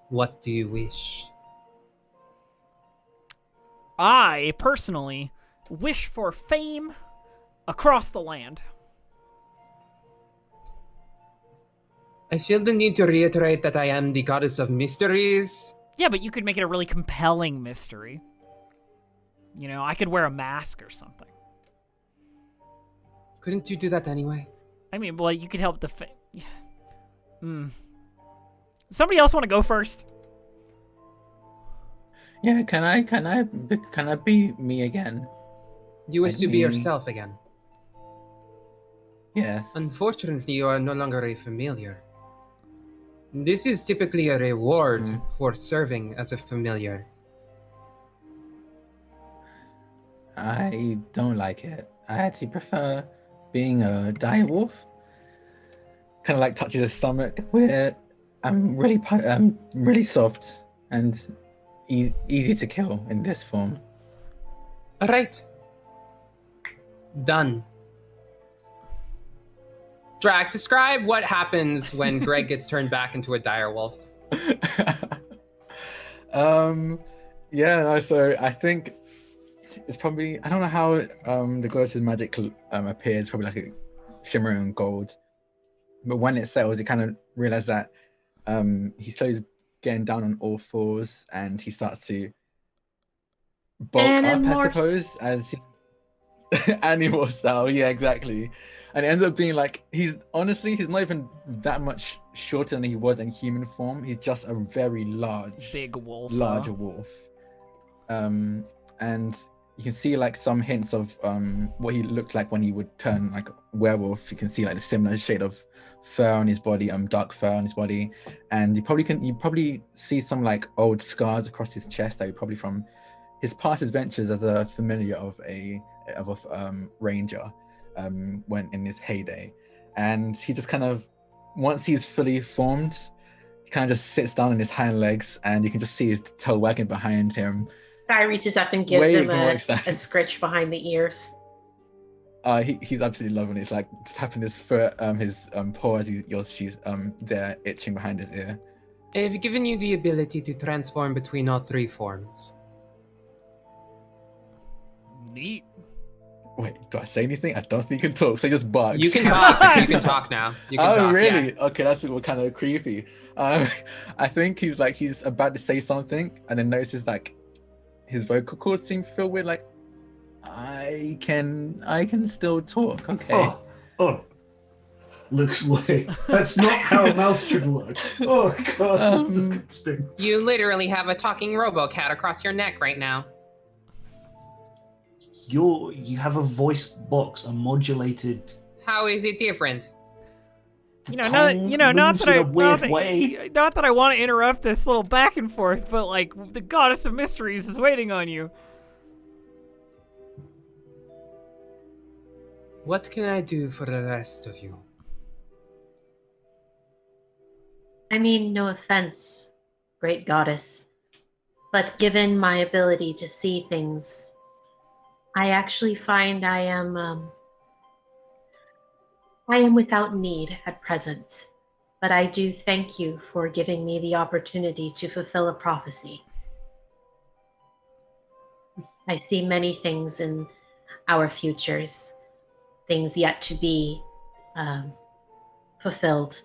What do you wish? I personally wish for fame across the land. I feel the need to reiterate that I am the goddess of mysteries. Yeah, but you could make it a really compelling mystery. I could wear a mask or something. Couldn't you do that anyway? I mean, well, you could help the Somebody else want to go first? Yeah, can I be me again? You wish I to be mean- yourself again. Yes. Unfortunately, you are no longer a familiar. This is typically a reward for serving as a familiar. I don't like it. I actually prefer being a dire wolf. Kind of like touches his stomach, where I'm really soft and easy to kill in this form. All right. Done. Drak, describe what happens when Greg gets turned back into a dire wolf. Yeah, no, so I think it's probably, I don't know how the goddess's magic appears, probably like a shimmering gold. But when it settles, you kind of realize that he slowly getting down on all fours and he starts to bulk up, I suppose, as he animal style. Yeah, exactly. And it ends up being like, he's not even that much shorter than he was in human form. He's just a very big wolf. Larger wolf. And you can see like some hints of what he looked like when he would turn like werewolf. You can see like the similar shade of fur on his body, dark fur on his body, and you probably see some like old scars across his chest that are probably from his past adventures as a familiar of a ranger when in his heyday. And he just kind of, once he's fully formed, he kind of just sits down on his hind legs, and you can just see his tail wagging behind him. Guy reaches up and gives him a scritch behind the ears. He's absolutely loving it. It's like tapping his foot, his paw as she's there itching behind his ear. I've given you the ability to transform between all three forms. Neat. Wait, do I say anything? I don't think you can talk, so he just barks. You can talk. You can talk now. You can talk, really? Yeah. Okay, that's kind of creepy. I think he's about to say something, and then notices like his vocal cords seem to feel weird. Like, I can still talk. Okay. Oh. Looks like that's not how a mouth should look. Oh god, this is disgusting. You literally have a talking robo-cat across your neck right now. You have a voice box, a modulated. How is it different? Not that I want to interrupt this little back and forth, but like the goddess of mysteries is waiting on you. What can I do for the rest of you? I mean, no offense, great goddess, but given my ability to see things, I actually find I am without need at present, but I do thank you for giving me the opportunity to fulfill a prophecy. I see many things in our futures, things yet to be fulfilled.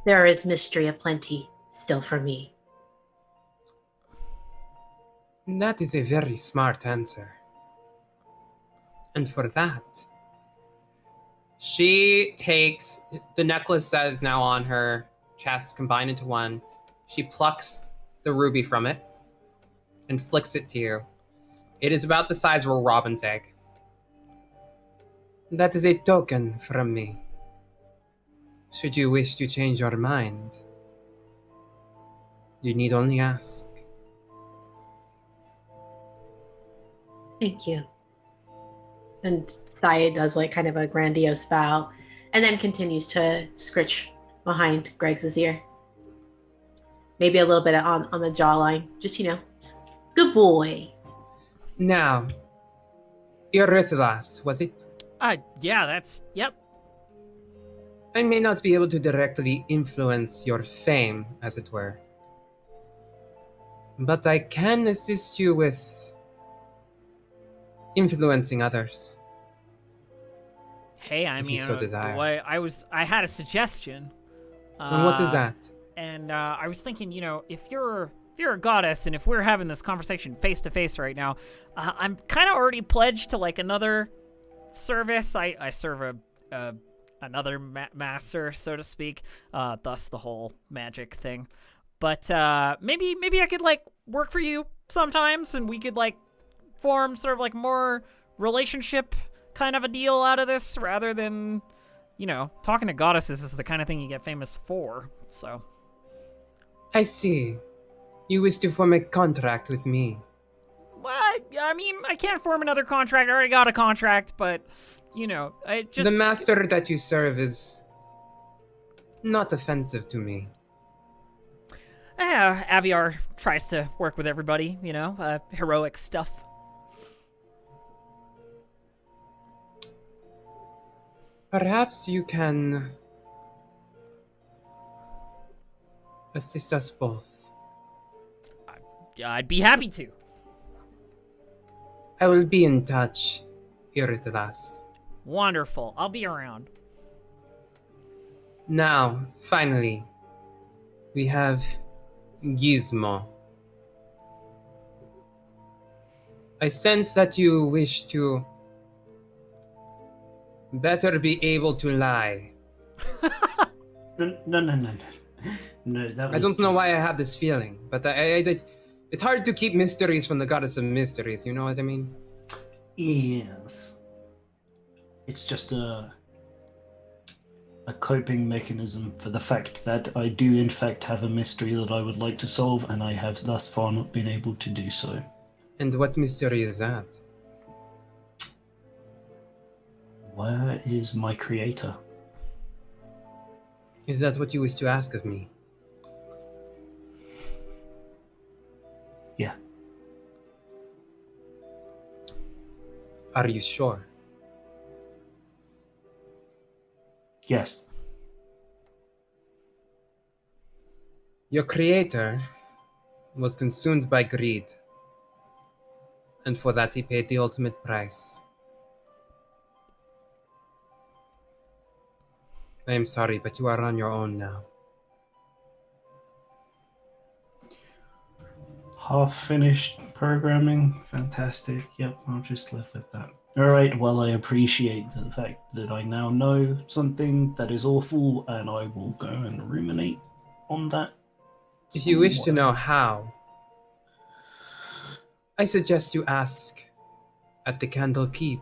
There is mystery aplenty still for me. That is a very smart answer. And for that, she takes the necklace that is now on her chest combined into one. She plucks the ruby from it and flicks it to you. It is about the size of a robin's egg. That is a token from me. Should you wish to change your mind, you need only ask. Thank you. And Saya does like kind of a grandiose bow and then continues to scritch behind Greg's ear. Maybe a little bit on the jawline. Just, good boy. Now, Irithlas, was it? Yeah, yep. I may not be able to directly influence your fame, as it were. But I can assist you with influencing others. Hey, I mean, so desire. I had a suggestion. And what is that? And I was thinking, if you're a goddess and if we're having this conversation face to face right now, I'm kind of already pledged to like another service. I serve another master, so to speak, thus the whole magic thing. But maybe I could like work for you sometimes, and we could like form sort of like more relationship kind of a deal out of this, rather than talking to goddesses is the kind of thing you get famous for. So I see. You wish to form a contract with me. Well, I mean, I can't form another contract. I already got a contract, but, I just... The master that you serve is not offensive to me. Aviar tries to work with everybody, heroic stuff. Perhaps you can assist us both. I'd be happy to. I will be in touch, Iritas. Wonderful. I'll be around. Now, finally, we have Gizmo. I sense that you wish to better be able to lie. No. No, that was I don't know just- why I have this feeling, but it's hard to keep mysteries from the goddess of mysteries, you know what I mean? Yes. It's just a coping mechanism for the fact that I do in fact have a mystery that I would like to solve, and I have thus far not been able to do so. And what mystery is that? Where is my creator? Is that what you wish to ask of me? Yeah. Are you sure? Yes. Your creator was consumed by greed, and for that he paid the ultimate price. I am sorry, but you are on your own now. Half finished programming. Fantastic. Yep, I'll just live with that. Alright, well, I appreciate the fact that I now know something that is awful, and I will go and ruminate on that. If you wish to somewhat. know how, I suggest you ask at the Candlekeep.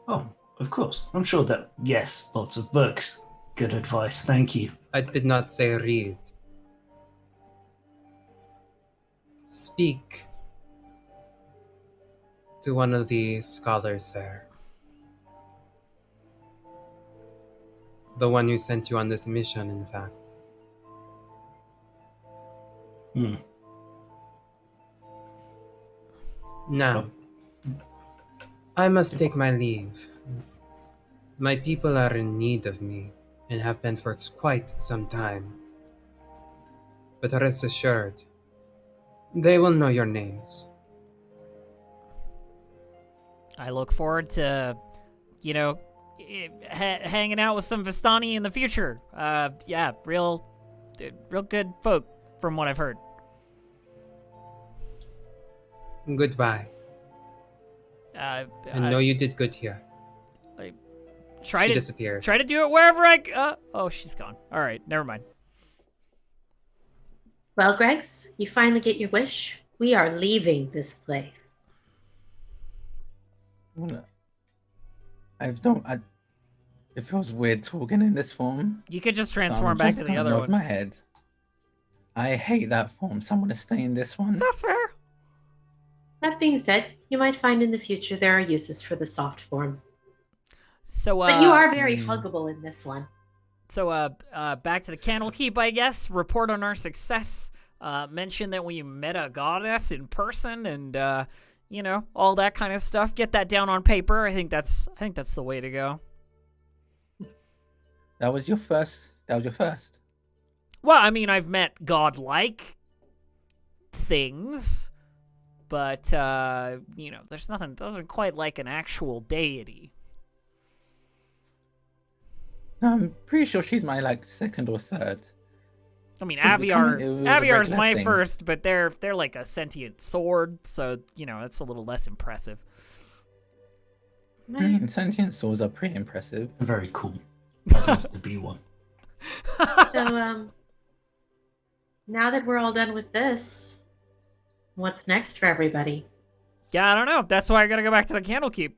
Oh, of course. I'm sure that, yes, lots of books. Good advice, thank you. I did not say read. Speak to one of the scholars there. The one who sent you on this mission, in fact. Hmm. Now, I must take my leave. My people are in need of me, and have been for quite some time. But rest assured, they will know your names. I look forward to, hanging out with some Vistani in the future. Yeah, real good folk, from what I've heard. Goodbye. I know you did good here. Try She to disappears. try to do it wherever I. Oh, she's gone. All right, never mind. Well, Gregs, you finally get your wish. We are leaving this place. It feels weird talking in this form. You could just so I'm transform back just to the gonna other nod one. my head. I hate that form, so I'm gonna stay in this one. That's fair. That being said, you might find in the future there are uses for the soft form. So, But you are very huggable in this one. So, back to the Candlekeep, I guess. Report on our success. Mention that we met a goddess in person, and all that kind of stuff. Get that down on paper. I think that's the way to go. That was your first. Well, I mean, I've met godlike things, but there's nothing doesn't quite like an actual deity. I'm pretty sure she's my second or third. I mean, It was a Aviar's regular my thing. first, but they're like a sentient sword, so it's a little less impressive. I mean, sentient swords are pretty impressive. Very cool. I'd love to be one. So, now that we're all done with this, what's next for everybody? Yeah, I don't know. That's why I gotta go back to the Candlekeep.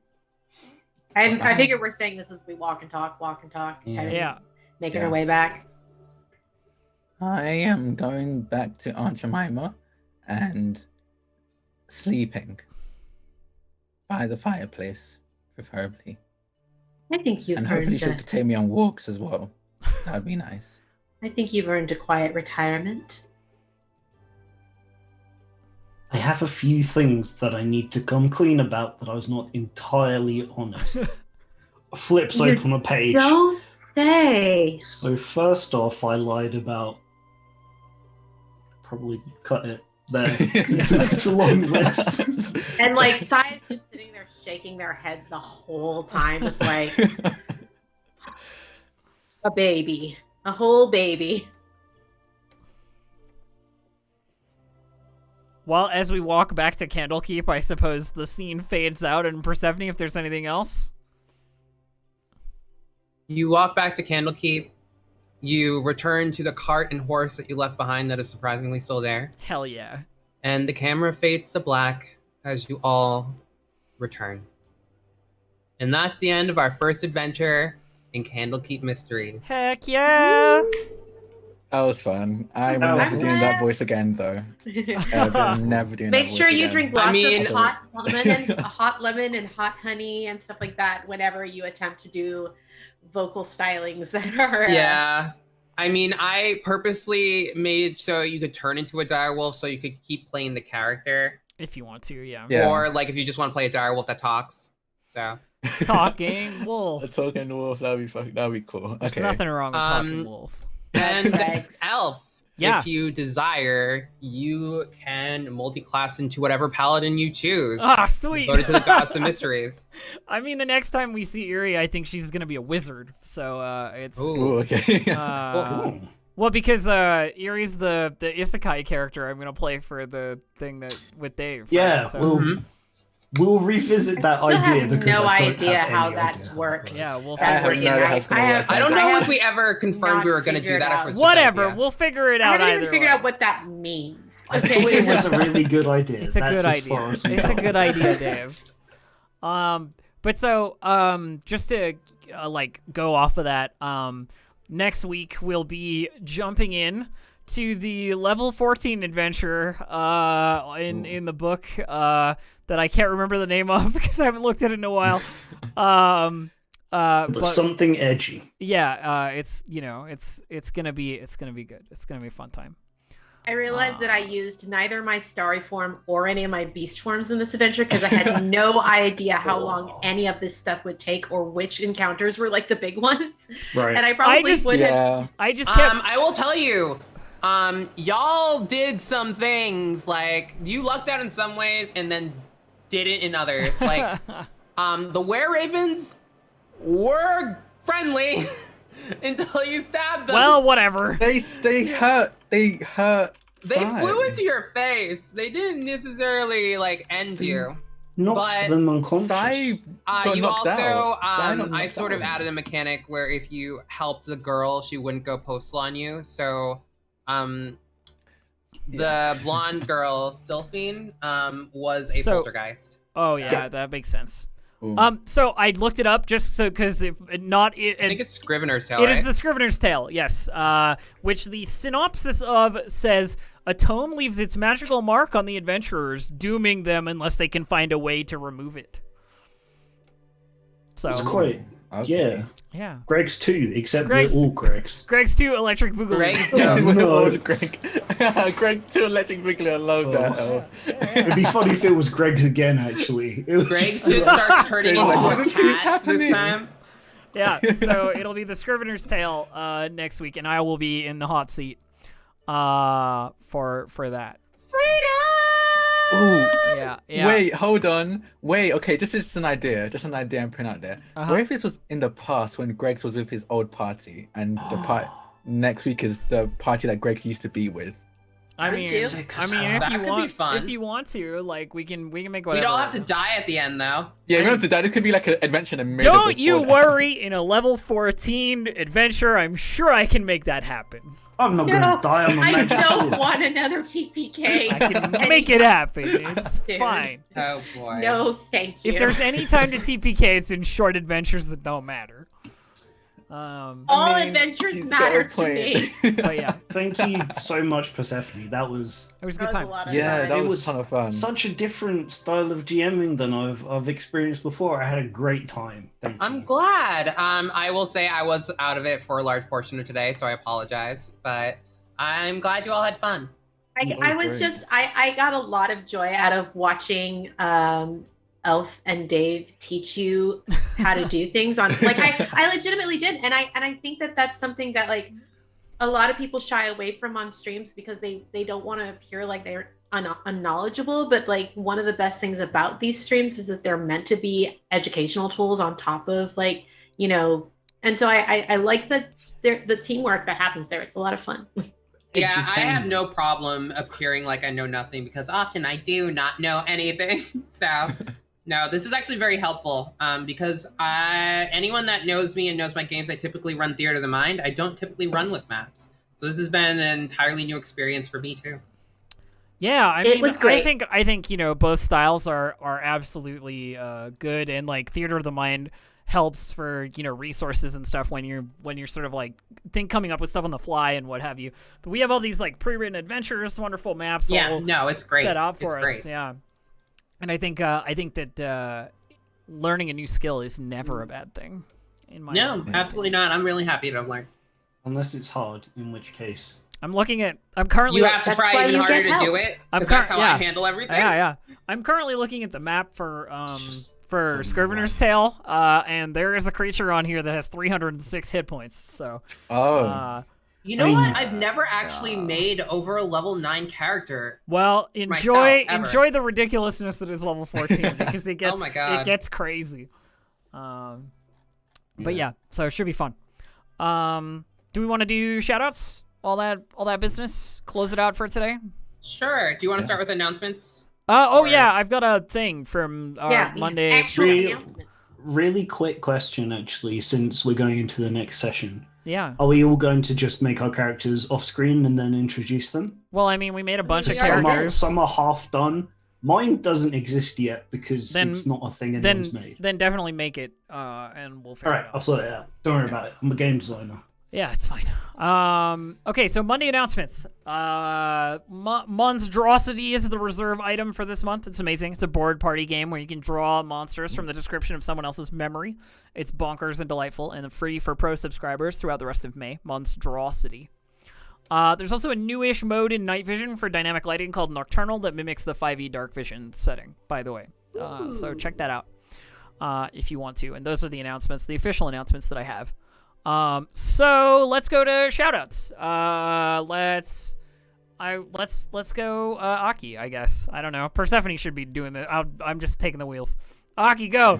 I figure we're saying this as we walk and talk, Yeah. kind of Yeah. making Yeah. our way back. I am going back to Aunt Jemima and sleeping by the fireplace, preferably. I think you've And hopefully earned she'll a, take me on walks as well. That'd be nice. I think you've earned a quiet retirement. I have a few things that I need to come clean about that I was not entirely honest. Flips You open a page. Don't say. So first off, I lied about. Probably cut it there. It's a long list. And like Sai's just sitting there shaking their head the whole time, just like a baby, a whole baby. Well, as we walk back to Candlekeep, I suppose the scene fades out, and Persephone, if there's anything else. You walk back to Candlekeep. You return to the cart and horse that you left behind that is surprisingly still there. Hell yeah. And the camera fades to black as you all return. And that's the end of our first adventure in Candlekeep Mysteries. Heck yeah. That was fun. I'm That never was doing that voice again, though. I'm never doing Make that sure voice you again. drink lots I mean- of hot lemon and hot honey and stuff like that whenever you attempt to do vocal stylings that are Yeah. I mean, I purposely made so you could turn into a direwolf so you could keep playing the character. If you want to, yeah. Yeah. Or like if you just want to play a direwolf that talks. So Talking wolf. A talking wolf, that'd be cool. There's Okay. nothing wrong with talking wolf. and Thanks. elf. Yeah. If you desire, you can multi-class into whatever paladin you choose. Ah, sweet. Devoted to the goddess of mysteries. I mean, the next time we see Eerie, I think she's gonna be a wizard. So it's Ooh. Ooh, okay. Ooh. well, because Eerie's the isekai character I'm gonna play for the thing that with Dave. right? Yeah, So, we'll revisit that I still idea have because no I don't idea have how any that's idea. worked. yeah, we'll I have figure it no out. idea how it's gonna work. I don't know have if we ever confirmed we were going to do figured that. out. If it was Whatever, Just we'll figure it I out haven't either even figured way. out what that means. I thought it was a really good idea. It's a That's good as far idea. as we It's a got. good idea, Dave. But so just to like go off of that, next week we'll be jumping in to the level 14 adventure in the book that I can't remember the name of because I haven't looked at it in a while. But something edgy. Yeah, it's it's gonna be good. It's gonna be a fun time. I realized that I used neither my starry form or any of my beast forms in this adventure because I had no idea how long any of this stuff would take or which encounters were like the big ones. Right. And I probably would have. Yeah. I just kept. I will tell you, y'all did some things like you lucked out in some ways and then didn't in others. Like, the were-ravens were friendly until you stabbed them. well, whatever. They hurt. They hurt. They Sai. flew into your face. They didn't necessarily like end you. Knocked but them unconscious. Sai got You knocked also, out. Sai got I knocked sort of out. added a mechanic where if you helped the girl, she wouldn't go postal on you. So, the blonde girl, Sylphine, was a So- poltergeist. Oh yeah, that makes sense. Ooh. So I looked it up just so because if not it. I think it's Scrivener's Tale, It right? is the Scrivener's Tale, yes. Which the synopsis of says a tome leaves its magical mark on the adventurers, dooming them unless they can find a way to remove it. So It's quite. Okay. Yeah. yeah, Greg's too, except Greg's- we're all Greg's. Greg's 2 Electric Boogaloo. Greg's Oh, dope. No. Greg. Greg too electric wiggler. I love that. Oh. It'd be funny if it was Greg's again, actually. It was Greg just starts turning into Like, a what keeps cat this happening? time. Yeah, so it'll be the Scrivener's Tale next week, and I will be in the hot seat for that. Ooh. Yeah. Wait, hold on. Wait, okay, this is an idea. Just an idea I'm putting out there. Uh-huh. What if this was in the past when Greg's was with his old party and the part next week is the party that Greg's used to be with? I mean, sick as hell. if That you could be want, fun. if you want to, like, we can make We'd whatever. all have to die at the end, though. Yeah, remember that? This could be like an adventure in the middle. Don't you before that. worry. In a level 14 adventure, I'm sure I can make that happen. I'm not going No, to die on the I magic don't sword. want another TPK. I can make it happen. It's Dude. fine. Oh, boy. No, thank you. If there's any time to TPK, it's in short adventures that don't matter. All adventures she's matter got a to point. me. But yeah, Thank you so much, Persephone. That was it was a That good was a time. lot of Yeah, fun. that It was a ton of fun. such a different style of GMing than I've experienced before. I had a great time. Thank you. I'm glad. I will say I was out of it for a large portion of today, so I apologize. But I'm glad you all had fun. I was great. just I got a lot of joy out of watching Elf and Dave teach you how to do things on like I legitimately did, and I think that that's something that like a lot of people shy away from on streams because they don't want to appear like they're unknowledgeable. But like one of the best things about these streams is that they're meant to be educational tools on top of like and so I like the teamwork that happens there. It's a lot of fun. Yeah, I have Entertainment. no problem appearing like I know nothing because often I do not know anything. So, no, this is actually very helpful because anyone that knows me and knows my games, I typically run Theater of the Mind. I don't typically run with maps. So this has been an entirely new experience for me too. Yeah, I It mean, was great. I think both styles are absolutely good, and like Theater of the Mind helps for resources and stuff when you're sort of like coming up with stuff on the fly and what have you. But we have all these like pre-written adventures, wonderful maps, Yeah, all no, it's great. set out for It's us. great. Yeah, and I think that learning a new skill is never a bad thing. In my No, opinion. absolutely not. I'm really happy to have learned. Unless it's hard, in which case. I'm currently You have to That's try why even you harder get to do help. it I'm because that's cur- how yeah. I handle everything. Yeah. I'm currently looking at the map for Just Scrivener's Tale, and there is a creature on here that has 306 hit points. So, Oh, You know I mean, what? I've never actually made over a level 9 character. well, Myself, ever. enjoy the ridiculousness that is level 14 because it gets Oh my God. it gets crazy. But yeah, so it should be fun. Do we want to do shoutouts? All that business. Close it out for today. Sure. Do you want to start with announcements? Or- Yeah, I've got a thing from our Monday. actual Really- announcements. Really quick question, actually, since we're going into the next session. Yeah. Are we all going to just make our characters off screen and then introduce them? Well, I mean, we made a bunch of Some are- characters. Some are half done. Mine doesn't exist yet because Then- it's not a thing then anyone's made. then definitely make it, and we'll figure Alright, it I'll out. sort it out. Don't worry about it. I'm a game designer. Yeah, it's fine. Okay, so Monday announcements. Monstrosity is the reserve item for this month. It's amazing. It's a board party game where you can draw monsters from the description of someone else's memory. It's bonkers and delightful and free for pro subscribers throughout the rest of May. Monstrosity. There's also a newish mode in night vision for dynamic lighting called Nocturnal that mimics the 5e dark vision setting, by the way. So check that out if you want to. And those are the announcements, the official announcements that I have. So let's go to shoutouts. Let's go Aki, I guess. I don't know. Persephone should be doing the. I'm just taking the wheels. Aki, go.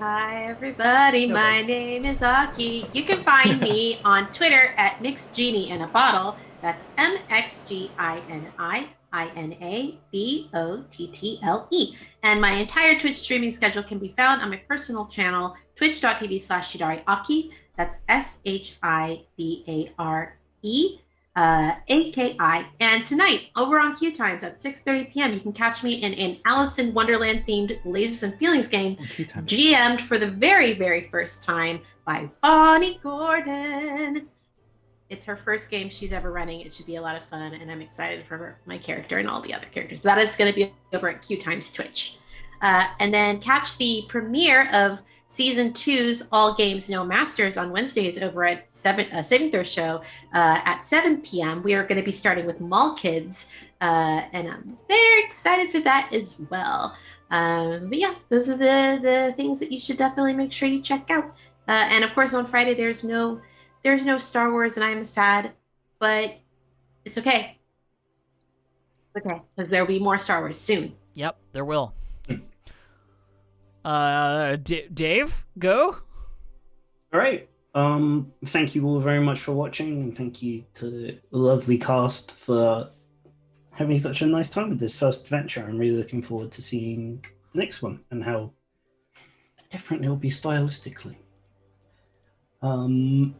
Hi everybody, my name is Aki. You can find me on Twitter at MixGenie in a Bottle. That's MXGINIINABOTTLE. And my entire Twitch streaming schedule can be found on my personal channel, twitch.tv/ShidariAki. That's SHIDARE. AKI. And tonight, over on Q Times at 6:30 p.m., you can catch me in an Alice in Wonderland themed Lasers and Feelings game, cute time. GM'd for the very, very first time by Bonnie Gordon. It's her first game she's ever running. It should be a lot of fun, and I'm excited for her, my character and all the other characters. That is going to be over at Q Times Twitch. And then catch the premiere of Season 2's All Games No Masters on Wednesdays over at Saving Throw Show at 7 p.m. We are going to be starting with Mall Kids, and I'm very excited for that as well. But yeah, those are the things that you should definitely make sure you check out. And of course, on Friday there's no Star Wars, and I'm sad, but it's okay. Okay, because there'll be more Star Wars soon. Yep, there will. Dave, go. All right. Thank you all very much for watching, and thank you to the lovely cast for having such a nice time with this first adventure. I'm really looking forward to seeing the next one and how different it'll be stylistically. You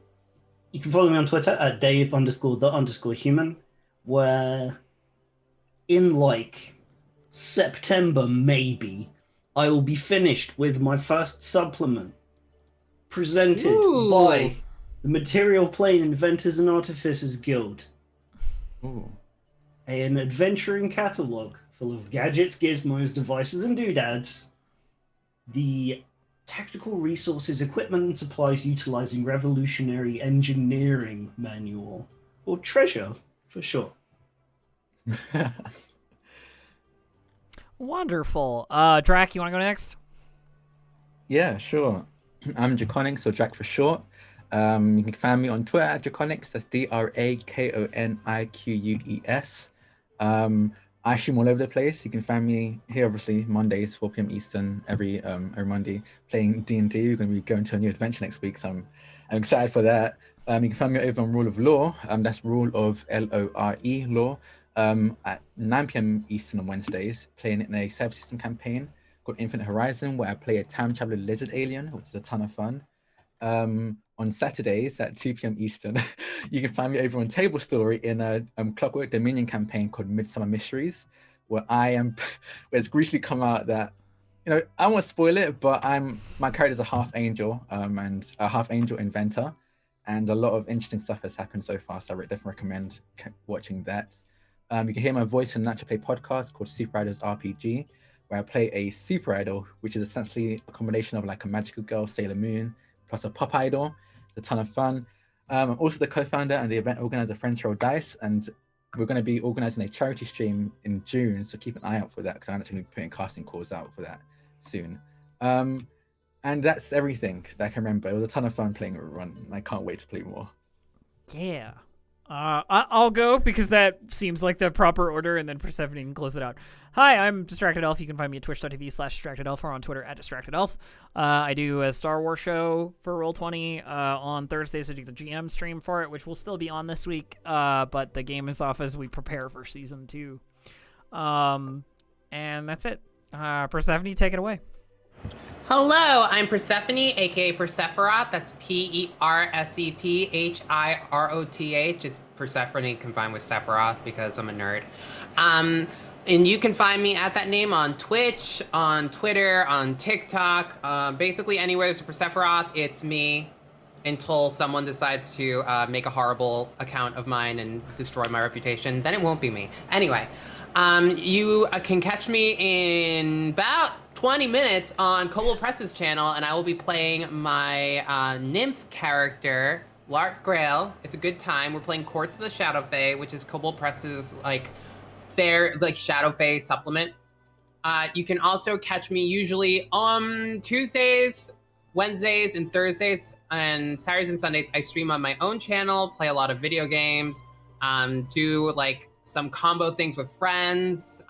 can follow me on Twitter at Dave_the_human, where in like September, maybe, I will be finished with my first supplement. presented Ooh. by the Material Plane Inventors and Artificers Guild. Ooh. An adventuring catalogue full of gadgets, gizmos, devices, and doodads. The tactical resources, equipment, and supplies utilizing revolutionary engineering manual. Or treasure, for sure. Wonderful. Drak, you want to go next? Yeah, sure. I'm Draconics, or Drak for short. You can find me on Twitter at Draconics. That's DRAKONIQUES. I stream all over the place. You can find me here, obviously, Mondays, 4 p.m. Eastern, every Monday, playing D&D. We're going to be going to a new adventure next week, so I'm excited for that. You can find me over on Rule of Law. That's Rule of LORE Law. At 9 p.m. Eastern on Wednesdays, playing in a server system campaign called Infinite Horizon, where I play a time traveler lizard alien, which is a ton of fun. On Saturdays at 2 p.m. Eastern, you can find me over on Table Story in a Clockwork Dominion campaign called Midsummer Mysteries, where where it's recently come out that, I won't spoil it, but my character's a half angel, and a half angel inventor, and a lot of interesting stuff has happened so far, so I definitely recommend watching that. You can hear my voice in a Natural Play podcast called Super Idol's RPG, where I play a super idol, which is essentially a combination of like a magical girl, Sailor Moon, plus a pop idol. It's a ton of fun. I'm also the co-founder and the event organizer of Friends Roll Dice, and we're going to be organizing a charity stream in June, so keep an eye out for that, because I'm actually putting casting calls out for that soon. And that's everything that I can remember. It was a ton of fun playing Run, and I can't wait to play more. Yeah. I'll go because that seems like the proper order, and then Persephone can close it out. Hi, I'm Distracted Elf. You can find me at twitch.tv/DistractedElf or on Twitter at DistractedElf. I do a Star Wars show for Roll20. On Thursdays, I do the GM stream for it, which will still be on this week, but the game is off as we prepare for Season 2. And that's it. Persephone, take it away. Hello, I'm Persephone, aka Persephiroth. That's Persephiroth. It's Persephone combined with Sephiroth because I'm a nerd. And you can find me at that name on Twitch, on Twitter, on TikTok. Basically anywhere there's a Persephiroth, it's me, until someone decides to make a horrible account of mine and destroy my reputation. Then it won't be me. Anyway, you can catch me in about 20 minutes on Kobold Press's channel, and I will be playing my nymph character, Lark Grail. It's a good time. We're playing Courts of the Shadow Fae, which is Kobold Press's Shadow Fae supplement. You can also catch me usually on Tuesdays, Wednesdays, and Thursdays, and Saturdays and Sundays. I stream on my own channel, play a lot of video games, do some combo things with friends.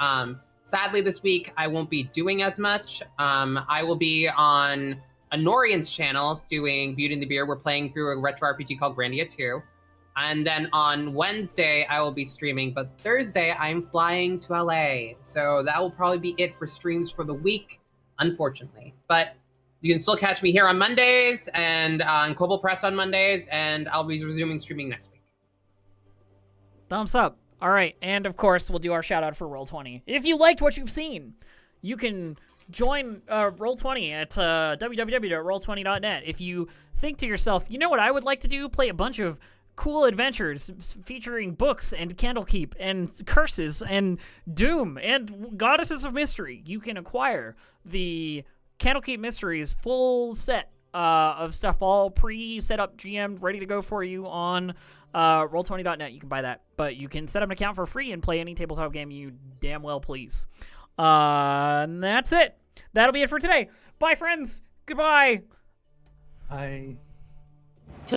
Sadly, this week, I won't be doing as much. I will be on Honorian's channel doing Beauty and the Beard. We're playing through a retro RPG called Grandia 2. And then on Wednesday, I will be streaming. But Thursday, I'm flying to LA. So that will probably be it for streams for the week, unfortunately. But you can still catch me here on Mondays and on Kobold Press on Mondays. And I'll be resuming streaming next week. Thumbs up. All right, and of course, we'll do our shout-out for Roll20. If you liked what you've seen, you can join Roll20 at www.roll20.net. If you think to yourself, you know what I would like to do? Play a bunch of cool adventures featuring books and Candlekeep and curses and doom and goddesses of mystery. You can acquire the Candlekeep Mysteries full set of stuff, all pre-set up, GM, ready to go for you on roll20.net. You can buy that, but you can set up an account for free and play any tabletop game you damn well please. And that's it. That'll be it for today. Bye, friends. Goodbye. Bye.